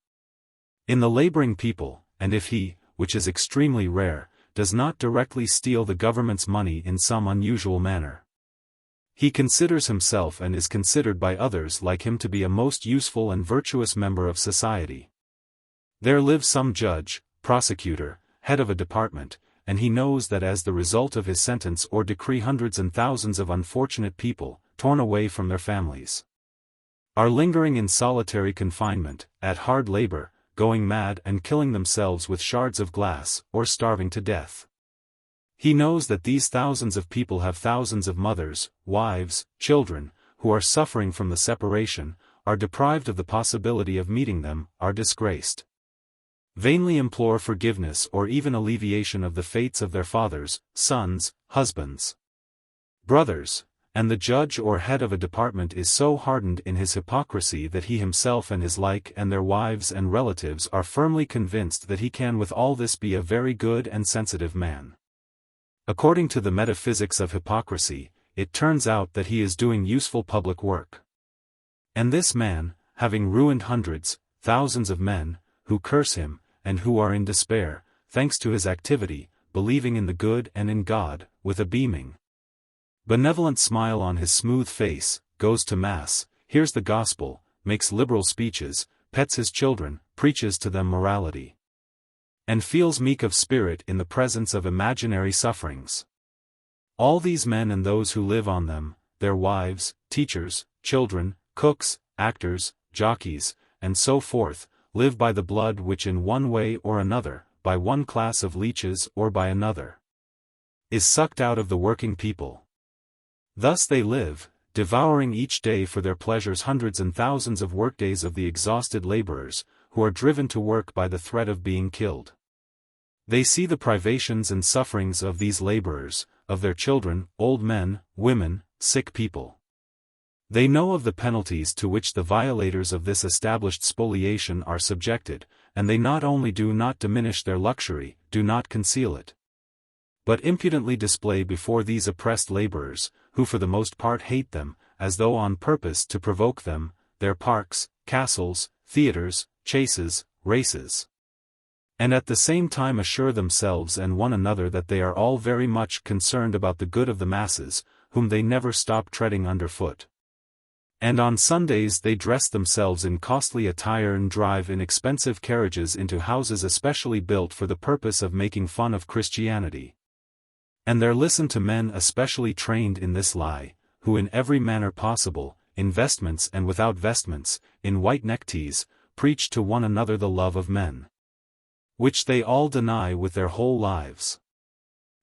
in the laboring people, and if he, which is extremely rare, does not directly steal the government's money in some unusual manner. He considers himself and is considered by others like him to be a most useful and virtuous member of society. There lives some judge, prosecutor, head of a department, and he knows that as the result of his sentence or decree hundreds and thousands of unfortunate people, torn away from their families, are lingering in solitary confinement, at hard labor, going mad and killing themselves with shards of glass, or starving to death. He knows that these thousands of people have thousands of mothers, wives, children, who are suffering from the separation, are deprived of the possibility of meeting them, are disgraced, vainly implore forgiveness or even alleviation of the fates of their fathers, sons, husbands, brothers, and the judge or head of a department is so hardened in his hypocrisy that he himself and his like and their wives and relatives are firmly convinced that he can with all this be a very good and sensitive man. According to the metaphysics of hypocrisy, it turns out that he is doing useful public work. And this man, having ruined hundreds, thousands of men, who curse him, and who are in despair, thanks to his activity, believing in the good and in God, with a beaming, benevolent smile on his smooth face, goes to Mass, hears the gospel, makes liberal speeches, pets his children, preaches to them morality, and feels meek of spirit in the presence of imaginary sufferings. All these men and those who live on them, their wives, teachers, children, cooks, actors, jockeys, and so forth, live by the blood which in one way or another, by one class of leeches or by another, is sucked out of the working people. Thus they live, devouring each day for their pleasures hundreds and thousands of workdays of the exhausted laborers, who are driven to work by the threat of being killed. They see the privations and sufferings of these laborers, of their children, old men, women, sick people. They know of the penalties to which the violators of this established spoliation are subjected, and they not only do not diminish their luxury, do not conceal it, but impudently display before these oppressed laborers, who for the most part hate them, as though on purpose to provoke them, their parks, castles, theatres, chases, races, and at the same time assure themselves and one another that they are all very much concerned about the good of the masses, whom they never stop treading underfoot. And on Sundays they dress themselves in costly attire and drive in expensive carriages into houses especially built for the purpose of making fun of Christianity. And there listen to men especially trained in this lie, who in every manner possible, in vestments and without vestments, in white neckties, preach to one another the love of men, which they all deny with their whole lives.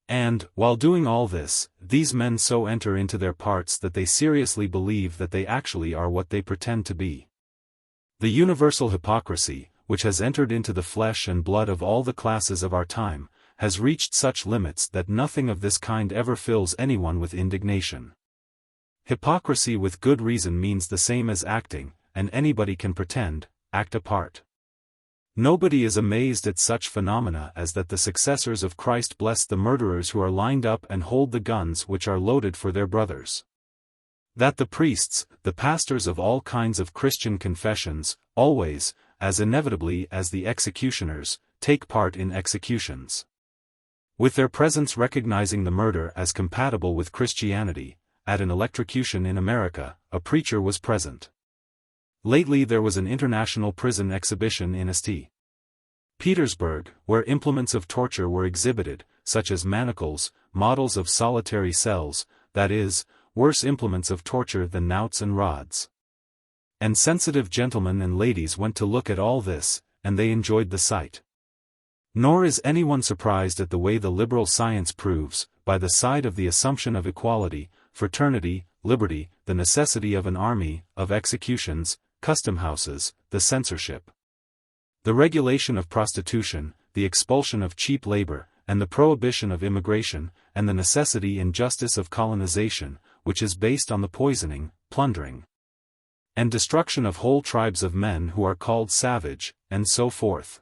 And, while doing all this, these men so enter into their parts that they seriously believe that they actually are what they pretend to be. The universal hypocrisy, which has entered into the flesh and blood of all the classes of our time, has reached such limits that nothing of this kind ever fills anyone with indignation. Hypocrisy with good reason means the same as acting, and anybody can pretend, act a part. Nobody is amazed at such phenomena as that the successors of Christ bless the murderers who are lined up and hold the guns which are loaded for their brothers. That the priests, the pastors of all kinds of Christian confessions, always, as inevitably as the executioners, take part in executions, with their presence recognizing the murder as compatible with Christianity. At an electrocution in America, a preacher was present. Lately there was an international prison exhibition in St. Petersburg, where implements of torture were exhibited, such as manacles, models of solitary cells, that is, worse implements of torture than knouts and rods. And sensitive gentlemen and ladies went to look at all this, and they enjoyed the sight. Nor is anyone surprised at the way the liberal science proves, by the side of the assumption of equality, fraternity, liberty, the necessity of an army, of executions, custom houses, the censorship, the regulation of prostitution, the expulsion of cheap labor, and the prohibition of immigration, and the necessity and justice of colonization, which is based on the poisoning, plundering, and destruction of whole tribes of men who are called savage, and so forth.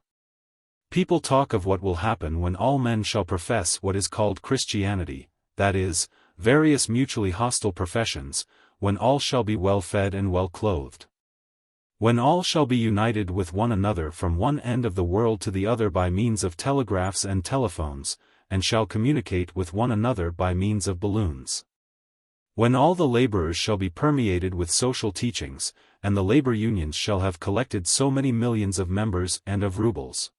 People talk of what will happen when all men shall profess what is called Christianity, that is, various mutually hostile professions, when all shall be well fed and well clothed, when all shall be united with one another from one end of the world to the other by means of telegraphs and telephones, and shall communicate with one another by means of balloons. When all the laborers shall be permeated with social teachings, and the labor unions shall have collected so many millions of members and of rubles.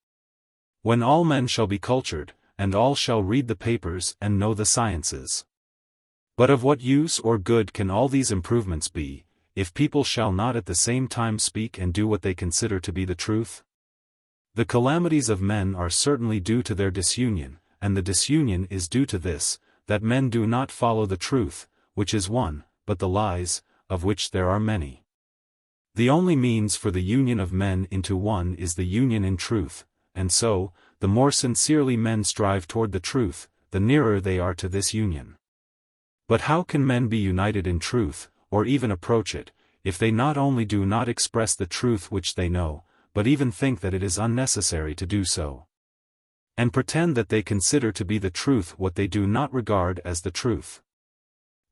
When all men shall be cultured, and all shall read the papers and know the sciences. But of what use or good can all these improvements be, if people shall not at the same time speak and do what they consider to be the truth? The calamities of men are certainly due to their disunion, and the disunion is due to this, that men do not follow the truth, which is one, but the lies, of which there are many. The only means for the union of men into one is the union in truth, and so, the more sincerely men strive toward the truth, the nearer they are to this union. But how can men be united in truth, or even approach it, if they not only do not express the truth which they know, but even think that it is unnecessary to do so? And pretend that they consider to be the truth what they do not regard as the truth.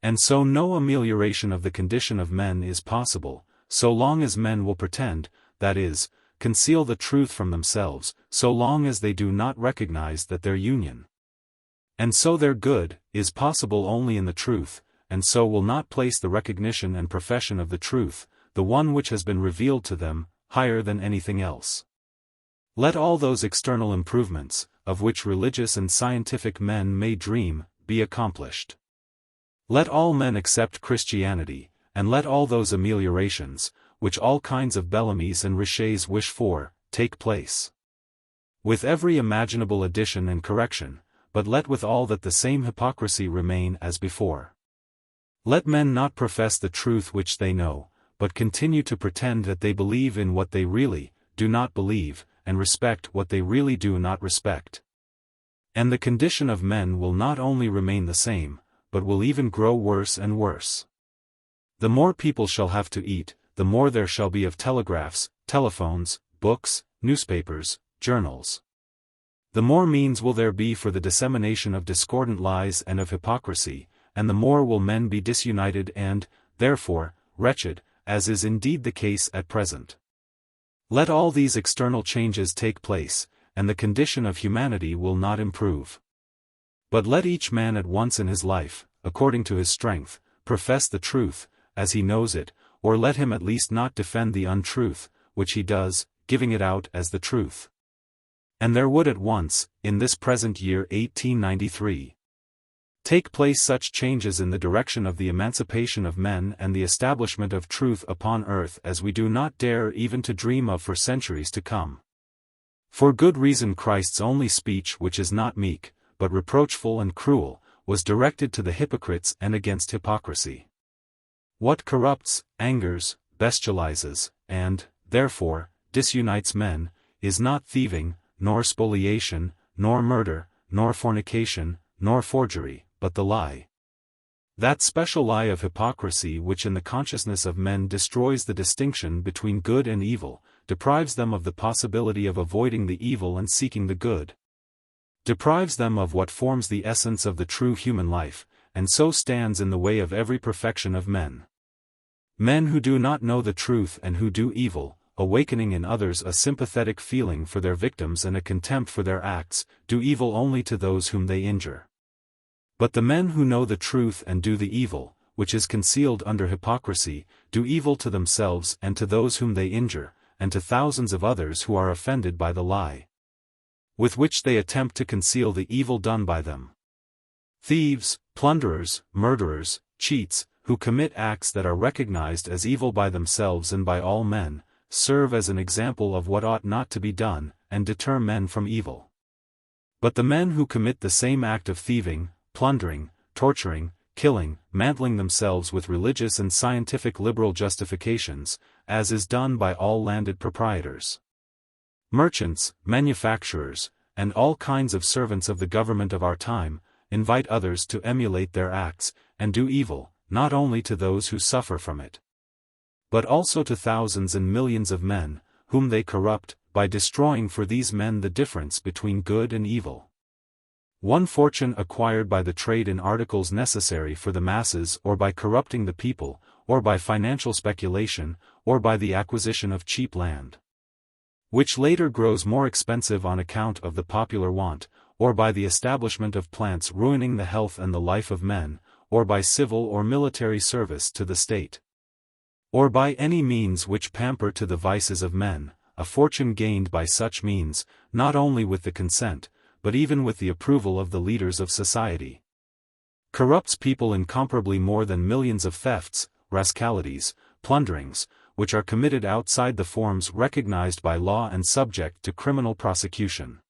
And so no amelioration of the condition of men is possible, so long as men will pretend, that is, conceal the truth from themselves, so long as they do not recognize that their union, and so their good, is possible only in the truth, and so will not place the recognition and profession of the truth, the one which has been revealed to them, higher than anything else. Let all those external improvements, of which religious and scientific men may dream, be accomplished. Let all men accept Christianity, and let all those ameliorations, which all kinds of Bellamys and Richets wish for, take place. With every imaginable addition and correction, but let with all that the same hypocrisy remain as before. Let men not profess the truth which they know, but continue to pretend that they believe in what they really do not believe, and respect what they really do not respect. And the condition of men will not only remain the same, but will even grow worse and worse. The more people shall have to eat, the more there shall be of telegraphs, telephones, books, newspapers, journals. The more means will there be for the dissemination of discordant lies and of hypocrisy, and the more will men be disunited and, therefore, wretched, as is indeed the case at present. Let all these external changes take place, and the condition of humanity will not improve. But let each man at once in his life, according to his strength, profess the truth, as he knows it, or let him at least not defend the untruth, which he does, giving it out as the truth. And there would at once, in this present year 1893, take place such changes in the direction of the emancipation of men and the establishment of truth upon earth as we do not dare even to dream of for centuries to come. For good reason Christ's only speech which is not meek, but reproachful and cruel, was directed to the hypocrites and against hypocrisy. What corrupts, angers, bestializes, and, therefore, disunites men, is not thieving, nor spoliation, nor murder, nor fornication, nor forgery, but the lie. That special lie of hypocrisy which in the consciousness of men destroys the distinction between good and evil, deprives them of the possibility of avoiding the evil and seeking the good. Deprives them of what forms the essence of the true human life, and so stands in the way of every perfection of men. Men who do not know the truth and who do evil, awakening in others a sympathetic feeling for their victims and a contempt for their acts, do evil only to those whom they injure. But the men who know the truth and do the evil, which is concealed under hypocrisy, do evil to themselves and to those whom they injure, and to thousands of others who are offended by the lie with which they attempt to conceal the evil done by them. Thieves, plunderers, murderers, cheats, who commit acts that are recognized as evil by themselves and by all men, serve as an example of what ought not to be done, and deter men from evil. But the men who commit the same act of thieving, plundering, torturing, killing, mantling themselves with religious and scientific liberal justifications, as is done by all landed proprietors, merchants, manufacturers, and all kinds of servants of the government of our time, invite others to emulate their acts, and do evil, not only to those who suffer from it, but also to thousands and millions of men, whom they corrupt, by destroying for these men the difference between good and evil. One fortune acquired by the trade in articles necessary for the masses or by corrupting the people, or by financial speculation, or by the acquisition of cheap land, which later grows more expensive on account of the popular want, or by the establishment of plants ruining the health and the life of men, or by civil or military service to the state, or by any means which pamper to the vices of men, a fortune gained by such means, not only with the consent, but even with the approval of the leaders of society, corrupts people incomparably more than millions of thefts, rascalities, plunderings, which are committed outside the forms recognized by law and subject to criminal prosecution.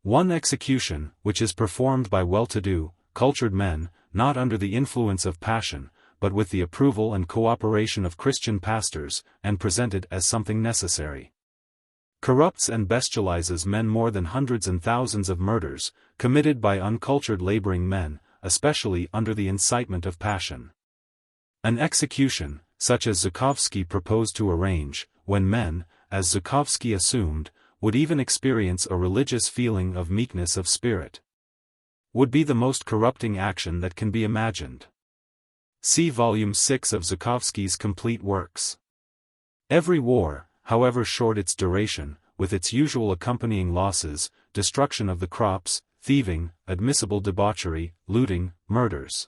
One execution, which is performed by well-to-do, cultured men, not under the influence of passion, but with the approval and cooperation of Christian pastors, and presented as something necessary, corrupts and bestializes men more than hundreds and thousands of murders, committed by uncultured laboring men, especially under the incitement of passion. An execution, such as Zhukovsky proposed to arrange, when men, as Zhukovsky assumed, would even experience a religious feeling of meekness of spirit, would be the most corrupting action that can be imagined. See Volume 6 of Zhukovsky's Complete Works. Every war, however short its duration, with its usual accompanying losses, destruction of the crops, thieving, admissible debauchery, looting, murders,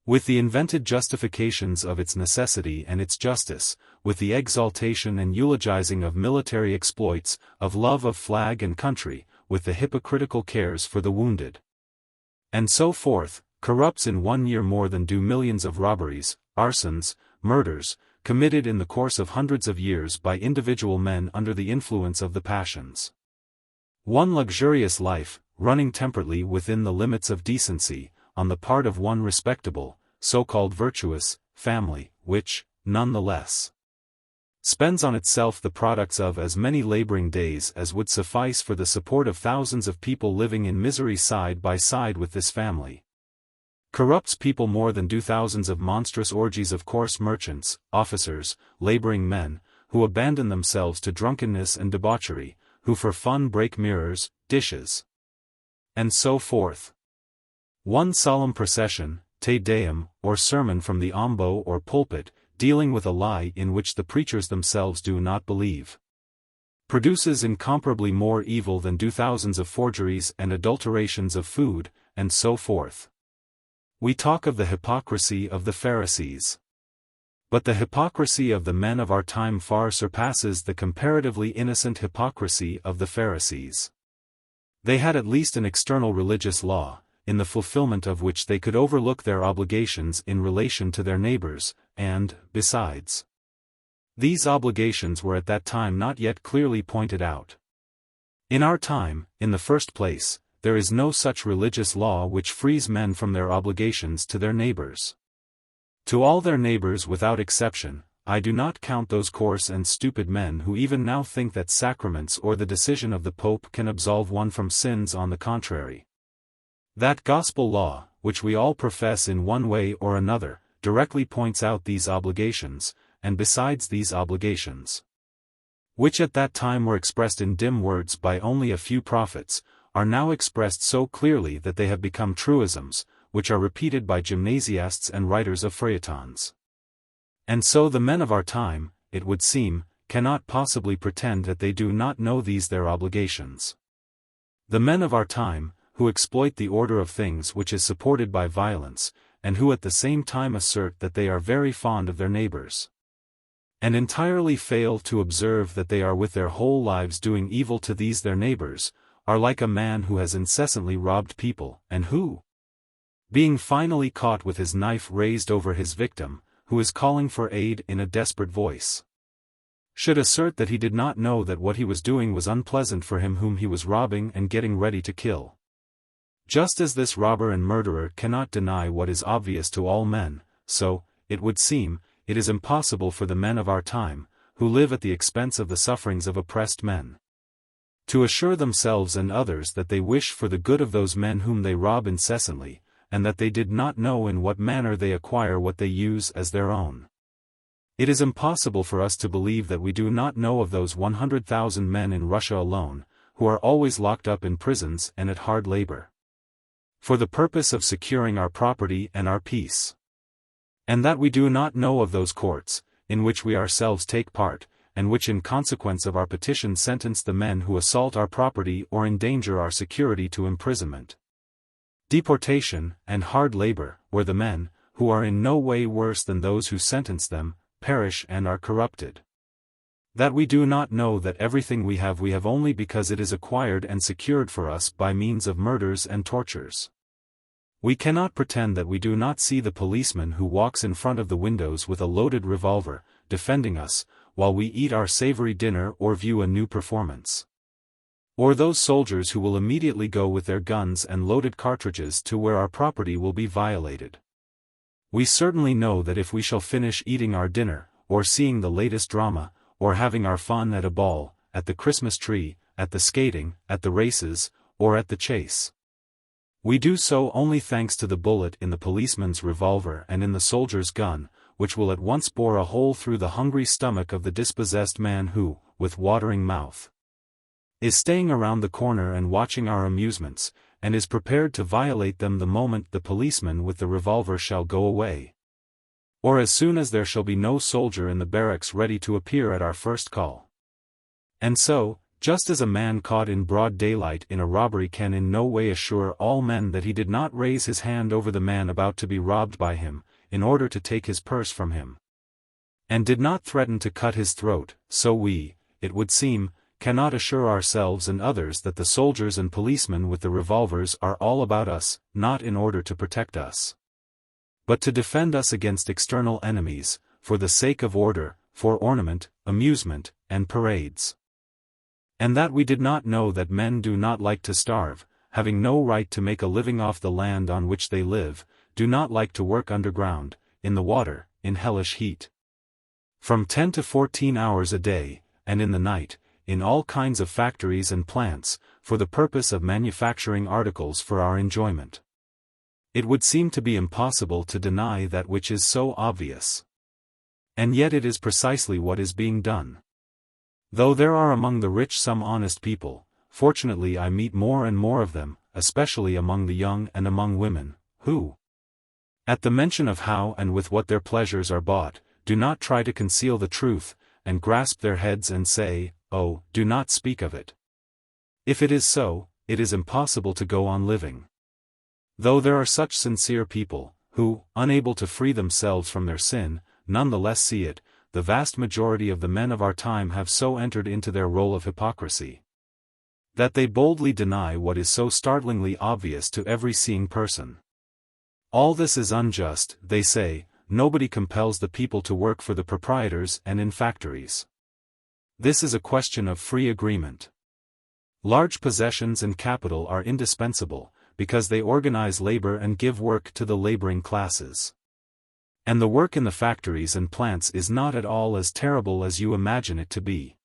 with the invented justifications of its necessity and its justice, with the exaltation and eulogizing of military exploits, of love of flag and country, with the hypocritical cares for the wounded, and so forth, corrupts in 1 year more than do millions of robberies, arsons, murders, committed in the course of hundreds of years by individual men under the influence of the passions. One luxurious life, running temperately within the limits of decency, on the part of one respectable, so-called virtuous, family, which, none the less, spends on itself the products of as many laboring days as would suffice for the support of thousands of people living in misery side by side with this family, corrupts people more than do thousands of monstrous orgies of coarse merchants, officers, laboring men, who abandon themselves to drunkenness and debauchery, who for fun break mirrors, dishes, and so forth. One solemn procession, Te Deum, or sermon from the ambo or pulpit, dealing with a lie in which the preachers themselves do not believe, produces incomparably more evil than do thousands of forgeries and adulterations of food, and so forth. We talk of the hypocrisy of the Pharisees. But the hypocrisy of the men of our time far surpasses the comparatively innocent hypocrisy of the Pharisees. They had at least an external religious law, in the fulfillment of which they could overlook their obligations in relation to their neighbors, and, besides, these obligations were at that time not yet clearly pointed out. In our time, in the first place, there is no such religious law which frees men from their obligations to their neighbors. To all their neighbors without exception, I do not count those coarse and stupid men who even now think that sacraments or the decision of the Pope can absolve one from sins. On the contrary, that gospel law, which we all profess in one way or another, directly points out these obligations, and besides these obligations, which at that time were expressed in dim words by only a few prophets, are now expressed so clearly that they have become truisms, which are repeated by gymnasiasts and writers of feuilletons. And so the men of our time, it would seem, cannot possibly pretend that they do not know these their obligations. The men of our time, who exploit the order of things which is supported by violence, and who at the same time assert that they are very fond of their neighbors, and entirely fail to observe that they are with their whole lives doing evil to these their neighbors, are like a man who has incessantly robbed people, and who, being finally caught with his knife raised over his victim, who is calling for aid in a desperate voice, should assert that he did not know that what he was doing was unpleasant for him whom he was robbing and getting ready to kill. Just as this robber and murderer cannot deny what is obvious to all men, so, it would seem, it is impossible for the men of our time, who live at the expense of the sufferings of oppressed men, to assure themselves and others that they wish for the good of those men whom they rob incessantly, and that they did not know in what manner they acquire what they use as their own. It is impossible for us to believe that we do not know of those 100,000 men in Russia alone, who are always locked up in prisons and at hard labor, for the purpose of securing our property and our peace. And that we do not know of those courts, in which we ourselves take part, and which in consequence of our petition sentence the men who assault our property or endanger our security to imprisonment, deportation, and hard labor, where the men, who are in no way worse than those who sentence them, perish and are corrupted. That we do not know that everything we have only because it is acquired and secured for us by means of murders and tortures. We cannot pretend that we do not see the policeman who walks in front of the windows with a loaded revolver, defending us, while we eat our savory dinner or view a new performance. Or those soldiers who will immediately go with their guns and loaded cartridges to where our property will be violated. We certainly know that if we shall finish eating our dinner, or seeing the latest drama, or having our fun at a ball, at the Christmas tree, at the skating, at the races, or at the chase, we do so only thanks to the bullet in the policeman's revolver and in the soldier's gun, which will at once bore a hole through the hungry stomach of the dispossessed man who, with watering mouth, is staying around the corner and watching our amusements, and is prepared to violate them the moment the policeman with the revolver shall go away, or as soon as there shall be no soldier in the barracks ready to appear at our first call. And so, just as a man caught in broad daylight in a robbery can in no way assure all men that he did not raise his hand over the man about to be robbed by him, in order to take his purse from him, and did not threaten to cut his throat, so we, it would seem, cannot assure ourselves and others that the soldiers and policemen with the revolvers are all about us, not in order to protect us, but to defend us against external enemies, for the sake of order, for ornament, amusement, and parades. And that we did not know that men do not like to starve, having no right to make a living off the land on which they live, do not like to work underground, in the water, in hellish heat, from 10 to 14 hours a day, and in the night, in all kinds of factories and plants, for the purpose of manufacturing articles for our enjoyment. It would seem to be impossible to deny that which is so obvious. And yet it is precisely what is being done. Though there are among the rich some honest people, fortunately I meet more and more of them, especially among the young and among women, who, at the mention of how and with what their pleasures are bought, do not try to conceal the truth, and grasp their heads and say, "Oh, do not speak of it. If it is so, it is impossible to go on living." Though there are such sincere people, who, unable to free themselves from their sin, nonetheless see it, the vast majority of the men of our time have so entered into their role of hypocrisy, that they boldly deny what is so startlingly obvious to every seeing person. All this is unjust, they say. Nobody compels the people to work for the proprietors and in factories. This is a question of free agreement. Large possessions and capital are indispensable, because they organize labor and give work to the laboring classes. And the work in the factories and plants is not at all as terrible as you imagine it to be.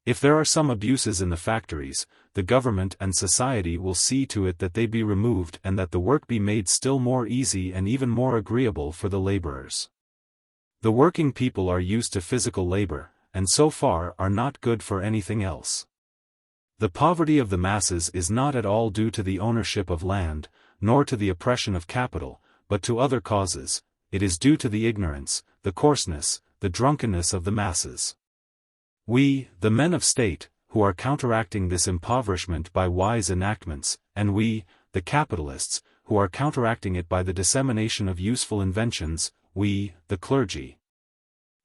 If there are some abuses in the factories, the government and society will see to it that they be removed and that the work be made still more easy and even more agreeable for the laborers. The working people are used to physical labor, and so far are not good for anything else. The poverty of the masses is not at all due to the ownership of land, nor to the oppression of capital, but to other causes. It is due to the ignorance, the coarseness, the drunkenness of the masses. We, the men of state, who are counteracting this impoverishment by wise enactments, and we, the capitalists, who are counteracting it by the dissemination of useful inventions, we, the clergy,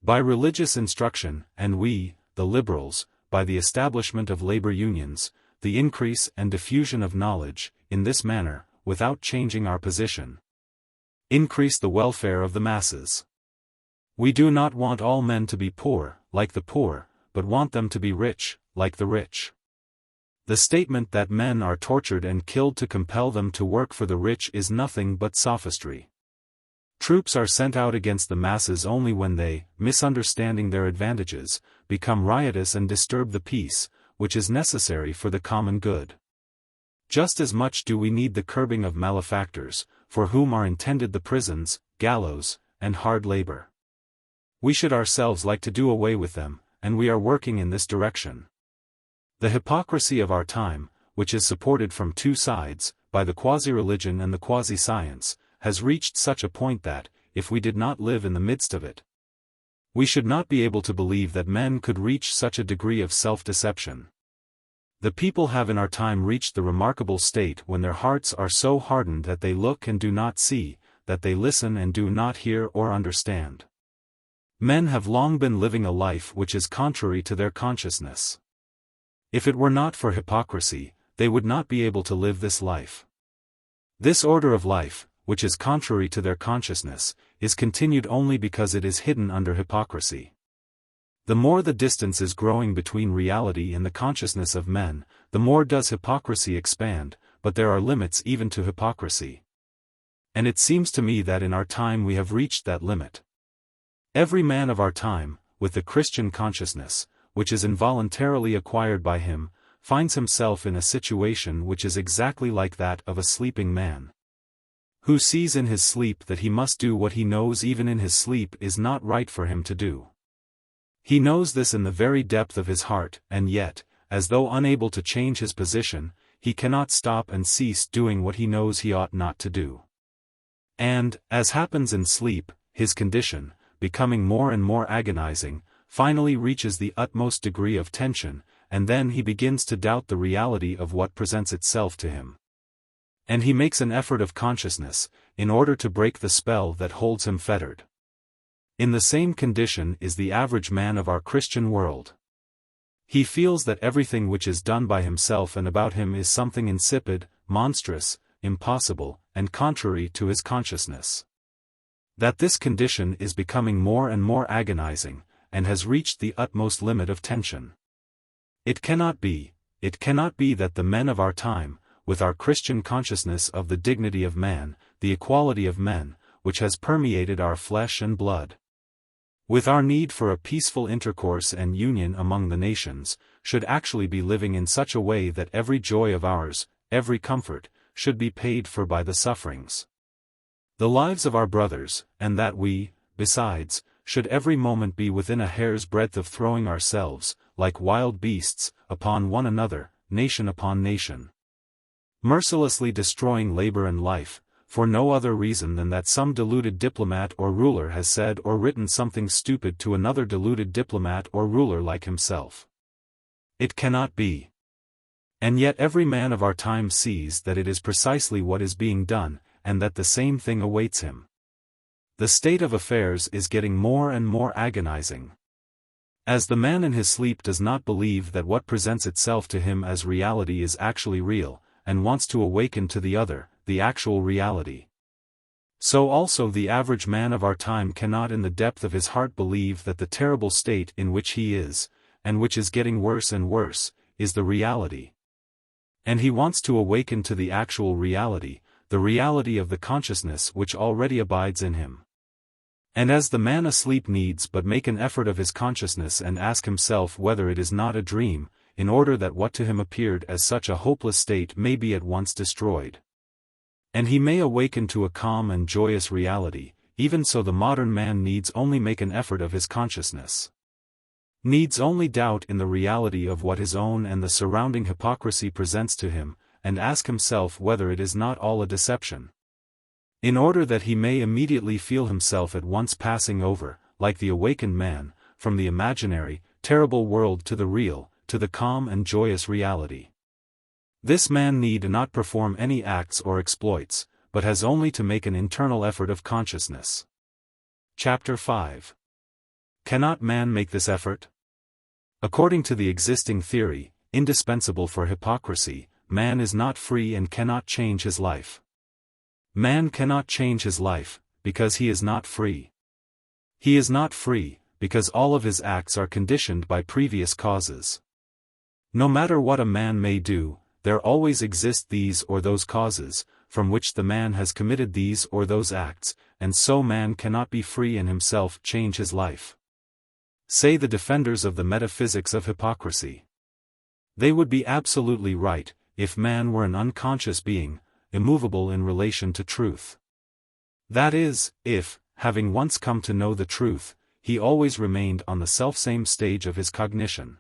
by religious instruction, and we, the liberals, by the establishment of labor unions, the increase and diffusion of knowledge, in this manner, without changing our position, increase the welfare of the masses. We do not want all men to be poor, like the poor, but want them to be rich, like the rich. The statement that men are tortured and killed to compel them to work for the rich is nothing but sophistry. Troops are sent out against the masses only when they, misunderstanding their advantages, become riotous and disturb the peace, which is necessary for the common good. Just as much do we need the curbing of malefactors, for whom are intended the prisons, gallows, and hard labor. We should ourselves like to do away with them, and we are working in this direction. The hypocrisy of our time, which is supported from two sides, by the quasi-religion and the quasi-science, has reached such a point that, if we did not live in the midst of it, We should not be able to believe that men could reach such a degree of self-deception. The people have in our time reached the remarkable state when their hearts are so hardened that they look and do not see, that they listen and do not hear or understand. Men have long been living a life which is contrary to their consciousness. If it were not for hypocrisy, they would not be able to live this life. This order of life, which is contrary to their consciousness, is continued only because it is hidden under hypocrisy. The more the distance is growing between reality and the consciousness of men, the more does hypocrisy expand, but there are limits even to hypocrisy. And it seems to me that in our time we have reached that limit. Every man of our time, with the Christian consciousness, which is involuntarily acquired by him, finds himself in a situation which is exactly like that of a sleeping man, who sees in his sleep that he must do what he knows even in his sleep is not right for him to do. He knows this in the very depth of his heart, and yet, as though unable to change his position, he cannot stop and cease doing what he knows he ought not to do. And, as happens in sleep, his condition, becoming more and more agonizing, finally reaches the utmost degree of tension, and then he begins to doubt the reality of what presents itself to him. And he makes an effort of consciousness, in order to break the spell that holds him fettered. In the same condition is the average man of our Christian world. He feels that everything which is done by himself and about him is something insipid, monstrous, impossible, and contrary to his consciousness. That this condition is becoming more and more agonizing, and has reached the utmost limit of tension. It cannot be that the men of our time, with our Christian consciousness of the dignity of man, the equality of men, which has permeated our flesh and blood, with our need for a peaceful intercourse and union among the nations, should actually be living in such a way that every joy of ours, every comfort, should be paid for by the sufferings, the lives of our brothers, and that we, besides, should every moment be within a hair's breadth of throwing ourselves, like wild beasts, upon one another, nation upon nation, mercilessly destroying labor and life, for no other reason than that some deluded diplomat or ruler has said or written something stupid to another deluded diplomat or ruler like himself. It cannot be. And yet every man of our time sees that it is precisely what is being done, and that the same thing awaits him. The state of affairs is getting more and more agonizing. As the man in his sleep does not believe that what presents itself to him as reality is actually real, and wants to awaken to the other, the actual reality, so also the average man of our time cannot in the depth of his heart believe that the terrible state in which he is, and which is getting worse and worse, is the reality. And he wants to awaken to the actual reality, the reality of the consciousness which already abides in him. And as the man asleep needs but make an effort of his consciousness and ask himself whether it is not a dream, in order that what to him appeared as such a hopeless state may be at once destroyed, and he may awaken to a calm and joyous reality, even so the modern man needs only make an effort of his consciousness, needs only doubt in the reality of what his own and the surrounding hypocrisy presents to him, and ask himself whether it is not all a deception, in order that he may immediately feel himself at once passing over, like the awakened man, from the imaginary, terrible world to the real, to the calm and joyous reality. This man need not perform any acts or exploits, but has only to make an internal effort of consciousness. Chapter 5. Cannot man make this effort? According to the existing theory, indispensable for hypocrisy, man is not free and cannot change his life. Man cannot change his life, because he is not free. He is not free, because all of his acts are conditioned by previous causes. No matter what a man may do, there always exist these or those causes, from which the man has committed these or those acts, and so man cannot be free in himself change his life. Say the defenders of the metaphysics of hypocrisy. They would be absolutely right, if man were an unconscious being, immovable in relation to truth. That is, if, having once come to know the truth, he always remained on the selfsame stage of his cognition.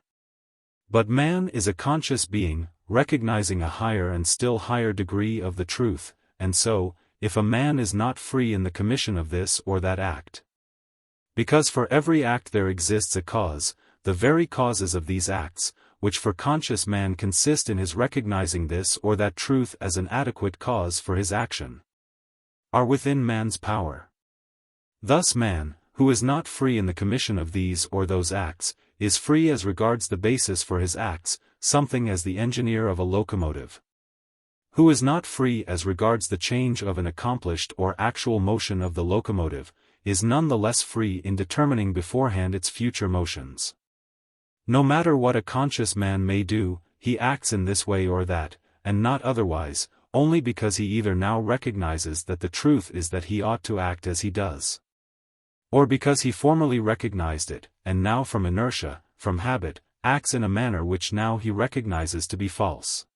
But man is a conscious being, recognizing a higher and still higher degree of the truth, and so, if a man is not free in the commission of this or that act, Because for every act there exists a cause, the very causes of these acts, which for conscious man consist in his recognizing this or that truth as an adequate cause for his action, are within man's power. Thus man, who is not free in the commission of these or those acts, is free as regards the basis for his acts, something as the engineer of a locomotive. Who is not free as regards the change of an accomplished or actual motion of the locomotive, is none the less free in determining beforehand its future motions. No matter what a conscious man may do, he acts in this way or that, and not otherwise, only because he either now recognizes that the truth is that he ought to act as he does, or because he formerly recognized it, and now from inertia, from habit, acts in a manner which now he recognizes to be false.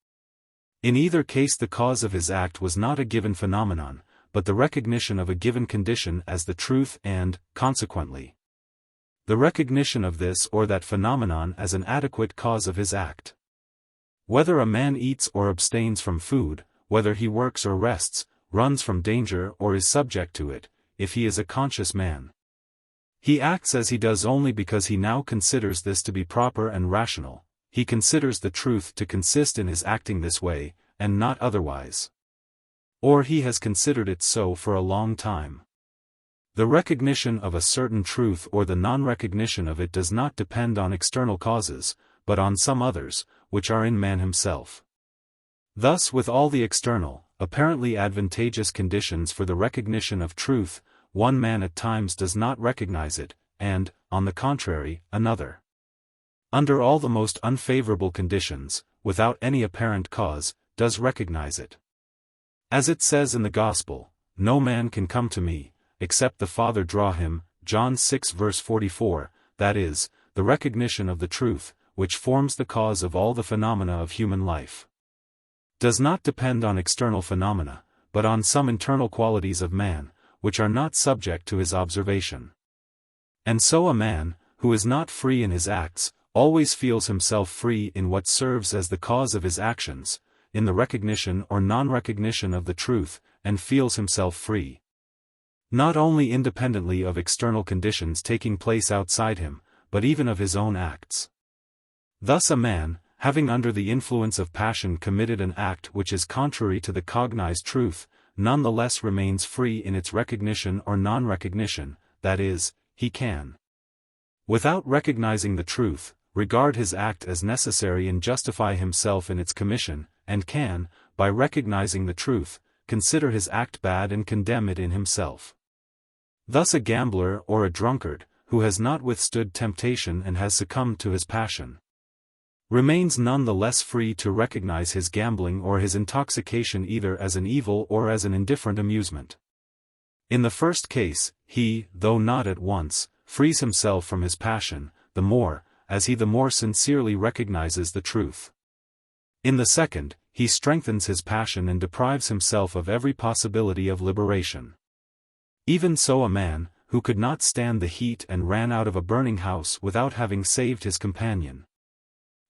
In either case the cause of his act was not a given phenomenon, but the recognition of a given condition as the truth and, consequently, the recognition of this or that phenomenon as an adequate cause of his act. Whether a man eats or abstains from food, whether he works or rests, runs from danger or is subject to it, if he is a conscious man, he acts as he does only because he now considers this to be proper and rational. He considers the truth to consist in his acting this way, and not otherwise. Or he has considered it so for a long time. The recognition of a certain truth or the non-recognition of it does not depend on external causes, but on some others, which are in man himself. Thus with all the external, apparently advantageous conditions for the recognition of truth, one man at times does not recognize it, and, on the contrary, another, under all the most unfavorable conditions, without any apparent cause, does recognize it. As it says in the Gospel, "No man can come to me, except the Father draw him," John 6 verse 44, that is, the recognition of the truth, which forms the cause of all the phenomena of human life, does not depend on external phenomena, but on some internal qualities of man, which are not subject to his observation. And so a man, who is not free in his acts, always feels himself free in what serves as the cause of his actions, in the recognition or non-recognition of the truth, and feels himself free, not only independently of external conditions taking place outside him, but even of his own acts. Thus a man, having under the influence of passion committed an act which is contrary to the cognized truth, none the less remains free in its recognition or non-recognition, that is, he can, without recognizing the truth, regard his act as necessary and justify himself in its commission, and can, by recognizing the truth, consider his act bad and condemn it in himself. Thus a gambler or a drunkard, who has not withstood temptation and has succumbed to his passion, remains none the less free to recognize his gambling or his intoxication either as an evil or as an indifferent amusement. In the first case, he, though not at once, frees himself from his passion, the more, as he the more sincerely recognizes the truth. In the second, he strengthens his passion and deprives himself of every possibility of liberation. Even so a man, who could not stand the heat and ran out of a burning house without having saved his companion,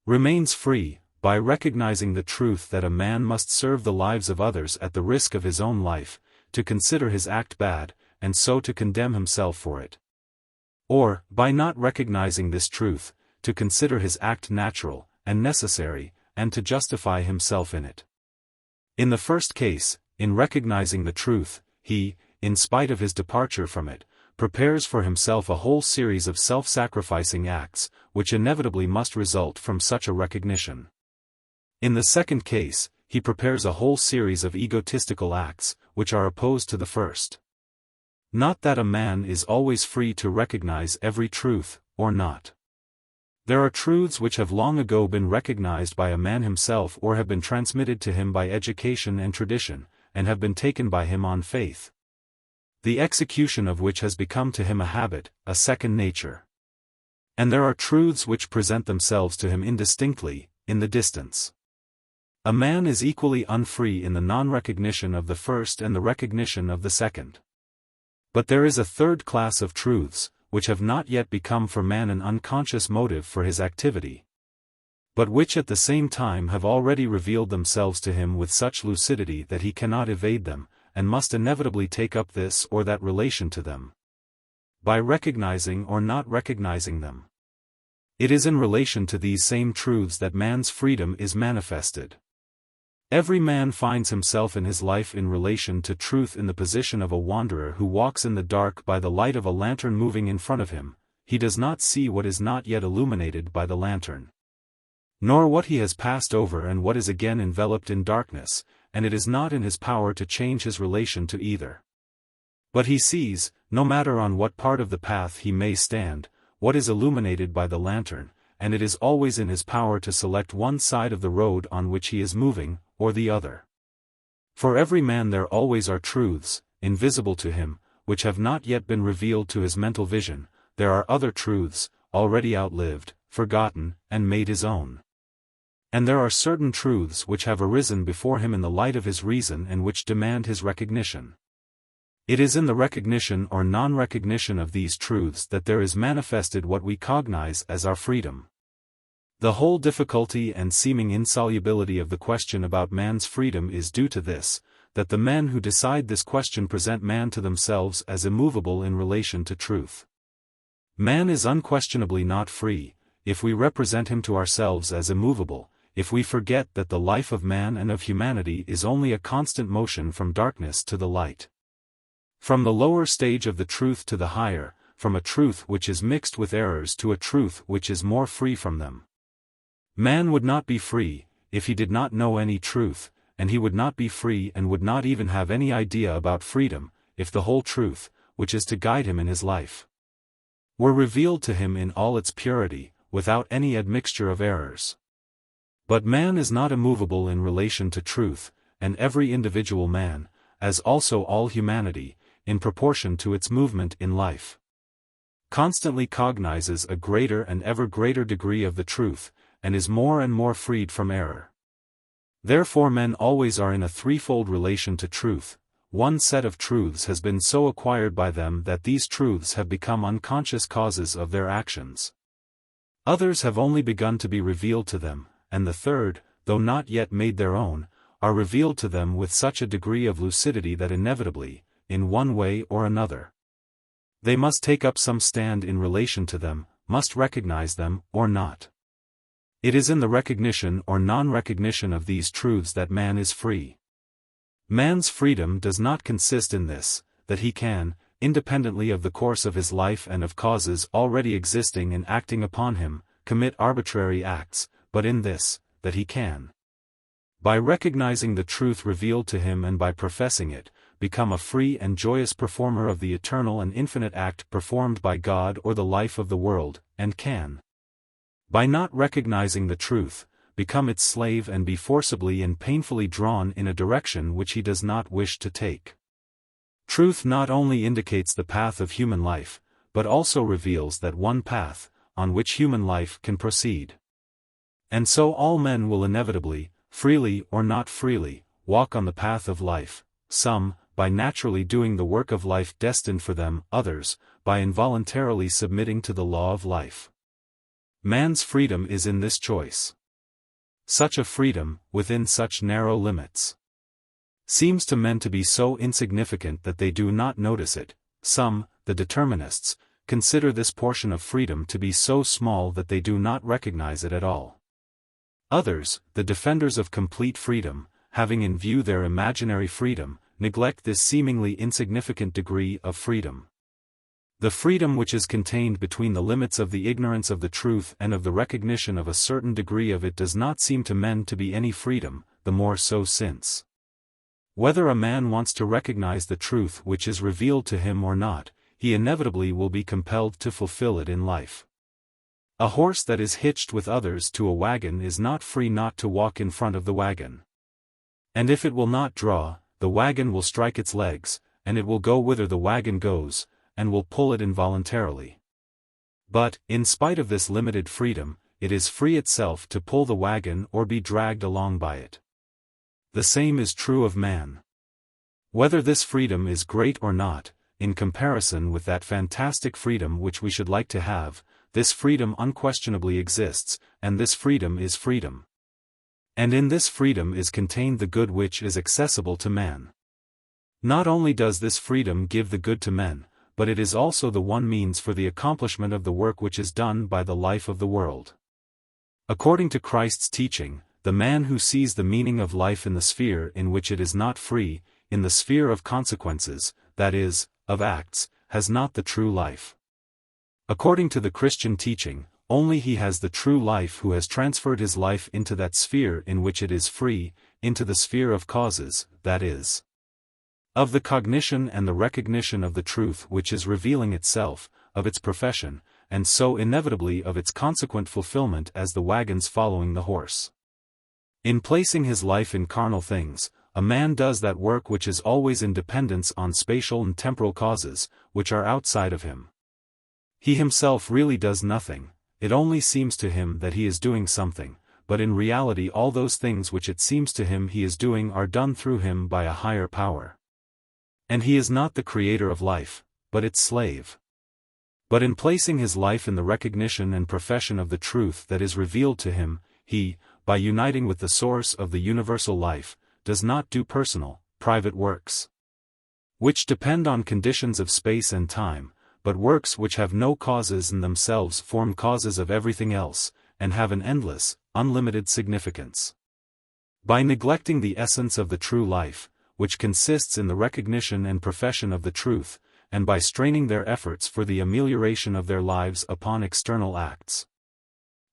remains free, by recognizing the truth that a man must serve the lives of others at the risk of his own life, to consider his act bad, and so to condemn himself for it. Or, by not recognizing this truth, to consider his act natural, and necessary, and to justify himself in it. In the first case, in recognizing the truth, he, in spite of his departure from it, prepares for himself a whole series of self-sacrificing acts, which inevitably must result from such a recognition. In the second case, he prepares a whole series of egotistical acts, which are opposed to the first. Not that a man is always free to recognize every truth, or not. There are truths which have long ago been recognized by a man himself or have been transmitted to him by education and tradition, and have been taken by him on faith, the execution of which has become to him a habit, a second nature. And there are truths which present themselves to him indistinctly, in the distance. A man is equally unfree in the non-recognition of the first and the recognition of the second. But there is a third class of truths, which have not yet become for man an unconscious motive for his activity, but which at the same time have already revealed themselves to him with such lucidity that he cannot evade them, and must inevitably take up this or that relation to them. by recognizing or not recognizing them. It is in relation to these same truths that man's freedom is manifested. Every man finds himself in his life in relation to truth in the position of a wanderer who walks in the dark by the light of a lantern moving in front of him. He does not see what is not yet illuminated by the lantern, nor what he has passed over and what is again enveloped in darkness, and it is not in his power to change his relation to either. But he sees, no matter on what part of the path he may stand, what is illuminated by the lantern, and it is always in his power to select one side of the road on which he is moving, or the other. For every man there always are truths, invisible to him, which have not yet been revealed to his mental vision. There are other truths, already outlived, forgotten, and made his own. And there are certain truths which have arisen before him in the light of his reason and which demand his recognition. It is in the recognition or non-recognition of these truths that there is manifested what we cognize as our freedom. The whole difficulty and seeming insolubility of the question about man's freedom is due to this, that the men who decide this question present man to themselves as immovable in relation to truth. Man is unquestionably not free, if we represent him to ourselves as immovable, if we forget that the life of man and of humanity is only a constant motion from darkness to the light. From the lower stage of the truth to the higher, from a truth which is mixed with errors to a truth which is more free from them. Man would not be free, if he did not know any truth, and he would not be free and would not even have any idea about freedom, if the whole truth, which is to guide him in his life, were revealed to him in all its purity, without any admixture of errors. But man is not immovable in relation to truth, and every individual man, as also all humanity, in proportion to its movement in life, constantly cognizes a greater and ever greater degree of the truth, and is more and more freed from error. Therefore men always are in a threefold relation to truth. One set of truths has been so acquired by them that these truths have become unconscious causes of their actions. Others have only begun to be revealed to them, and the third, though not yet made their own, are revealed to them with such a degree of lucidity that inevitably, in one way or another, they must take up some stand in relation to them, must recognize them, or not. It is in the recognition or non-recognition of these truths that man is free. Man's freedom does not consist in this, that he can, independently of the course of his life and of causes already existing and acting upon him, commit arbitrary acts, but in this, that he can, by recognizing the truth revealed to him and by professing it, become a free and joyous performer of the eternal and infinite act performed by God or the life of the world, and can, by not recognizing the truth, become its slave and be forcibly and painfully drawn in a direction which he does not wish to take. Truth not only indicates the path of human life, but also reveals that one path, on which human life can proceed. And so all men will inevitably, freely or not freely, walk on the path of life, some, by naturally doing the work of life destined for them, others, by involuntarily submitting to the law of life. Man's freedom is in this choice. Such a freedom, within such narrow limits, seems to men to be so insignificant that they do not notice it. Some, the determinists, consider this portion of freedom to be so small that they do not recognize it at all. Others, the defenders of complete freedom, having in view their imaginary freedom, neglect this seemingly insignificant degree of freedom. The freedom which is contained between the limits of the ignorance of the truth and of the recognition of a certain degree of it does not seem to men to be any freedom, the more so since, whether a man wants to recognize the truth which is revealed to him or not, he inevitably will be compelled to fulfill it in life. A horse that is hitched with others to a wagon is not free not to walk in front of the wagon. And if it will not draw, the wagon will strike its legs, and it will go whither the wagon goes, and will pull it involuntarily. But, in spite of this limited freedom, it is free itself to pull the wagon or be dragged along by it. The same is true of man. Whether this freedom is great or not, in comparison with that fantastic freedom which we should like to have, this freedom unquestionably exists, and this freedom is freedom. And in this freedom is contained the good which is accessible to man. Not only does this freedom give the good to men, but it is also the one means for the accomplishment of the work which is done by the life of the world. According to Christ's teaching, the man who sees the meaning of life in the sphere in which it is not free, in the sphere of consequences, that is, of acts, has not the true life. According to the Christian teaching, only he has the true life who has transferred his life into that sphere in which it is free, into the sphere of causes, that is, of the cognition and the recognition of the truth which is revealing itself, of its profession, and so inevitably of its consequent fulfillment as the wagons following the horse. In placing his life in carnal things, a man does that work which is always in dependence on spatial and temporal causes, which are outside of him. He himself really does nothing, it only seems to him that he is doing something, but in reality all those things which it seems to him he is doing are done through him by a higher power. And he is not the creator of life, but its slave. But in placing his life in the recognition and profession of the truth that is revealed to him, he, by uniting with the source of the universal life, does not do personal, private works, which depend on conditions of space and time, but works which have no causes and themselves form causes of everything else, and have an endless, unlimited significance. By neglecting the essence of the true life, which consists in the recognition and profession of the truth, and by straining their efforts for the amelioration of their lives upon external acts.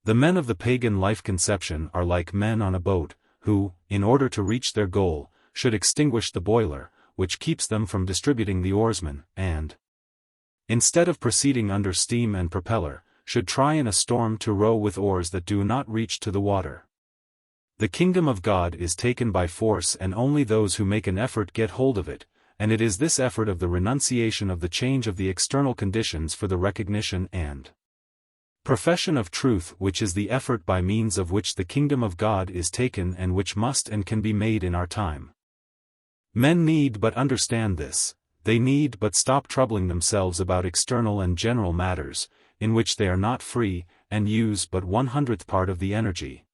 The men of the pagan life-conception are like men on a boat, who, in order to reach their goal, should extinguish the boiler, which keeps them from distributing the oarsmen, and, instead of proceeding under steam and propeller, should try in a storm to row with oars that do not reach to the water. The kingdom of God is taken by force and only those who make an effort get hold of it, and it is this effort of the renunciation of the change of the external conditions for the recognition and profession of truth which is the effort by means of which the kingdom of God is taken and which must and can be made in our time. Men need but understand this, they need but stop troubling themselves about external and general matters, in which they are not free, and use but 1/100th part of the energy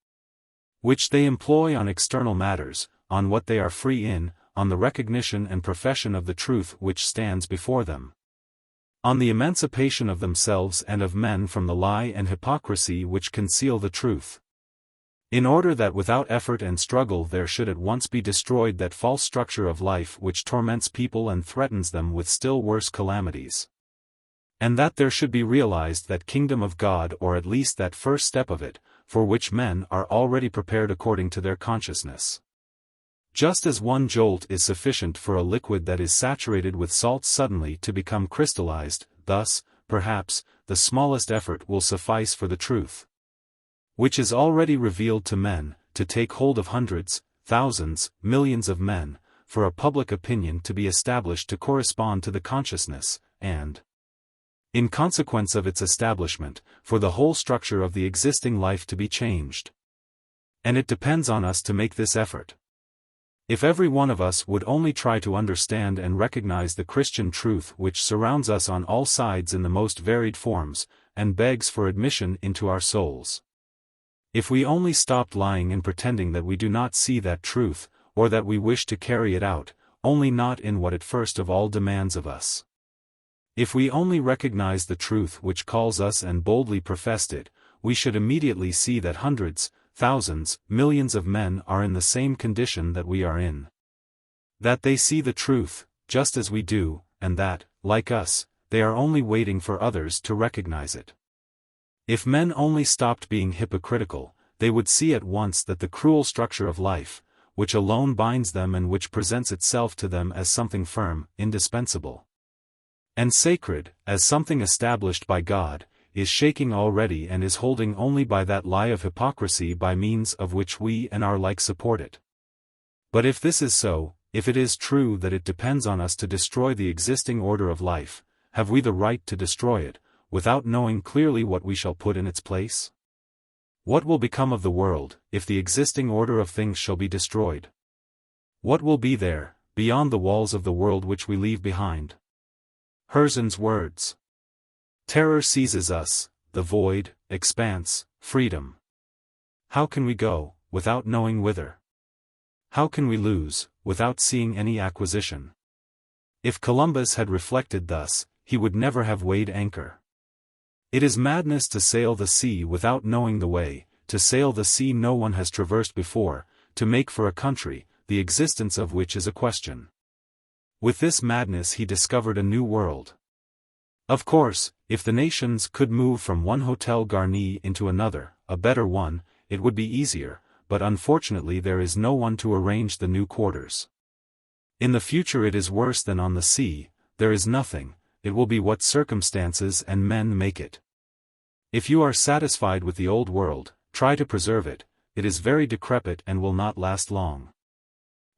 which they employ on external matters, on what they are free in, on the recognition and profession of the truth which stands before them, on the emancipation of themselves and of men from the lie and hypocrisy which conceal the truth, in order that without effort and struggle there should at once be destroyed that false structure of life which torments people and threatens them with still worse calamities, and that there should be realized that kingdom of God, or at least that first step of it, for which men are already prepared according to their consciousness. Just as one jolt is sufficient for a liquid that is saturated with salt suddenly to become crystallized, thus, perhaps, the smallest effort will suffice for the truth, which is already revealed to men, to take hold of hundreds, thousands, millions of men, for a public opinion to be established to correspond to the consciousness, and, in consequence of its establishment, for the whole structure of the existing life to be changed. And it depends on us to make this effort. If every one of us would only try to understand and recognize the Christian truth which surrounds us on all sides in the most varied forms, and begs for admission into our souls. If we only stopped lying and pretending that we do not see that truth, or that we wish to carry it out, only not in what it first of all demands of us. If we only recognized the truth which calls us and boldly professed it, we should immediately see that hundreds, thousands, millions of men are in the same condition that we are in. That they see the truth, just as we do, and that, like us, they are only waiting for others to recognize it. If men only stopped being hypocritical, they would see at once that the cruel structure of life, which alone binds them and which presents itself to them as something firm, indispensable, and sacred, as something established by God, is shaking already and is holding only by that lie of hypocrisy by means of which we and our like support it. But if this is so, if it is true that it depends on us to destroy the existing order of life, have we the right to destroy it, without knowing clearly what we shall put in its place? What will become of the world, if the existing order of things shall be destroyed? What will be there, beyond the walls of the world which we leave behind? Herzen's words. Terror seizes us, the void, expanse, freedom. How can we go, without knowing whither? How can we lose, without seeing any acquisition? If Columbus had reflected thus, he would never have weighed anchor. It is madness to sail the sea without knowing the way, to sail the sea no one has traversed before, to make for a country, the existence of which is a question. With this madness he discovered a new world. Of course, if the nations could move from one Hotel Garni into another, a better one, it would be easier, but unfortunately there is no one to arrange the new quarters. In the future it is worse than on the sea, there is nothing, it will be what circumstances and men make it. If you are satisfied with the old world, try to preserve it, it is very decrepit and will not last long.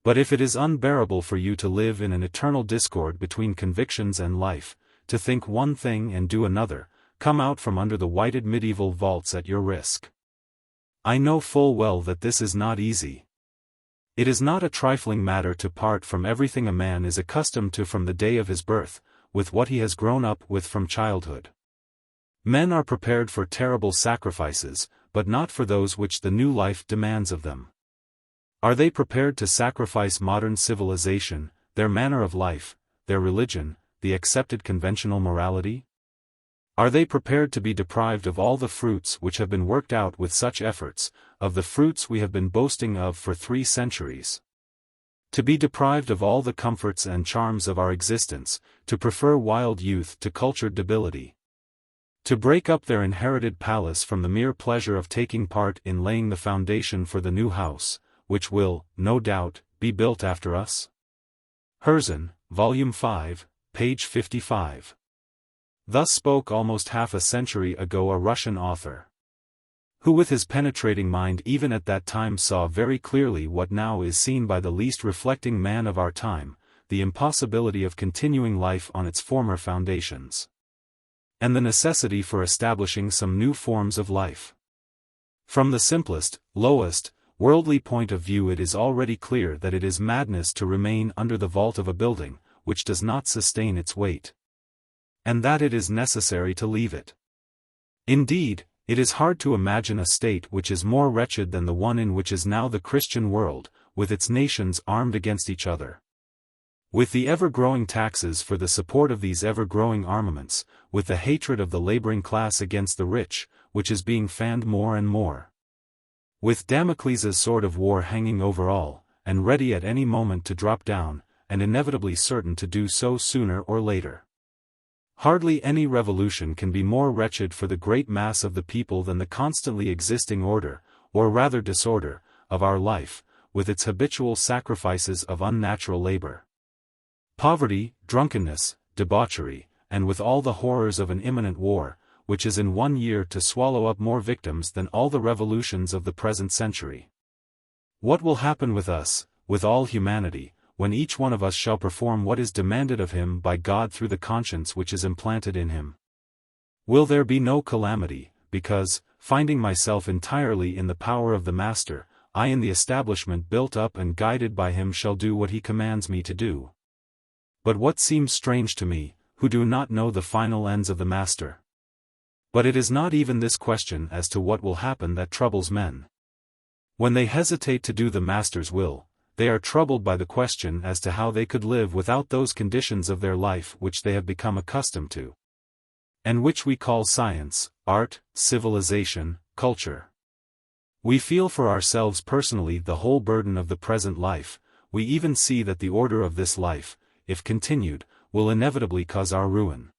But if it is unbearable for you to live in an eternal discord between convictions and life, to think one thing and do another, come out from under the whited medieval vaults at your risk. I know full well that this is not easy. It is not a trifling matter to part from everything a man is accustomed to from the day of his birth, with what he has grown up with from childhood. Men are prepared for terrible sacrifices, but not for those which the new life demands of them. Are they prepared to sacrifice modern civilization, their manner of life, their religion, the accepted conventional morality? Are they prepared to be deprived of all the fruits which have been worked out with such efforts, of the fruits we have been boasting of for 3 centuries? To be deprived of all the comforts and charms of our existence, to prefer wild youth to cultured debility? To break up their inherited palace from the mere pleasure of taking part in laying the foundation for the new house, which will, no doubt, be built after us? Herzen, Volume 5, page 55. Thus spoke almost half a century ago a Russian author, who with his penetrating mind even at that time saw very clearly what now is seen by the least reflecting man of our time, the impossibility of continuing life on its former foundations, and the necessity for establishing some new forms of life. From the simplest, lowest, worldly point of view it is already clear that it is madness to remain under the vault of a building, which does not sustain its weight, and that it is necessary to leave it. Indeed, it is hard to imagine a state which is more wretched than the one in which is now the Christian world, with its nations armed against each other, with the ever-growing taxes for the support of these ever-growing armaments, with the hatred of the laboring class against the rich, which is being fanned more and more, with Damocles's sword of war hanging over all, and ready at any moment to drop down, and inevitably certain to do so sooner or later. Hardly any revolution can be more wretched for the great mass of the people than the constantly existing order, or rather disorder, of our life, with its habitual sacrifices of unnatural labor, poverty, drunkenness, debauchery, and with all the horrors of an imminent war, which is in 1 year to swallow up more victims than all the revolutions of the present century. What will happen with us, with all humanity, when each one of us shall perform what is demanded of him by God through the conscience which is implanted in him? Will there be no calamity, because, finding myself entirely in the power of the Master, I in the establishment built up and guided by him shall do what he commands me to do? But what seems strange to me, who do not know the final ends of the Master? But it is not even this question as to what will happen that troubles men. When they hesitate to do the Master's will, they are troubled by the question as to how they could live without those conditions of their life which they have become accustomed to, and which we call science, art, civilization, culture. We feel for ourselves personally the whole burden of the present life, we even see that the order of this life, if continued, will inevitably cause our ruin.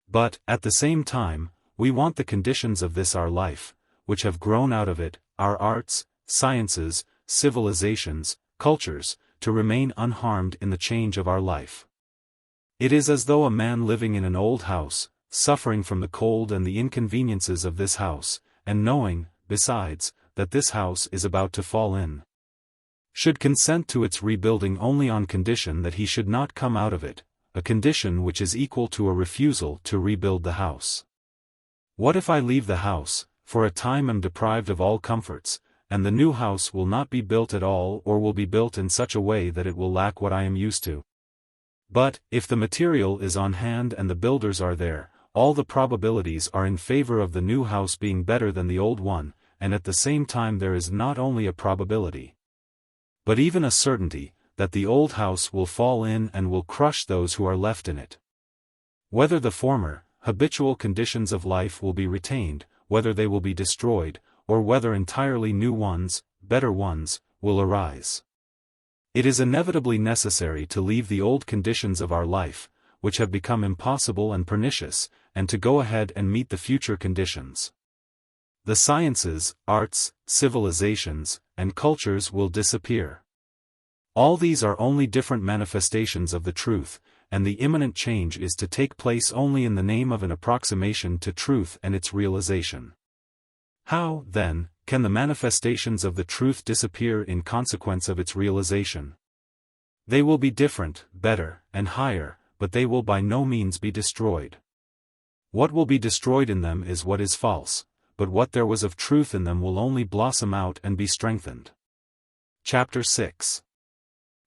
But, at the same time, we want the conditions of this our life, which have grown out of it, our arts, sciences, civilizations, cultures, to remain unharmed in the change of our life. It is as though a man living in an old house, suffering from the cold and the inconveniences of this house, and knowing, besides, that this house is about to fall in, should consent to its rebuilding only on condition that he should not come out of it, a condition which is equal to a refusal to rebuild the house. What if I leave the house, for a time am deprived of all comforts, and the new house will not be built at all or will be built in such a way that it will lack what I am used to? But, if the material is on hand and the builders are there, all the probabilities are in favor of the new house being better than the old one, and at the same time there is not only a probability, but even a certainty, that the old house will fall in and will crush those who are left in it. Whether the former, habitual conditions of life will be retained, whether they will be destroyed, or whether entirely new ones, better ones, will arise. It is inevitably necessary to leave the old conditions of our life, which have become impossible and pernicious, and to go ahead and meet the future conditions. The sciences, arts, civilizations, and cultures will disappear. All these are only different manifestations of the truth, and the imminent change is to take place only in the name of an approximation to truth and its realization. How, then, can the manifestations of the truth disappear in consequence of its realization? They will be different, better, and higher, but they will by no means be destroyed. What will be destroyed in them is what is false, but what there was of truth in them will only blossom out and be strengthened. Chapter 6.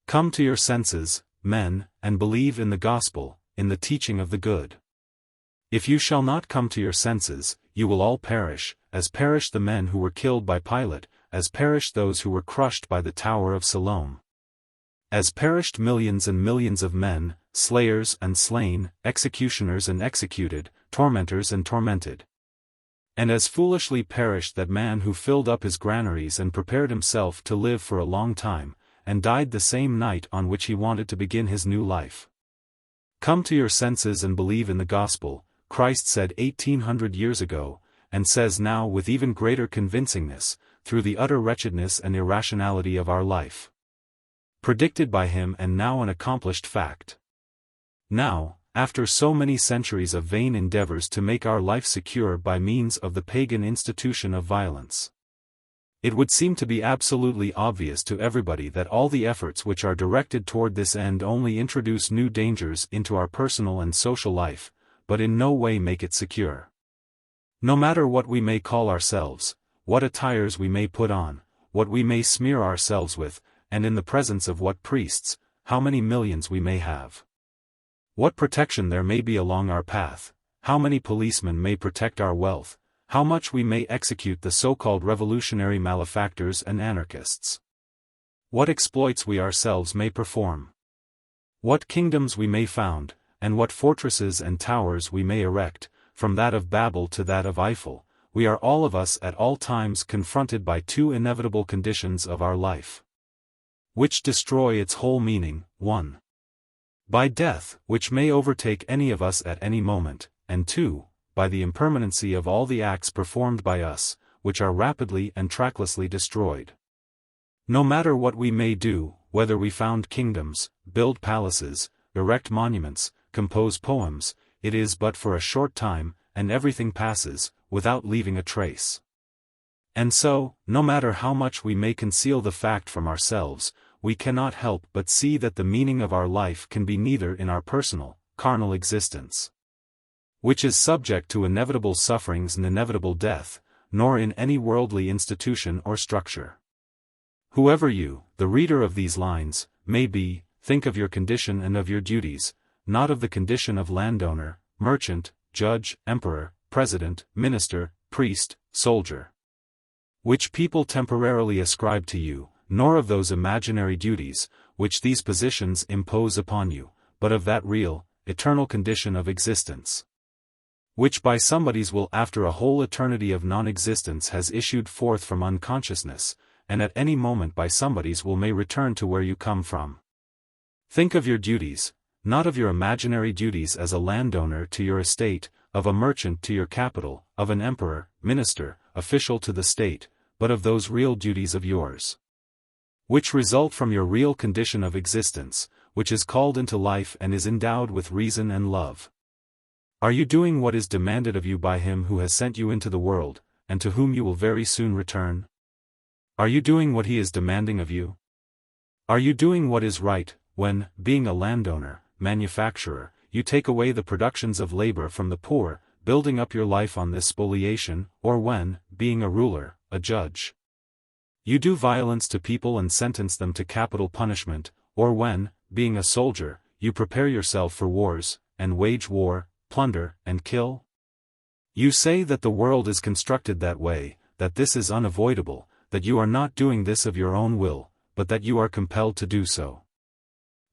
Come to your senses, men, and believe in the gospel, in the teaching of the good. If you shall not come to your senses, you will all perish, as perished the men who were killed by Pilate, as perished those who were crushed by the Tower of Siloam. As perished millions and millions of men, slayers and slain, executioners and executed, tormentors and tormented. And as foolishly perished that man who filled up his granaries and prepared himself to live for a long time, and died the same night on which he wanted to begin his new life. Come to your senses and believe in the gospel, Christ said 1800 years ago, and says now with even greater convincingness, through the utter wretchedness and irrationality of our life. Predicted by him and now an accomplished fact. Now, after so many centuries of vain endeavors to make our life secure by means of the pagan institution of violence, it would seem to be absolutely obvious to everybody that all the efforts which are directed toward this end only introduce new dangers into our personal and social life, but in no way make it secure. No matter what we may call ourselves, what attires we may put on, what we may smear ourselves with, and in the presence of what priests, how many millions we may have. What protection there may be along our path, how many policemen may protect our wealth, how much we may execute the so-called revolutionary malefactors and anarchists. What exploits we ourselves may perform. What kingdoms we may found, and what fortresses and towers we may erect, from that of Babel to that of Eiffel, we are all of us at all times confronted by two inevitable conditions of our life, which destroy its whole meaning. 1. By death, which may overtake any of us at any moment, and 2. By the impermanency of all the acts performed by us, which are rapidly and tracklessly destroyed. No matter what we may do, whether we found kingdoms, build palaces, erect monuments, compose poems, it is but for a short time, and everything passes, without leaving a trace. And so, no matter how much we may conceal the fact from ourselves, we cannot help but see that the meaning of our life can be neither in our personal, carnal existence, which is subject to inevitable sufferings and inevitable death, nor in any worldly institution or structure. Whoever you, the reader of these lines, may be, think of your condition and of your duties, not of the condition of landowner, merchant, judge, emperor, president, minister, priest, soldier, which people temporarily ascribe to you, nor of those imaginary duties, which these positions impose upon you, but of that real, eternal condition of existence, which by somebody's will after a whole eternity of non-existence has issued forth from unconsciousness, and at any moment by somebody's will may return to where you come from. Think of your duties, not of your imaginary duties as a landowner to your estate, of a merchant to your capital, of an emperor, minister, official to the state, but of those real duties of yours, which result from your real condition of existence, which is called into life and is endowed with reason and love. Are you doing what is demanded of you by Him who has sent you into the world, and to whom you will very soon return? Are you doing what He is demanding of you? Are you doing what is right, when, being a landowner, manufacturer, you take away the productions of labor from the poor, building up your life on this spoliation, or when, being a ruler, a judge, you do violence to people and sentence them to capital punishment, or when, being a soldier, you prepare yourself for wars, and wage war, plunder, and kill? You say that the world is constructed that way, that this is unavoidable, that you are not doing this of your own will, but that you are compelled to do so.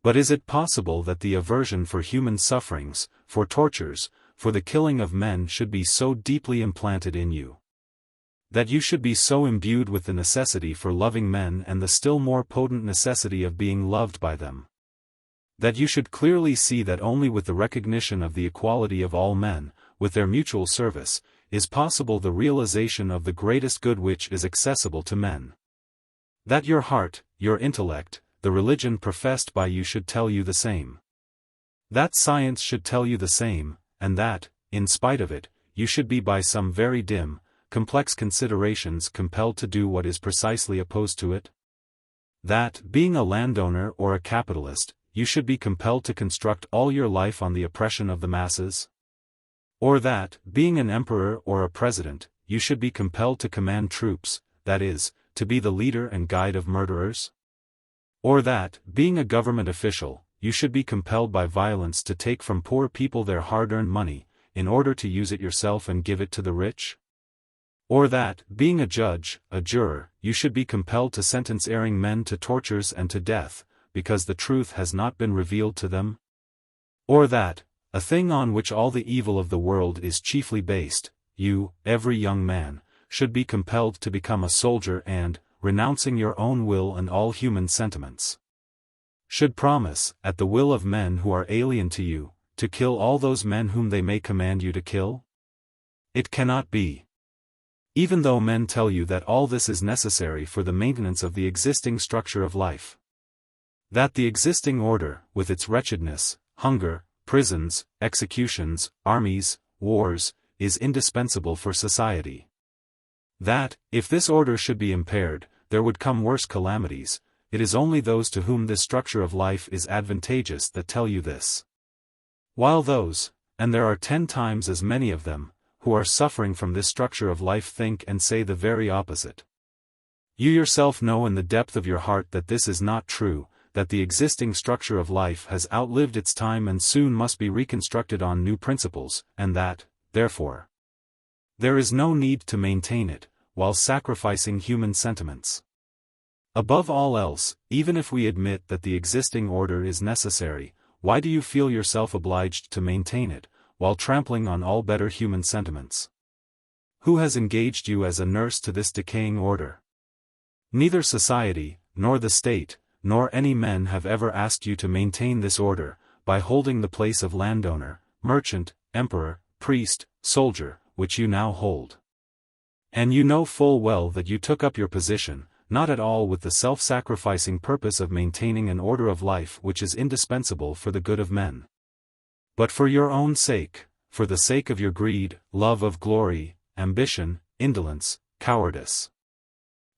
But is it possible that the aversion for human sufferings, for tortures, for the killing of men should be so deeply implanted in you, that you should be so imbued with the necessity for loving men and the still more potent necessity of being loved by them, that you should clearly see that only with the recognition of the equality of all men, with their mutual service, is possible the realization of the greatest good which is accessible to men. That your heart, your intellect, the religion professed by you should tell you the same. That science should tell you the same, and that, in spite of it, you should be by some very dim, complex considerations compelled to do what is precisely opposed to it? That, being a landowner or a capitalist, you should be compelled to construct all your life on the oppression of the masses? Or that, being an emperor or a president, you should be compelled to command troops, that is, to be the leader and guide of murderers? Or that, being a government official, you should be compelled by violence to take from poor people their hard-earned money, in order to use it yourself and give it to the rich? Or that, being a judge, a juror, you should be compelled to sentence erring men to tortures and to death, because the truth has not been revealed to them? Or that, a thing on which all the evil of the world is chiefly based, you, every young man, should be compelled to become a soldier and, renouncing your own will and all human sentiments, should promise, at the will of men who are alien to you, to kill all those men whom they may command you to kill? It cannot be. Even though men tell you that all this is necessary for the maintenance of the existing structure of life. That the existing order, with its wretchedness, hunger, prisons, executions, armies, wars, is indispensable for society. That, if this order should be impaired, there would come worse calamities. It is only those to whom this structure of life is advantageous that tell you this. While those, and there are 10 times as many of them, who are suffering from this structure of life think and say the very opposite. You yourself know in the depth of your heart that this is not true, that the existing structure of life has outlived its time and soon must be reconstructed on new principles, and that, therefore, there is no need to maintain it, while sacrificing human sentiments. Above all else, even if we admit that the existing order is necessary, why do you feel yourself obliged to maintain it, while trampling on all better human sentiments? Who has engaged you as a nurse to this decaying order? Neither society, nor the state, nor any men have ever asked you to maintain this order, by holding the place of landowner, merchant, emperor, priest, soldier, which you now hold. And you know full well that you took up your position, not at all with the self-sacrificing purpose of maintaining an order of life which is indispensable for the good of men, but for your own sake, for the sake of your greed, love of glory, ambition, indolence, cowardice.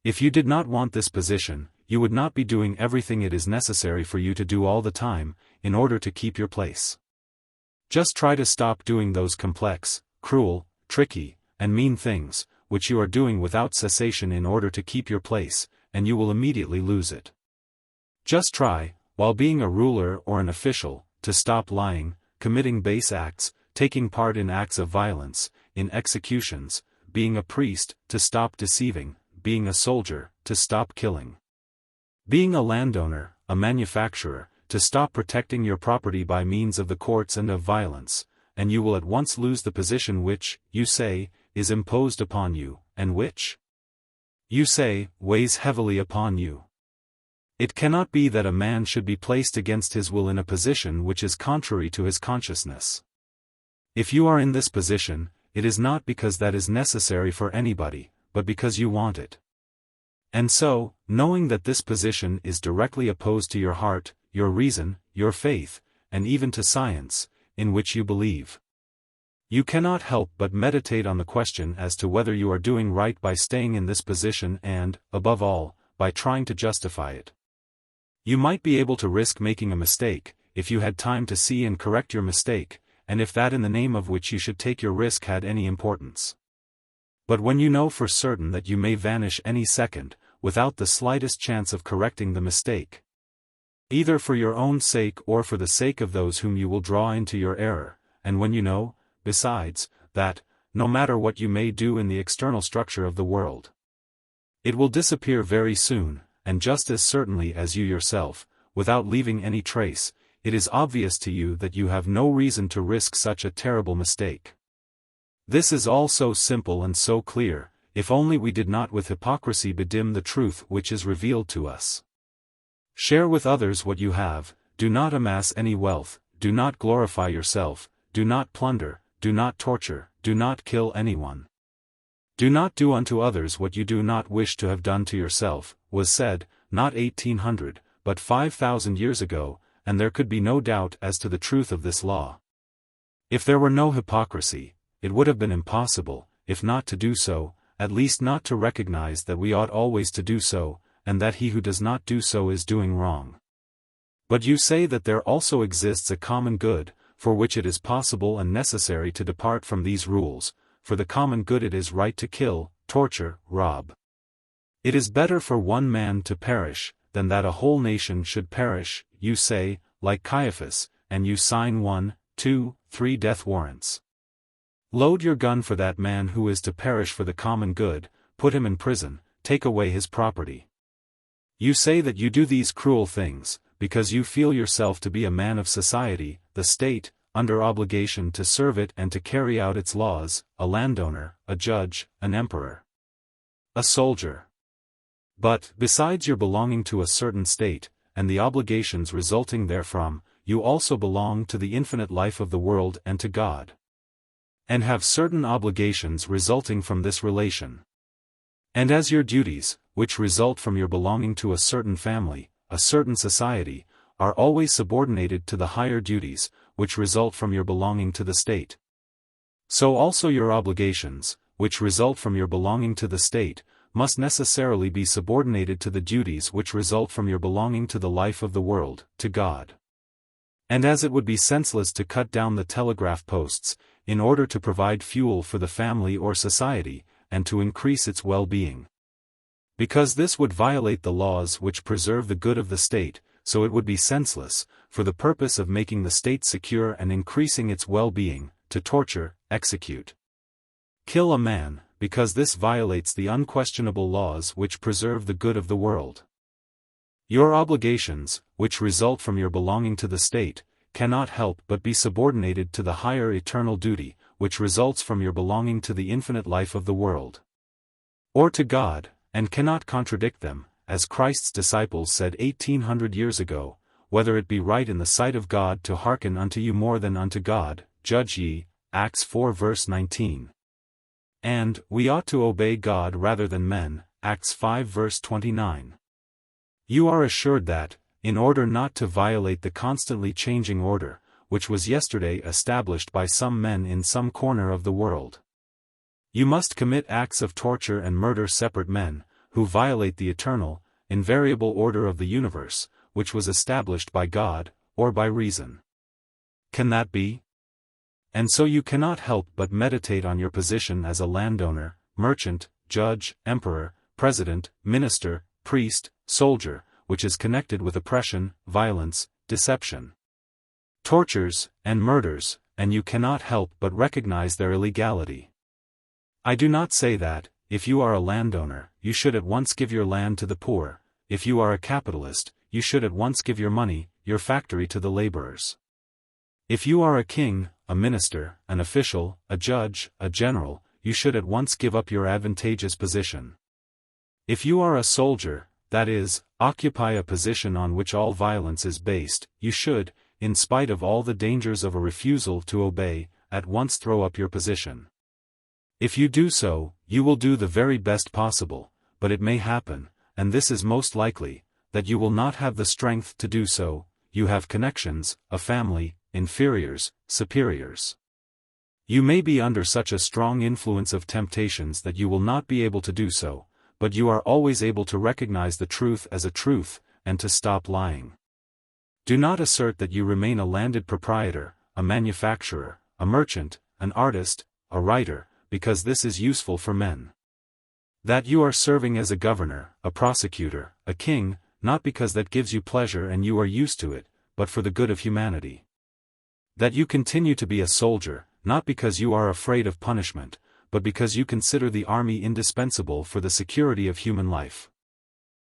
If you did not want this position, you would not be doing everything it is necessary for you to do all the time, in order to keep your place. Just try to stop doing those complex, cruel, tricky, and mean things, which you are doing without cessation in order to keep your place, and you will immediately lose it. Just try, while being a ruler or an official, to stop lying, committing base acts, taking part in acts of violence, in executions, being a priest, to stop deceiving, being a soldier, to stop killing. Being a landowner, a manufacturer, to stop protecting your property by means of the courts and of violence, and you will at once lose the position which, you say, is imposed upon you, and which, you say, weighs heavily upon you. It cannot be that a man should be placed against his will in a position which is contrary to his consciousness. If you are in this position, it is not because that is necessary for anybody, but because you want it. And so, knowing that this position is directly opposed to your heart, your reason, your faith, and even to science, in which you believe, you cannot help but meditate on the question as to whether you are doing right by staying in this position and, above all, by trying to justify it. You might be able to risk making a mistake, if you had time to see and correct your mistake, and if that in the name of which you should take your risk had any importance. But when you know for certain that you may vanish any second, without the slightest chance of correcting the mistake, either for your own sake or for the sake of those whom you will draw into your error, and when you know, besides, that, no matter what you may do in the external structure of the world, it will disappear very soon, and just as certainly as you yourself, without leaving any trace, it is obvious to you that you have no reason to risk such a terrible mistake. This is all so simple and so clear, if only we did not with hypocrisy bedim the truth which is revealed to us. Share with others what you have, do not amass any wealth, do not glorify yourself, do not plunder, do not torture, do not kill anyone. Do not do unto others what you do not wish to have done to yourself, was said, not 1800, but 5,000 years ago, and there could be no doubt as to the truth of this law. If there were no hypocrisy, it would have been impossible, if not to do so, at least not to recognize that we ought always to do so, and that he who does not do so is doing wrong. But you say that there also exists a common good, for which it is possible and necessary to depart from these rules. For the common good it is right to kill, torture, rob. It is better for one man to perish, than that a whole nation should perish, you say, like Caiaphas, and you sign 1, 2, 3 death warrants. Load your gun for that man who is to perish for the common good, put him in prison, take away his property. You say that you do these cruel things, because you feel yourself to be a man of society, the state, under obligation to serve it and to carry out its laws, a landowner, a judge, an emperor, a soldier. But, besides your belonging to a certain state, and the obligations resulting therefrom, you also belong to the infinite life of the world and to God. And have certain obligations resulting from this relation. And as your duties, which result from your belonging to a certain family, a certain society, are always subordinated to the higher duties, which result from your belonging to the state. So also your obligations, which result from your belonging to the state, must necessarily be subordinated to the duties which result from your belonging to the life of the world, to God. And as it would be senseless to cut down the telegraph posts, in order to provide fuel for the family or society, and to increase its well-being. Because this would violate the laws which preserve the good of the state, so it would be senseless, for the purpose of making the state secure and increasing its well-being, to torture, execute, kill a man, because this violates the unquestionable laws which preserve the good of the world. Your obligations, which result from your belonging to the state, cannot help but be subordinated to the higher eternal duty, which results from your belonging to the infinite life of the world, or to God, and cannot contradict them, as Christ's disciples said 1800 years ago, whether it be right in the sight of God to hearken unto you more than unto God, judge ye, Acts 4 verse 19. And, we ought to obey God rather than men, Acts 5 verse 29. You are assured that, in order not to violate the constantly changing order, which was yesterday established by some men in some corner of the world, you must commit acts of torture and murder separate men, who violate the eternal, invariable order of the universe, which was established by God, or by reason. Can that be? And so you cannot help but meditate on your position as a landowner, merchant, judge, emperor, president, minister, priest, soldier, which is connected with oppression, violence, deception, tortures, and murders, and you cannot help but recognize their illegality. I do not say that, if you are a landowner, you should at once give your land to the poor. If you are a capitalist, you should at once give your money, your factory to the laborers. If you are a king, a minister, an official, a judge, a general, you should at once give up your advantageous position. If you are a soldier, that is, occupy a position on which all violence is based, you should, in spite of all the dangers of a refusal to obey, at once throw up your position. If you do so, you will do the very best possible, but it may happen, and this is most likely, that you will not have the strength to do so. You have connections, a family, inferiors, superiors. You may be under such a strong influence of temptations that you will not be able to do so, but you are always able to recognize the truth as a truth, and to stop lying. Do not assert that you remain a landed proprietor, a manufacturer, a merchant, an artist, a writer, because this is useful for men. That you are serving as a governor, a prosecutor, a king, not because that gives you pleasure and you are used to it, but for the good of humanity. That you continue to be a soldier, not because you are afraid of punishment, but because you consider the army indispensable for the security of human life.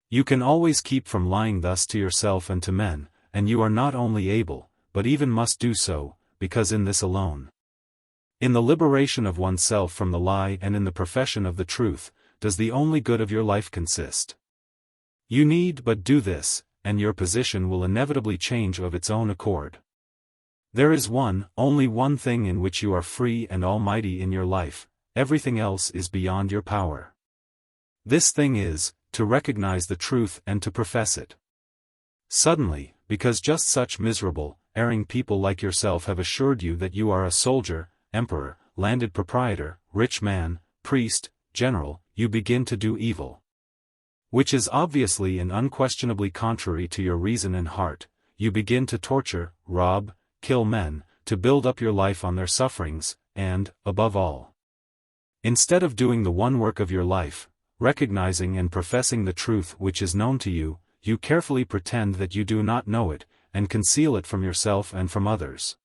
You can always keep from lying thus to yourself and to men, and you are not only able, but even must do so, because in this alone, in the liberation of oneself from the lie and in the profession of the truth, does the only good of your life consist. You need but do this, and your position will inevitably change of its own accord. There is only one thing in which you are free and almighty in your life, everything else is beyond your power. This thing is, to recognize the truth and to profess it. Suddenly, because just such miserable, erring people like yourself have assured you that you are a soldier, emperor, landed proprietor, rich man, priest, general, you begin to do evil, which is obviously and unquestionably contrary to your reason and heart. You begin to torture, rob, kill men, to build up your life on their sufferings, and, above all, instead of doing the one work of your life, recognizing and professing the truth which is known to you, you carefully pretend that you do not know it, and conceal it from yourself and from others,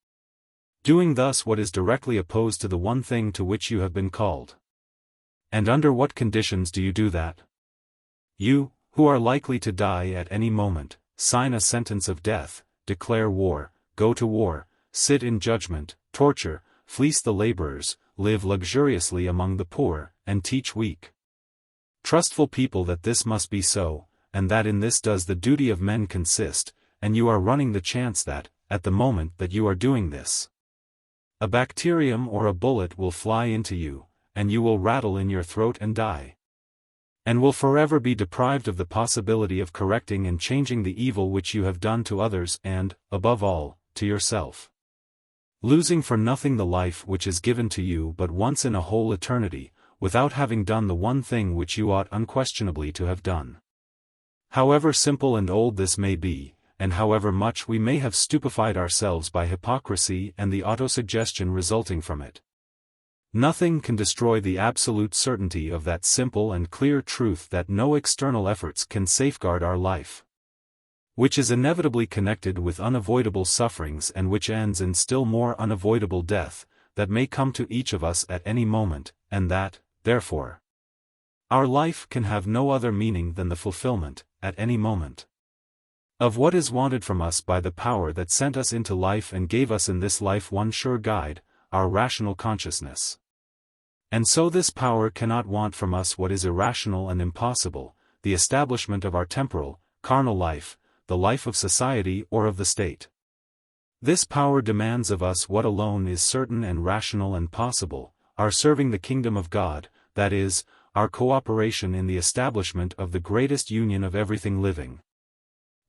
doing thus what is directly opposed to the one thing to which you have been called. And under what conditions do you do that? You, who are likely to die at any moment, sign a sentence of death, declare war, go to war, sit in judgment, torture, fleece the laborers, live luxuriously among the poor, and teach weak, trustful people that this must be so, and that in this does the duty of men consist, and you are running the chance that, at the moment that you are doing this, a bacterium or a bullet will fly into you, and you will rattle in your throat and die, and will forever be deprived of the possibility of correcting and changing the evil which you have done to others and, above all, to yourself, losing for nothing the life which is given to you but once in a whole eternity, without having done the one thing which you ought unquestionably to have done. However simple and old this may be, and however much we may have stupefied ourselves by hypocrisy and the autosuggestion resulting from it, nothing can destroy the absolute certainty of that simple and clear truth that no external efforts can safeguard our life, which is inevitably connected with unavoidable sufferings and which ends in still more unavoidable death, that may come to each of us at any moment, and that, therefore, our life can have no other meaning than the fulfillment, at any moment, of what is wanted from us by the power that sent us into life and gave us in this life one sure guide, our rational consciousness. And so this power cannot want from us what is irrational and impossible, the establishment of our temporal, carnal life, the life of society or of the state. This power demands of us what alone is certain and rational and possible, our serving the kingdom of God, that is, our cooperation in the establishment of the greatest union of everything living,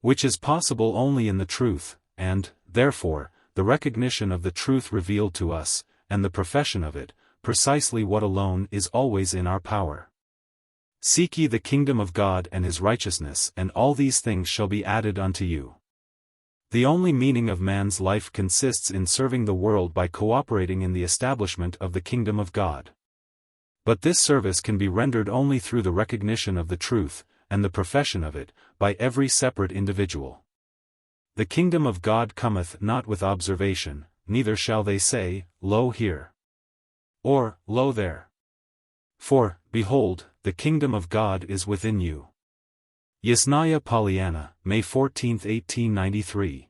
which is possible only in the truth, and, therefore, the recognition of the truth revealed to us, and the profession of it, precisely what alone is always in our power. Seek ye the kingdom of God and his righteousness, and all these things shall be added unto you. The only meaning of man's life consists in serving the world by cooperating in the establishment of the kingdom of God. But this service can be rendered only through the recognition of the truth, and the profession of it, by every separate individual. The kingdom of God cometh not with observation, neither shall they say, Lo here, or, Lo there. For, behold, the kingdom of God is within you. Yasnaya Pollyanna, May 14, 1893.